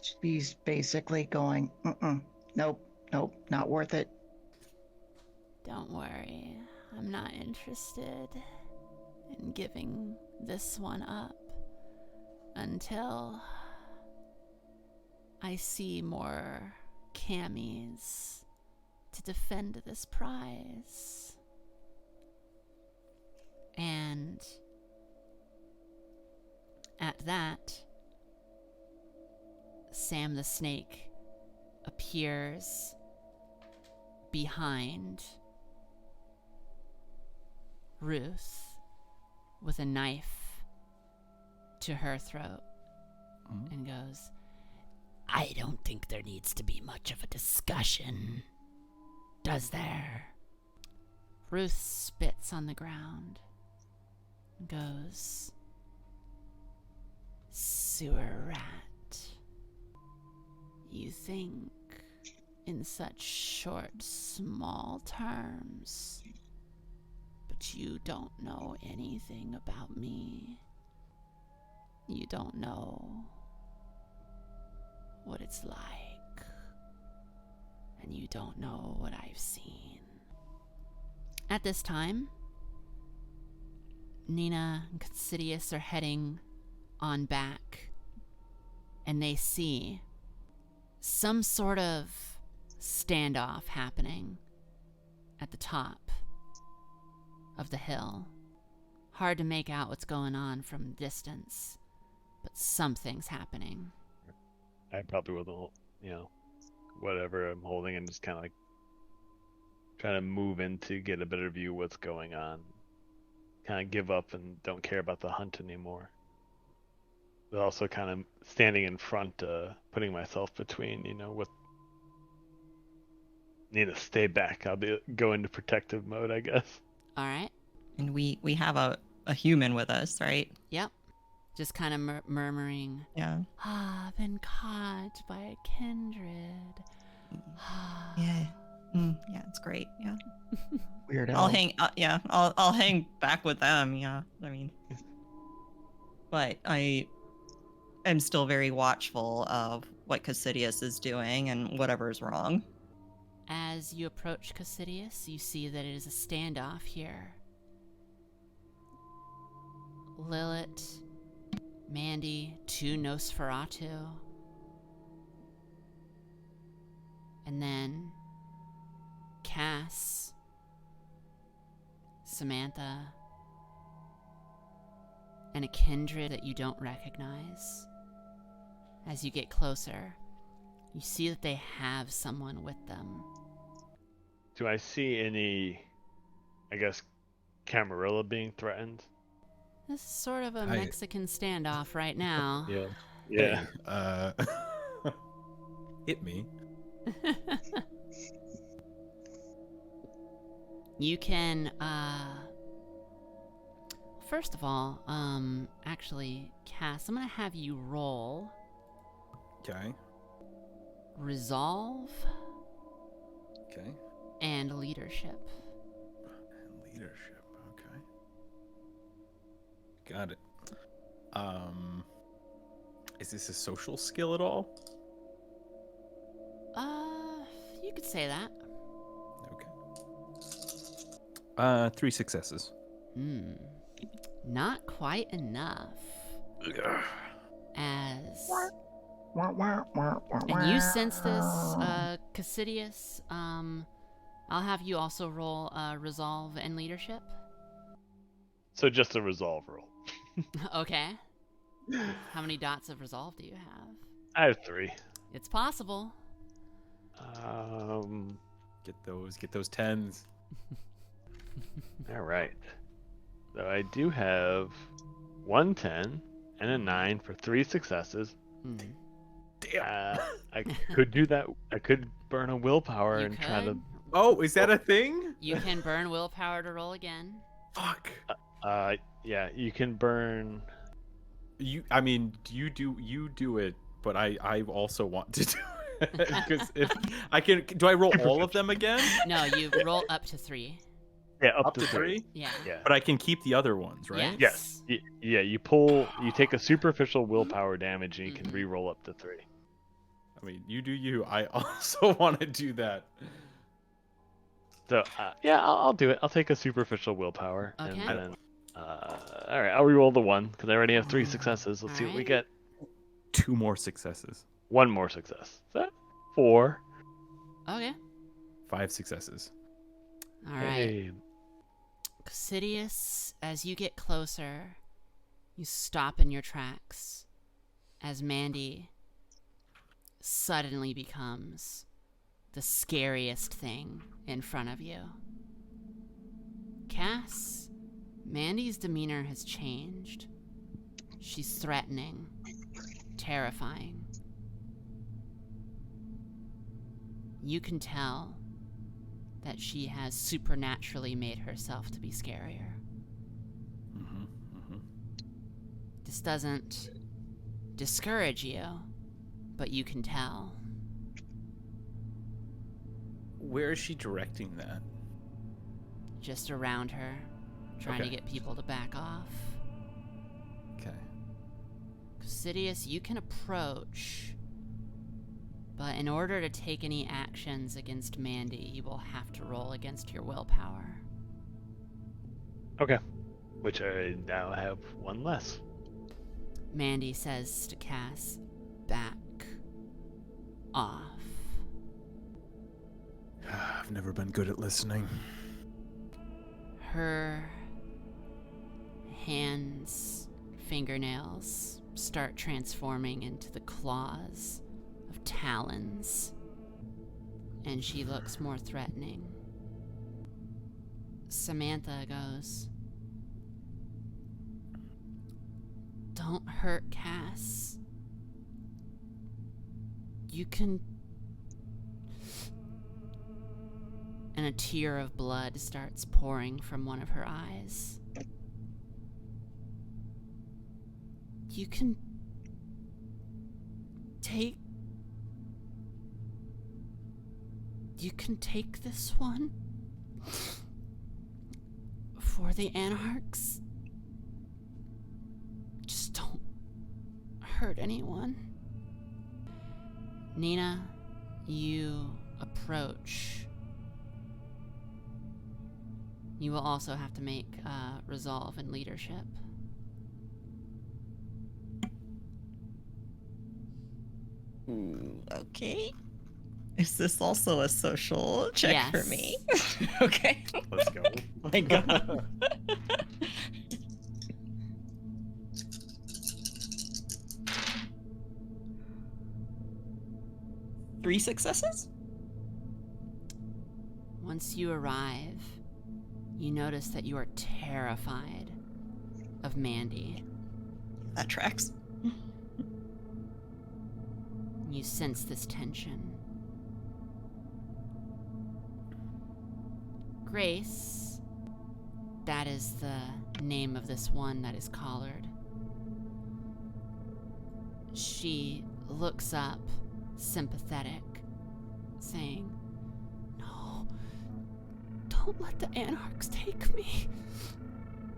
She's basically going, nope, not worth it. Don't worry, I'm not interested in giving this one up until I see more camis to defend this prize. And at that, Sam the Snake appears behind Ruth with a knife to her throat and goes, I don't think there needs to be much of a discussion, does there? Ruth spits on the ground and goes, sewer rat. You think in such short, small terms, but you don't know anything about me. You don't know what it's like, and you don't know what I've seen. At this time, Nina and Considious are heading on back, and they see some sort of standoff happening at the top of the hill. Hard to make out what's going on from distance, but something's happening. I probably will, whatever I'm holding and just kind of like trying to move in to get a better view of what's going on. Kind of give up and don't care about the hunt anymore. But also kind of standing in front, putting myself between, with need to stay back. I'll go into protective mode, I guess. All right. And we have a human with us, right? Yep. Just kind of murmuring. Yeah. I've been caught by a kindred. Yeah. Yeah, it's great. Yeah. Weirdo. I'll hang. I'll hang back with them. Yeah. I mean, but I am still very watchful of what Cassidius is doing and whatever's wrong. As you approach Cassidius, you see that it is a standoff here. Lilith, Mandy, 2 Nosferatu, and then Cass, Samantha, and a kindred that you don't recognize. As you get closer, you see that they have someone with them. Do I see any, Camarilla being threatened? This is sort of a Mexican standoff right now. Yeah. Hey, hit me. You can, first of all, actually, Cass, I'm gonna have you roll Okay. Resolve Okay. and Leadership. Leadership. Okay. Got it. Is this a social skill at all? You could say that. Okay. 3 successes. Not quite enough. As... And you sense this, Cassidius. I'll have you also roll Resolve and Leadership. So just a resolve roll. Okay. How many dots of Resolve do you have? I have 3. It's possible. Get those 10s. All right. So I do have 1 10 and a 9 for 3 successes. Mm. I could do that. I could burn a willpower You and try to. could. Oh, is that a thing? You can burn willpower to roll again. Fuck. Yeah, you can burn. I mean, you do it, but I also want to do it because if I can, do I roll all of them again? No, you roll up to 3. Yeah, Up to 3? Yeah. Yeah. But I can keep the other ones, right? Yes. Yeah, you pull. You take a superficial willpower damage, and you can re-roll up to 3. I mean, you do you. I also want to do that. So yeah, I'll do it. I'll take a superficial willpower, Okay. and then all right, I'll re-roll the 1 because I already have 3 successes. Let's see what we Alright. get. 2 more successes. 1 more success. So 4. Okay. 5 successes. All right. Hey. Sidious, as you get closer, you stop in your tracks as Mandy suddenly becomes the scariest thing in front of you. Cass, Mandy's demeanor has changed. She's threatening, terrifying. You can tell that she has supernaturally made herself to be scarier. This doesn't discourage you, but you can tell. Where is she directing that? Just around her, trying to Okay. get people to back off. Okay. Sidious, you can approach, but in order to take any actions against Mandy, you will have to roll against your willpower. Okay. Which I now have 1 less. Mandy says to Cass, back off. I've never been good at listening. Her hands, fingernails start transforming into the claws of talons, and she looks more threatening. Samantha goes, "Don't hurt Cass. You can..." And a tear of blood starts pouring from one of her eyes. "You can take... You can take this one for the Anarchs. Just don't hurt anyone." Nina, you approach. You will also have to make resolve and leadership. Okay. Is this also a social check for me? Okay. Let's go. My God. 3 successes? Once you arrive, you notice that you are terrified of Mandy. That tracks. You sense this tension. Grace, that is the name of this one that is collared. She looks up, sympathetic, saying, "No, don't let the Anarchs take me.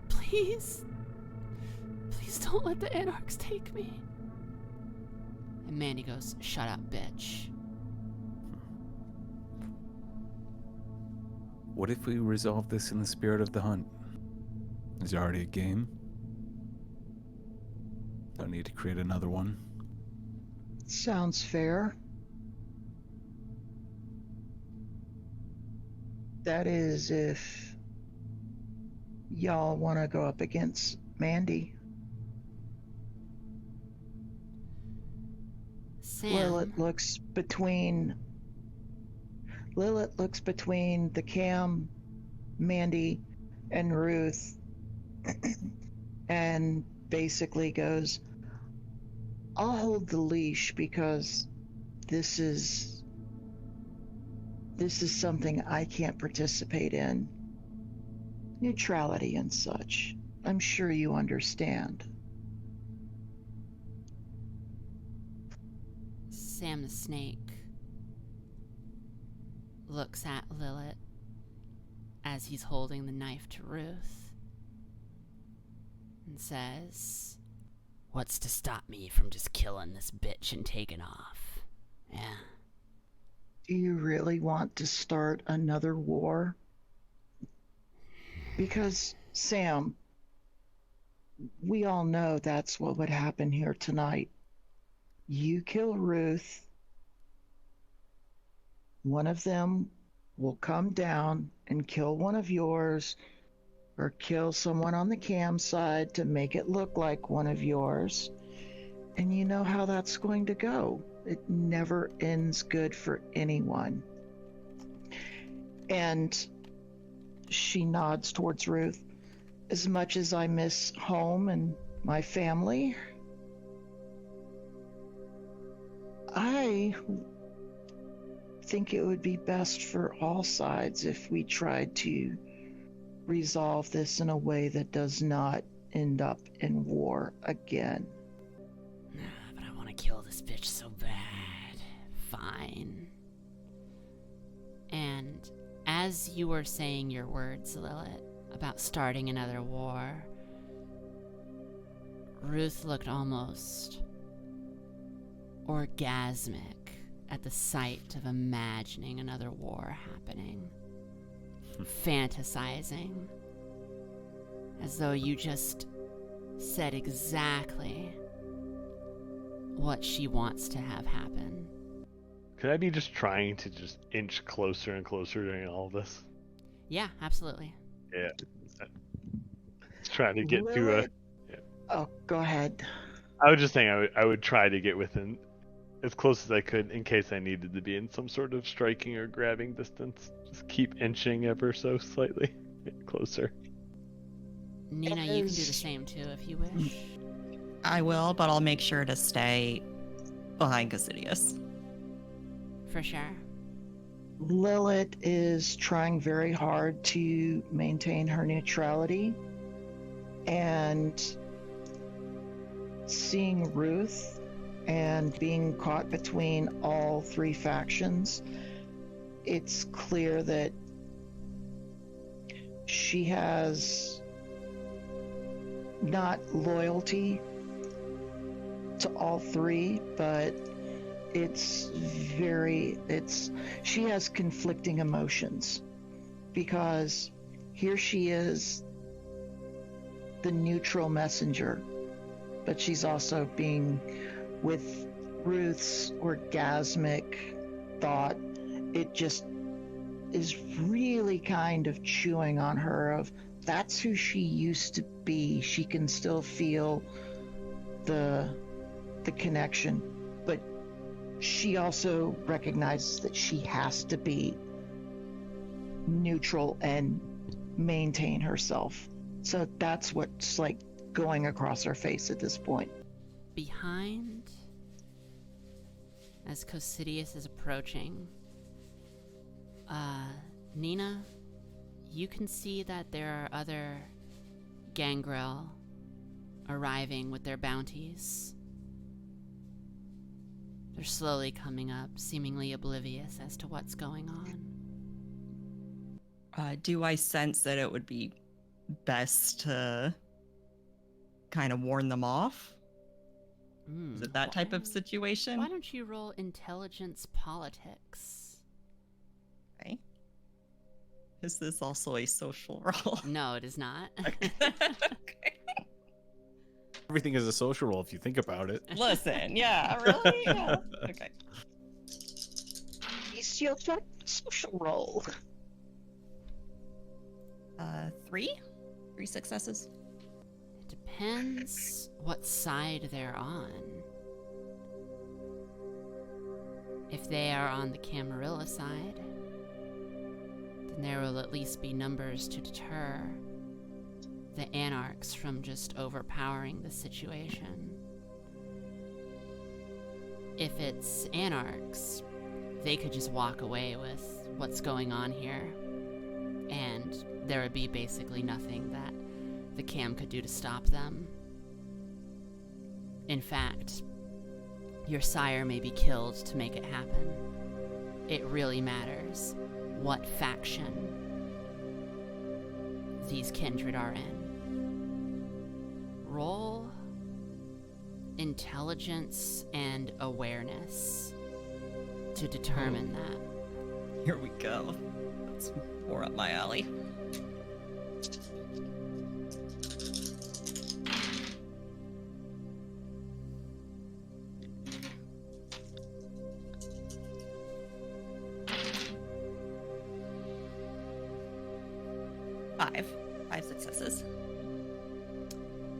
Please. Please don't let the Anarchs take me." And Mandy goes, "Shut up, bitch." What if we resolve this in the spirit of the hunt? Is there already a game? Don't need to create another one. Sounds fair. That is if y'all want to go up against Mandy. Sam. Lilith looks between the Cam, Mandy, and Ruth and basically goes, I'll hold the leash because this is something I can't participate in. Neutrality and such. I'm sure you understand. Sam the Snake looks at Lilith as he's holding the knife to Ruth and says, "What's to stop me from just killing this bitch and taking off? Yeah." Do you really want to start another war? Because, Sam, we all know that's what would happen here tonight. You kill Ruth, one of them will come down and kill one of yours, or kill someone on the cam side to make it look like one of yours. And you know how that's going to go. It never ends good for anyone. And she nods towards Ruth. As much as I miss home and my family, I think it would be best for all sides if we tried to resolve this in a way that does not end up in war again. But I want to kill this bitch so bad. Fine. And as you were saying your words, Lilith, about starting another war, Ruth looked almost orgasmic at the sight of imagining another war happening. Fantasizing. As though you just said exactly what she wants to have happen. Could I be just trying to just inch closer and closer during all this? Yeah, absolutely. Yeah. Trying to get to a... Yeah. Oh, go ahead. I was just saying I would try to get within as close as I could in case I needed to be in some sort of striking or grabbing distance. Just keep inching ever so slightly closer. Nina, you can do the same too if you wish. I will, but I'll make sure to stay behind Cassidius. For sure. Lilith is trying very hard to maintain her neutrality, and seeing Ruth and being caught between all three factions, it's clear that she has not loyalty to all three, but she has conflicting emotions, because here she is, the neutral messenger, but she's also being with Ruth's orgasmic thought. It just is really kind of chewing on her of that's who she used to be. She can still feel the connection, but she also recognizes that she has to be neutral and maintain herself. So that's what's like going across her face at this point. Behind, as Cosidius is approaching, Nina, you can see that there are other gangrel arriving with their bounties. They're slowly coming up, seemingly oblivious as to what's going on. Do I sense that it would be best to kind of warn them off? Is it that type of situation? Why don't you roll intelligence politics? Okay. Is this also a social role? No, it is not. Okay. Everything is a social role if you think about it. Listen, yeah, really? Yeah. Okay. It's your social role. 3 successes. It depends what side they're on. If they are on the Camarilla side, then there will at least be numbers to deter the Anarchs from just overpowering the situation. if it's anarchs, they could just walk away with what's going on here, and there would be basically nothing that the cam could do to stop them. In fact, your sire may be killed to make it happen. It really matters what faction these kindred are in. Roll intelligence and awareness to determine that. Here we go. That's more up my alley. Five successes.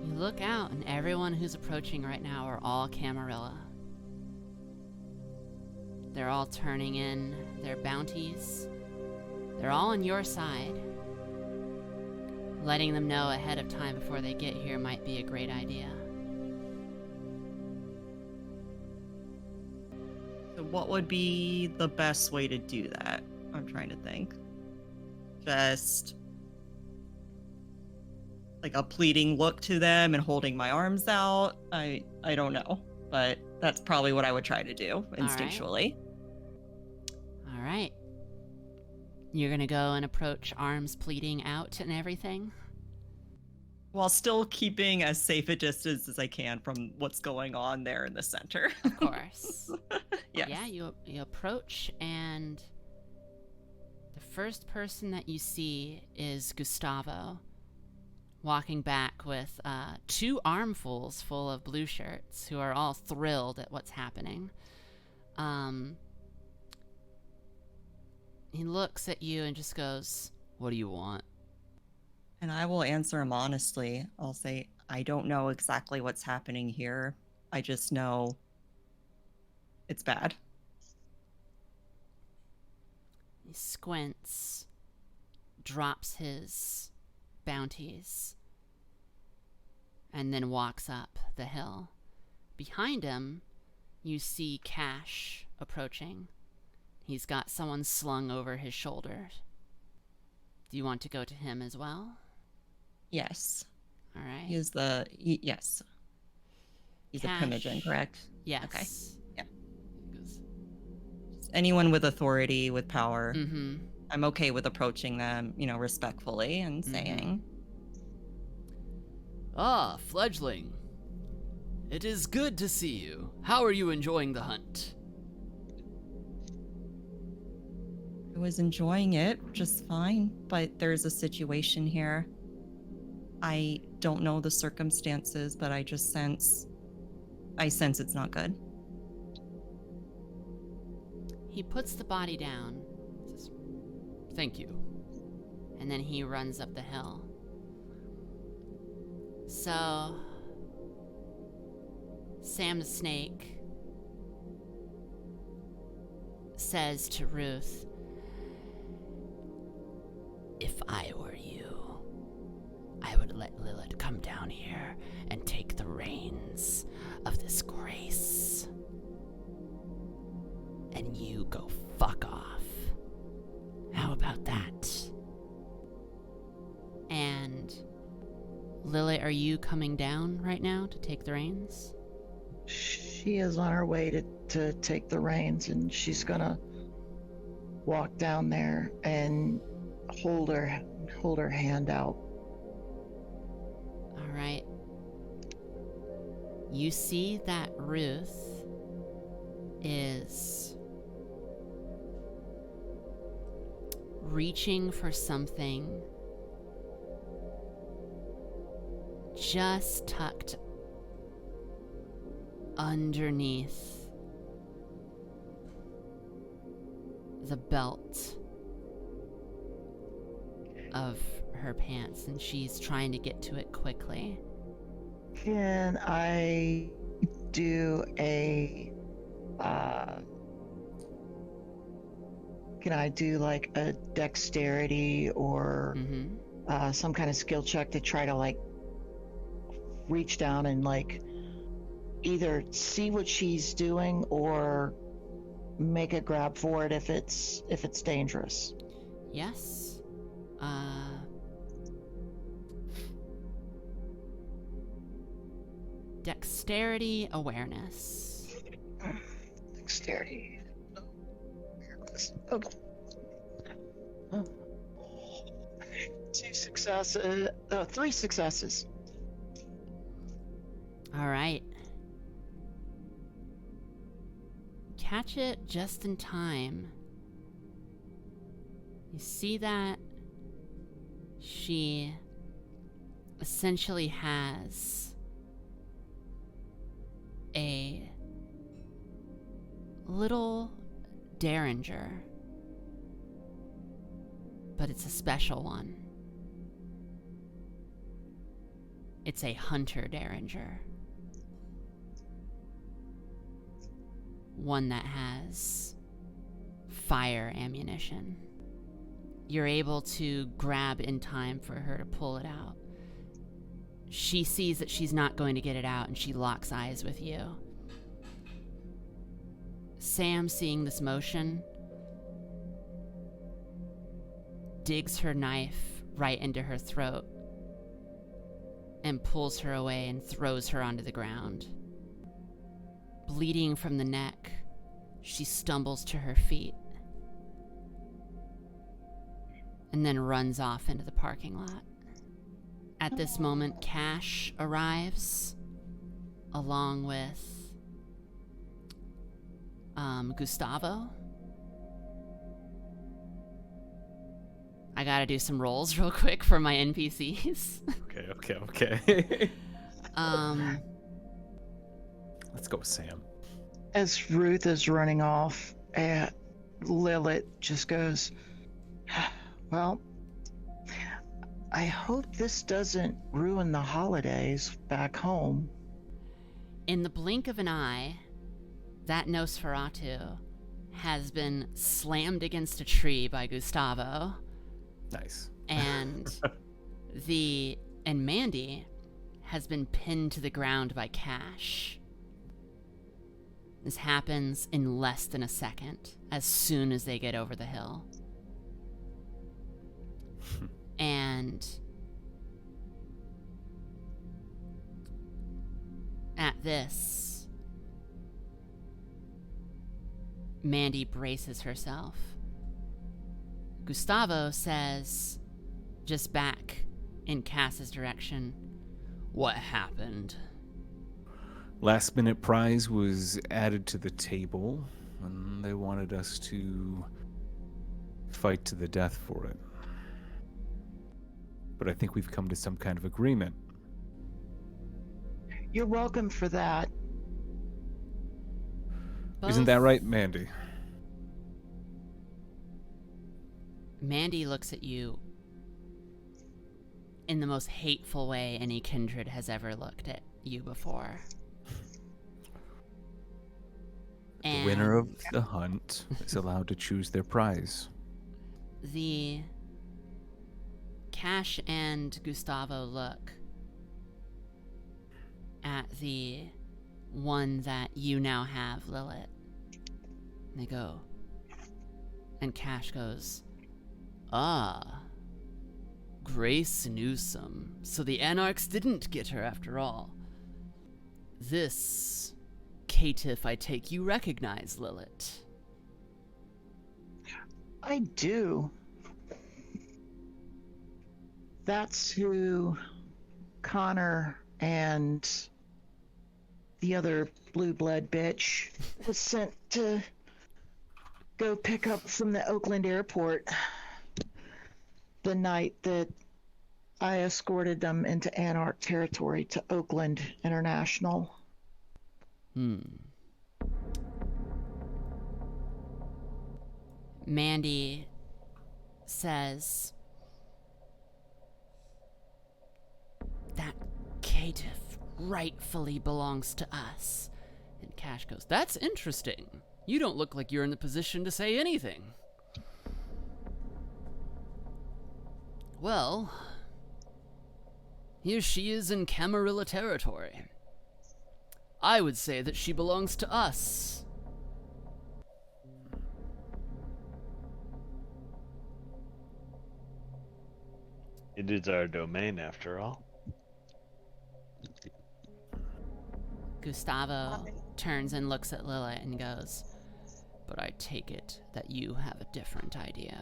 You look out, and everyone who's approaching right now are all Camarilla. They're all turning in their bounties. They're all on your side. Letting them know ahead of time before they get here might be a great idea. So what would be the best way to do that? I'm trying to think. Just like a pleading look to them and holding my arms out. I don't know, but that's probably what I would try to do instinctually. All right. You're gonna go and approach arms pleading out and everything? While still keeping as safe a distance as I can from what's going on there in the center. Of course. Yes. Yeah, you approach, and the first person that you see is Gustavo, walking back with 2 armfuls full of blue shirts who are all thrilled at what's happening. He looks at you and just goes, "What do you want?" And I will answer him honestly. I'll say, I don't know exactly what's happening here. I just know it's bad. He squints, drops his bounties, and then walks up the hill. Behind him, you see Cash approaching. He's got someone slung over his shoulders. Do you want to go to him as well? Yes. All right. Yes. He's Cash. a primogen, correct? Yes. Okay. Yeah. Anyone with authority, with power. Mm-hmm. I'm okay with approaching them, respectfully and saying, Ah, fledgling. It is good to see you. How are you enjoying the hunt? I was enjoying it just fine, but there's a situation here. I don't know the circumstances, but I sense it's not good. He puts the body down, says, Thank you. and then he runs up the hill. So, Sam the Snake says to Ruth, "If I were you, I would let Lilith come down here and take the reins of this grace. And you go fuck off. How about that?" And Lily, are you coming down right now to take the reins? She is on her way to take the reins, and she's gonna walk down there and hold her hand out. All right. You see that Ruth is reaching for something just tucked underneath the belt of her pants, and she's trying to get to it quickly. Can I do like a dexterity or some kind of skill check to try to like reach down and like either see what she's doing or make a grab for it if it's dangerous. Yes. Dexterity awareness. Dexterity. Okay. Oh. 2 successes. 3 successes. All right. Catch it just in time. You see that she essentially has a little derringer, but it's a special one. It's a hunter derringer. One that has fire ammunition. You're able to grab in time for her to pull it out. She sees that she's not going to get it out, and she locks eyes with you. Sam, seeing this motion, digs her knife right into her throat and pulls her away and throws her onto the ground. Bleeding from the neck, she stumbles to her feet and then runs off into the parking lot. At this moment, Cash arrives along with Gustavo. I gotta do some rolls real quick for my NPCs. Okay. Let's go with Sam. As Ruth is running off, Lilith just goes, well, I hope this doesn't ruin the holidays back home. In the blink of an eye, that Nosferatu has been slammed against a tree by Gustavo. Nice. And Mandy has been pinned to the ground by Cash. This happens in less than a second, as soon as they get over the hill. And at this, Mandy braces herself. Gustavo says, just back in Cass's direction, What happened? Last minute prize was added to the table, and they wanted us to fight to the death for it. But I think we've come to some kind of agreement. You're welcome for that. Isn't that right, Mandy? Mandy looks at you in the most hateful way any kindred has ever looked at you before. The winner of the hunt is allowed to choose their prize. The Cash and Gustavo look at the one that you now have, Lilith. And they go, and Cash goes, Ah. Grace Newsom. So the Anarchs didn't get her after all. This caitiff, I take, you recognize, Lilith. I do. That's who Connor and the other blue blood bitch was sent to go pick up from the Oakland airport the night that I escorted them into Anarch territory to Oakland International. Mandy says, that caitiff rightfully belongs to us. And Cash goes, That's interesting. You don't look like you're in the position to say anything. Well, here she is in Camarilla territory. I would say that she belongs to us. It is our domain, after all. Gustavo turns and looks at Lilith and goes, But I take it that you have a different idea.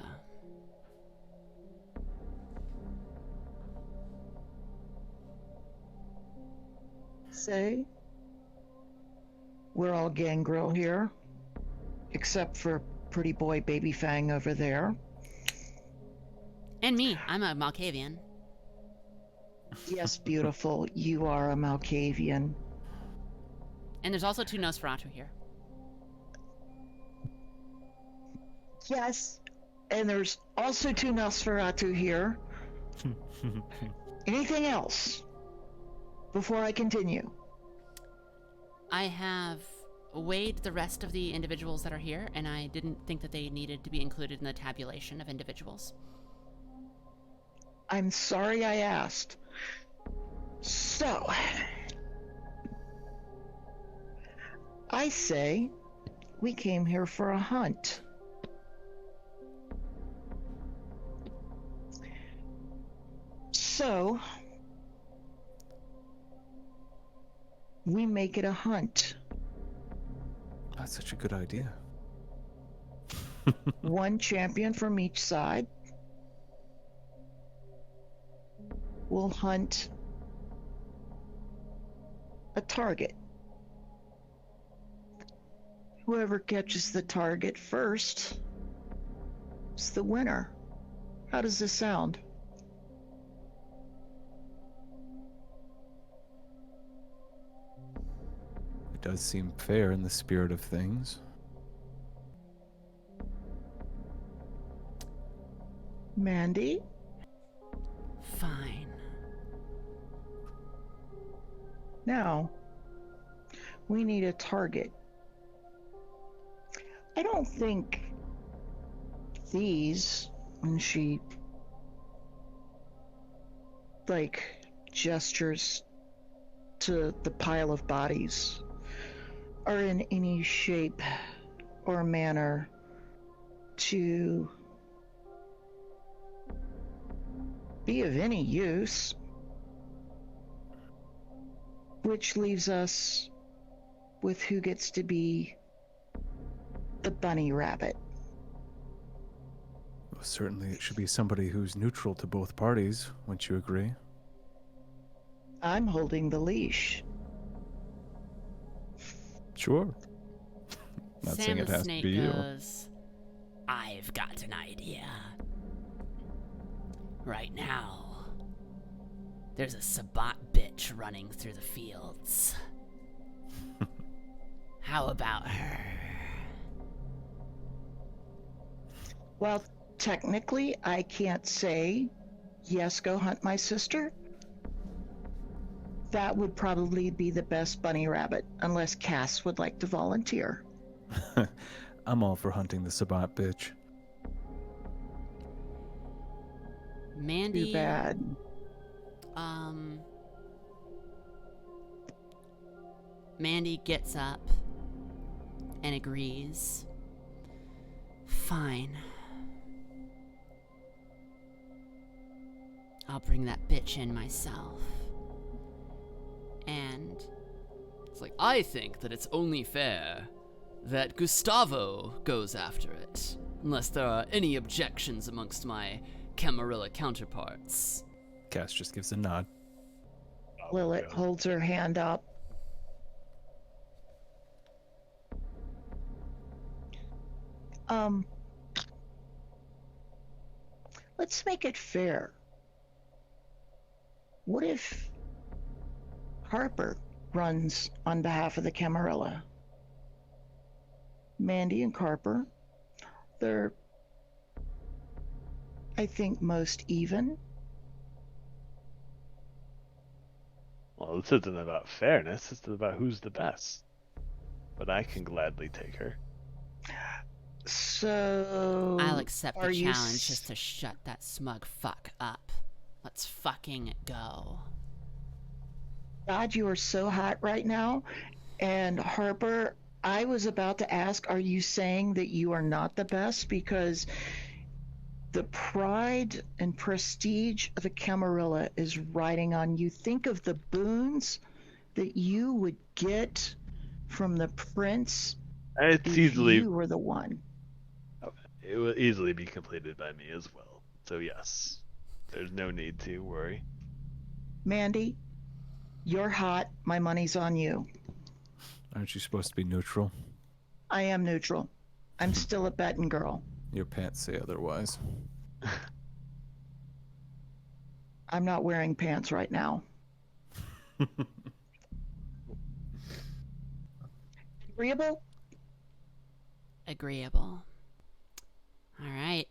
Say, we're all gangrel here, except for pretty boy Baby Fang over there. and me, I'm a Malkavian. Yes, beautiful, you are a Malkavian. And there's also 2 Nosferatu here. Yes, and there's also 2 Nosferatu here. Anything else before I continue? I have weighed the rest of the individuals that are here, and I didn't think that they needed to be included in the tabulation of individuals. I'm sorry I asked. So, I say we came here for a hunt. So, we make it a hunt. That's such a good idea. One champion from each side will hunt a target. Whoever catches the target first is the winner. How does this sound? It does seem fair in the spirit of things. Mandy? Fine. Now, we need a target. I don't think these, and she, gestures to the pile of bodies, are in any shape or manner to be of any use. Which leaves us with who gets to be the bunny rabbit. Well, certainly it should be somebody who's neutral to both parties, wouldn't you agree? I'm holding the leash. Sure. Not saying Sam it the has to Snake be you. goes, I've got an idea. Right now, there's a Sabat bitch running through the fields. How about her? Well, technically, I can't say, yes, go hunt my sister. That would probably be the best bunny rabbit, unless Cass would like to volunteer. I'm all for hunting the Sabat bitch. Mandy. Too bad. Mandy gets up and agrees. Fine. I'll bring that bitch in myself. And It's like, I think that it's only fair that Gustavo goes after it, unless there are any objections amongst my Camarilla counterparts. Cass just gives a nod. Lilith holds her hand up. Let's make it fair. What if Harper runs on behalf of the Camarilla? Mandy and Carper, they're, I think, most even. Well, this isn't about fairness, this is about who's the best. But I can gladly take her. So... I'll accept the are you challenge just to shut that smug fuck up. Let's fucking go. God, you are so hot right now. And Harper, I was about to ask, are you saying that you are not the best? Because the pride and prestige of a Camarilla is riding on you. Think of the boons that you would get from the prince It's if easily you were the one. it will easily be completed by me as well. So yes, there's no need to worry. Mandy, you're hot. My money's on you. Aren't you supposed to be neutral? I am neutral. I'm still a betting girl. Your pants say otherwise. I'm not wearing pants right now. Agreeable? Agreeable. All right.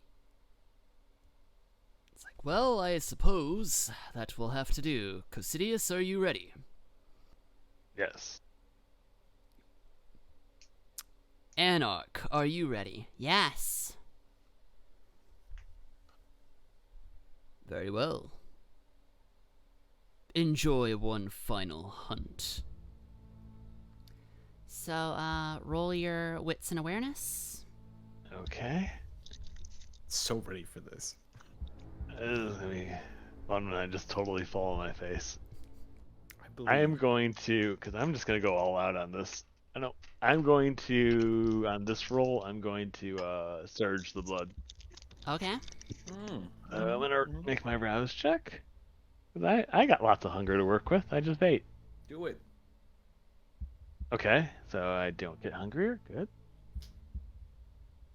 It's like, well, I suppose that will have to do. Cosidius, are you ready? Yes. Anarch, are you ready? Yes. Very well. Enjoy one final hunt. So, roll your wits and awareness. Okay. So ready for this. This is gonna be fun when I just totally fall on my face. believe. I am going to, because I'm just going to go all out on this. I'm going to, on this roll, I'm going to surge the blood. Okay. I'm going to make my rouse check. 'Cause I got lots of hunger to work with. I just ate. Do it. Okay, so I don't get hungrier. Good.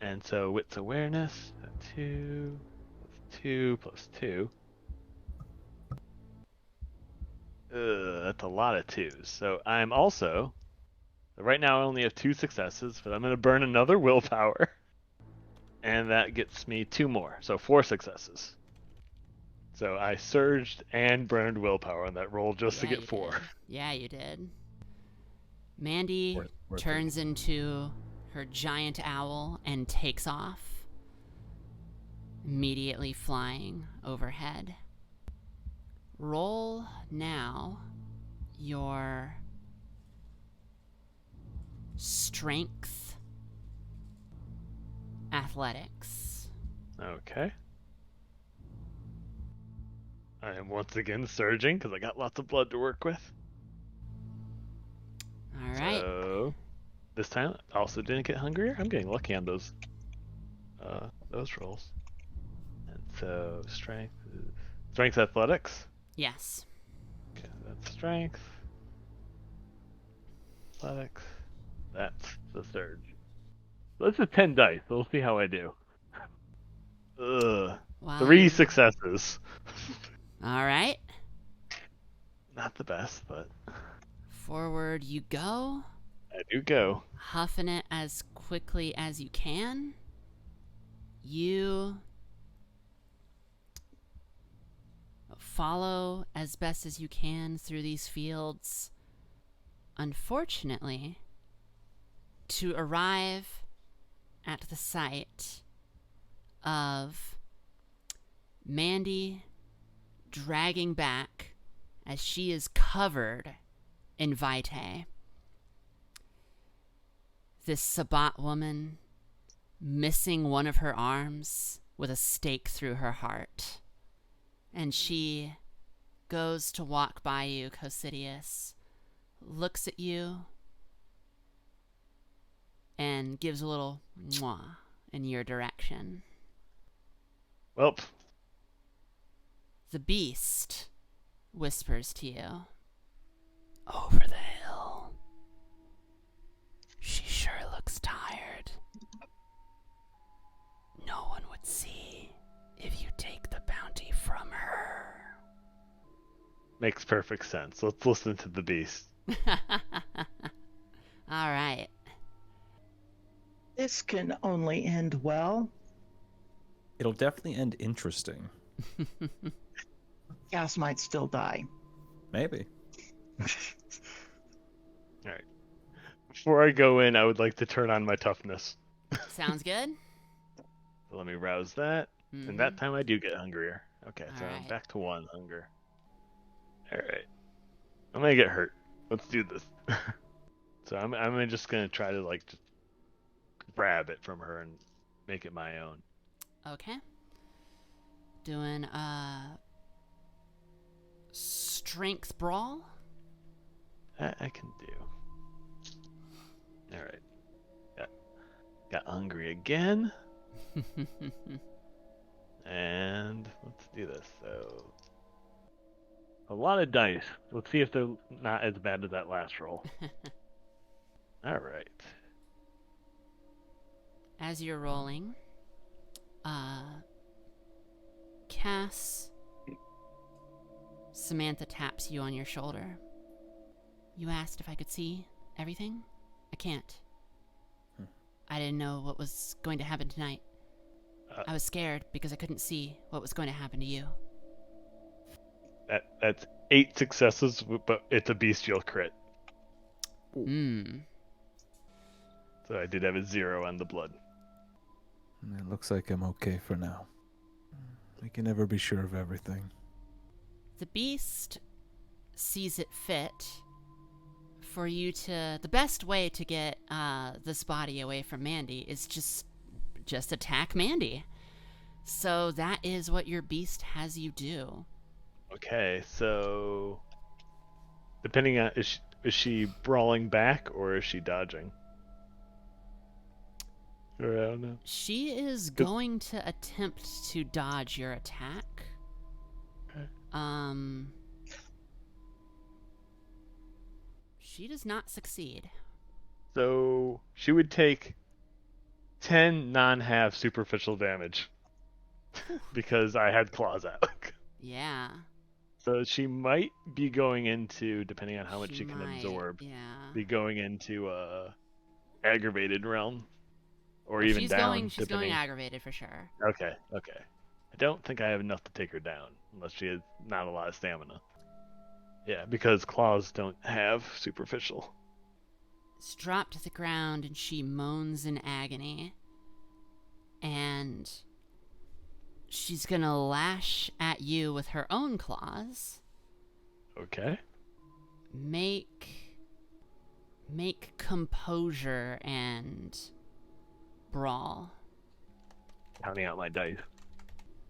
And so wits awareness, 2 plus 2 plus 2. That's a lot of 2s. So I'm also, right now I only have 2 successes, but I'm going to burn another willpower. And that gets me 2 more, so 4 successes. So I surged and burned willpower on that roll just to Yeah, get you 4. did. Yeah, you did. Mandy Worth turns into her giant owl and takes off, immediately flying overhead. Roll now your strength athletics. Okay. I am once again surging because I got lots of blood to work with. All right. So this time I also didn't get hungrier. I'm getting lucky on those rolls. And so strength athletics. Yes. Okay, that's strength. Athletics. That's the surge. So this is 10 dice. So we'll see how I do. Ugh. Wow. 3 successes. All right. Not the best, but Forward you go, I do go. huffing it as quickly as you can. You follow as best as you can through these fields. Unfortunately, to arrive at the site of Mandy dragging back as she is covered in vitae. This Sabbat woman missing one of her arms with a stake through her heart. And she goes to walk by you, Cosidius, looks at you, and gives a little mwah in your direction. Well, The beast whispers to you, "Over the hill. She sure looks tired. No one would see if you take the bounty from her." makes perfect sense. Let's listen to the beast. All right. This can only end well. It'll definitely end interesting. Cass might still die. Maybe. Alright. Before I go in, I would like to turn on my toughness. Sounds good. So let me rouse that. And that time I do get hungrier. Okay, so I'm Alright. back to 1 hunger. Alright. I'm gonna get hurt. Let's do this. So I'm just gonna try to like just grab it from her and make it my own. Okay. Doing strength brawl. I can do. All right. Got hungry again. And let's do this. So a lot of dice. Let's see if they're not as bad as that last roll. All right. As you're rolling, Cass, Samantha taps you on your shoulder. You asked if I could see everything? I can't. I didn't know what was going to happen tonight. I was scared because I couldn't see what was going to happen to you. That's 8 successes, but it's a bestial crit. So I did have a 0 on the blood. It looks like I'm okay for now. We can never be sure of everything. The beast sees it fit for you to... The best way to get this body away from Mandy is just attack Mandy. So that is what your beast has you do. Okay, so depending on is she brawling back or is she dodging? Or I don't know. She is going to attempt to dodge your attack. Okay. She does not succeed. So she would take 10 non-half superficial damage because I had claws out. Yeah. So she might be going into, depending on how much she can might, absorb, yeah. be going into aggravated realm, or even down. She's going aggravated for sure. Okay. I don't think I have enough to take her down, unless she has not a lot of stamina. Yeah, because claws don't have superficial. It's dropped to the ground and she moans in agony. And she's gonna lash at you with her own claws. Okay. Make composure and brawl. Counting out my dice.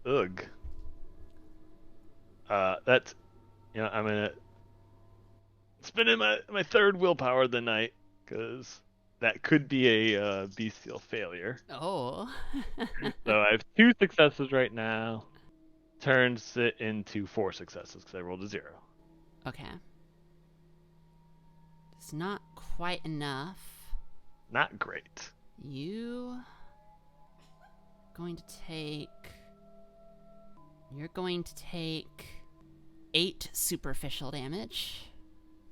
Ugh. That's, I'm gonna spend in my third willpower of the night, because that could be a bestial failure. Oh. So I have 2 successes right now. Turns it into 4 successes because I rolled a 0. Okay. It's not quite enough. Not great. You're going to take 8 superficial damage.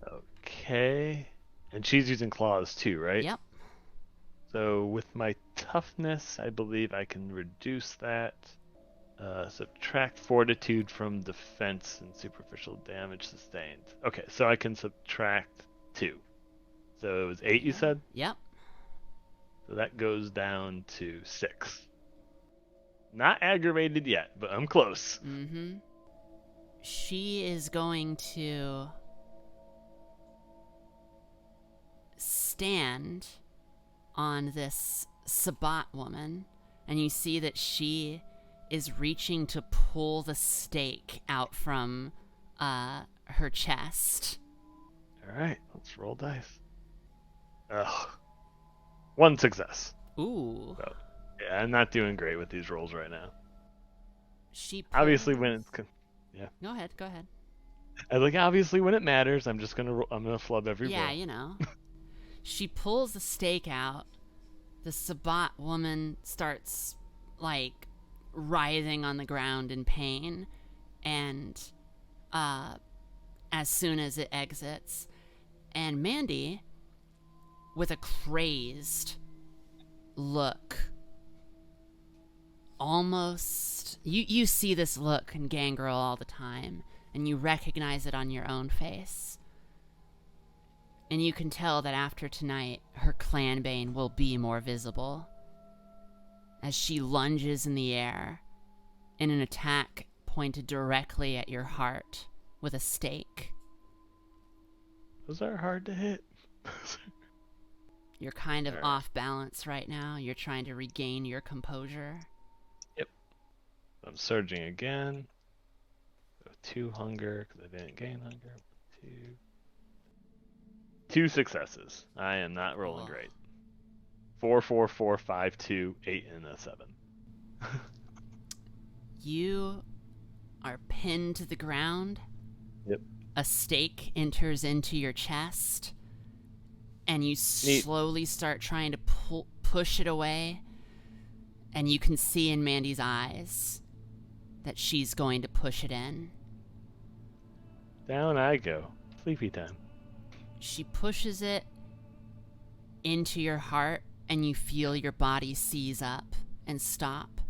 Okay. And she's using claws too, right? Yep. So with my toughness, I believe I can reduce that. Subtract fortitude from defense and superficial damage sustained. Okay, so I can subtract 2. So it was 8, you said? Yep. So that goes down to 6. Not aggravated yet, but I'm close. Mm-hmm. She is going to stand on this Sabat woman, and you see that she is reaching to pull the stake out from her chest. Alright, let's roll dice. Ugh. 1 success. Ooh. So, yeah, I'm not doing great with these rolls right now. She pulls... Obviously, when it's yeah. Go ahead. Obviously when it matters, I'm gonna flub every roll. Yeah, you know. She pulls the stake out. The Sabat woman starts like writhing on the ground in pain, and as soon as it exits, and Mandy, with a crazed look, almost you see this look in Gangrel all the time, and you recognize it on your own face, and you can tell that after tonight her clanbane will be more visible as she lunges in the air in an attack pointed directly at your heart with a stake. Those are hard to hit. You're kind of Alright. off balance right now. You're trying to regain your composure. I'm surging again. So 2 hunger, because I didn't gain hunger. 2 successes. I am not rolling Cool. great. 4, 4, 4, 5, 2, 8, and a 7. You are pinned to the ground. Yep. A stake enters into your chest, and you slowly start trying to push it away. And you can see in Mandy's eyes that she's going to push it in. Down I go. Sleepy time. She pushes it into your heart, and you feel your body seize up and stop.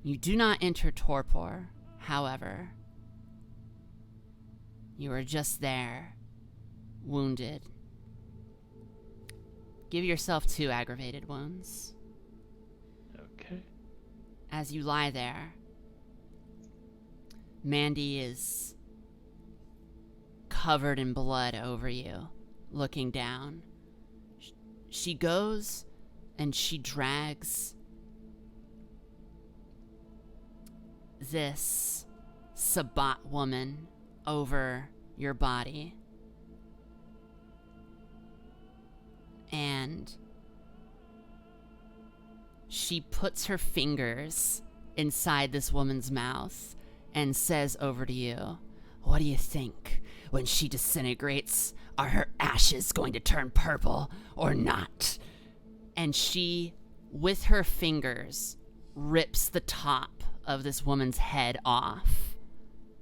You do not enter torpor, however. You are just there, wounded. Give yourself 2 aggravated wounds. Okay. As you lie there, Mandy is covered in blood over you, looking down. She goes and she drags this Sabbat woman over your body. And she puts her fingers inside this woman's mouth and says over to you, "What do you think? When she disintegrates, are her ashes going to turn purple or not?" And she, with her fingers, rips the top of this woman's head off,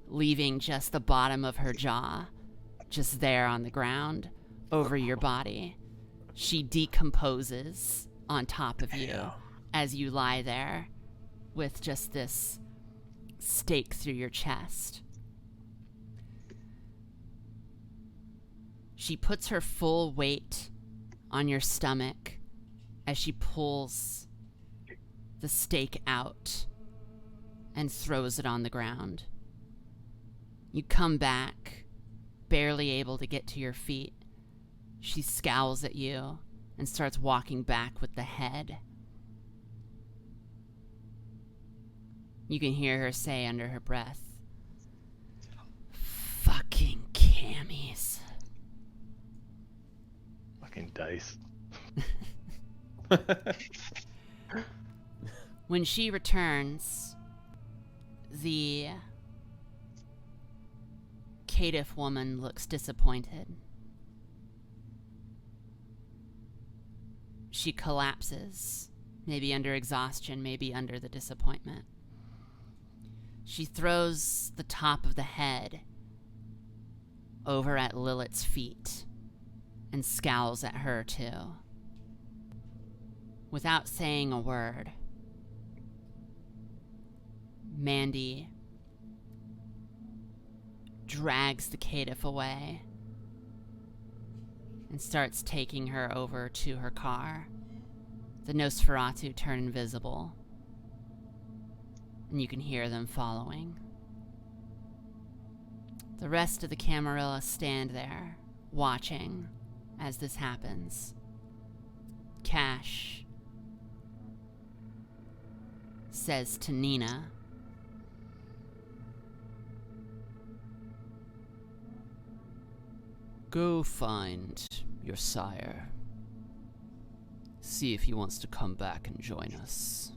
leaving just the bottom of her jaw just there on the ground over your body. She decomposes on top of you as you lie there with just this stake through your chest. She puts her full weight on your stomach as she pulls the stake out and throws it on the ground. You come back, barely able to get to your feet. She scowls at you and starts walking back with the head. You can hear her say under her breath, "Fucking cammies." Fucking dice. When she returns, the caitiff woman looks disappointed. She collapses, maybe under exhaustion, maybe under the disappointment. She throws the top of the head over at Lilith's feet and scowls at her too. Without saying a word, Mandy drags the caitiff away and starts taking her over to her car. The Nosferatu turn invisible, and you can hear them following. The rest of the Camarilla stand there, watching as this happens. Cash says to Nina, "Go find your sire. See if he wants to come back and join us."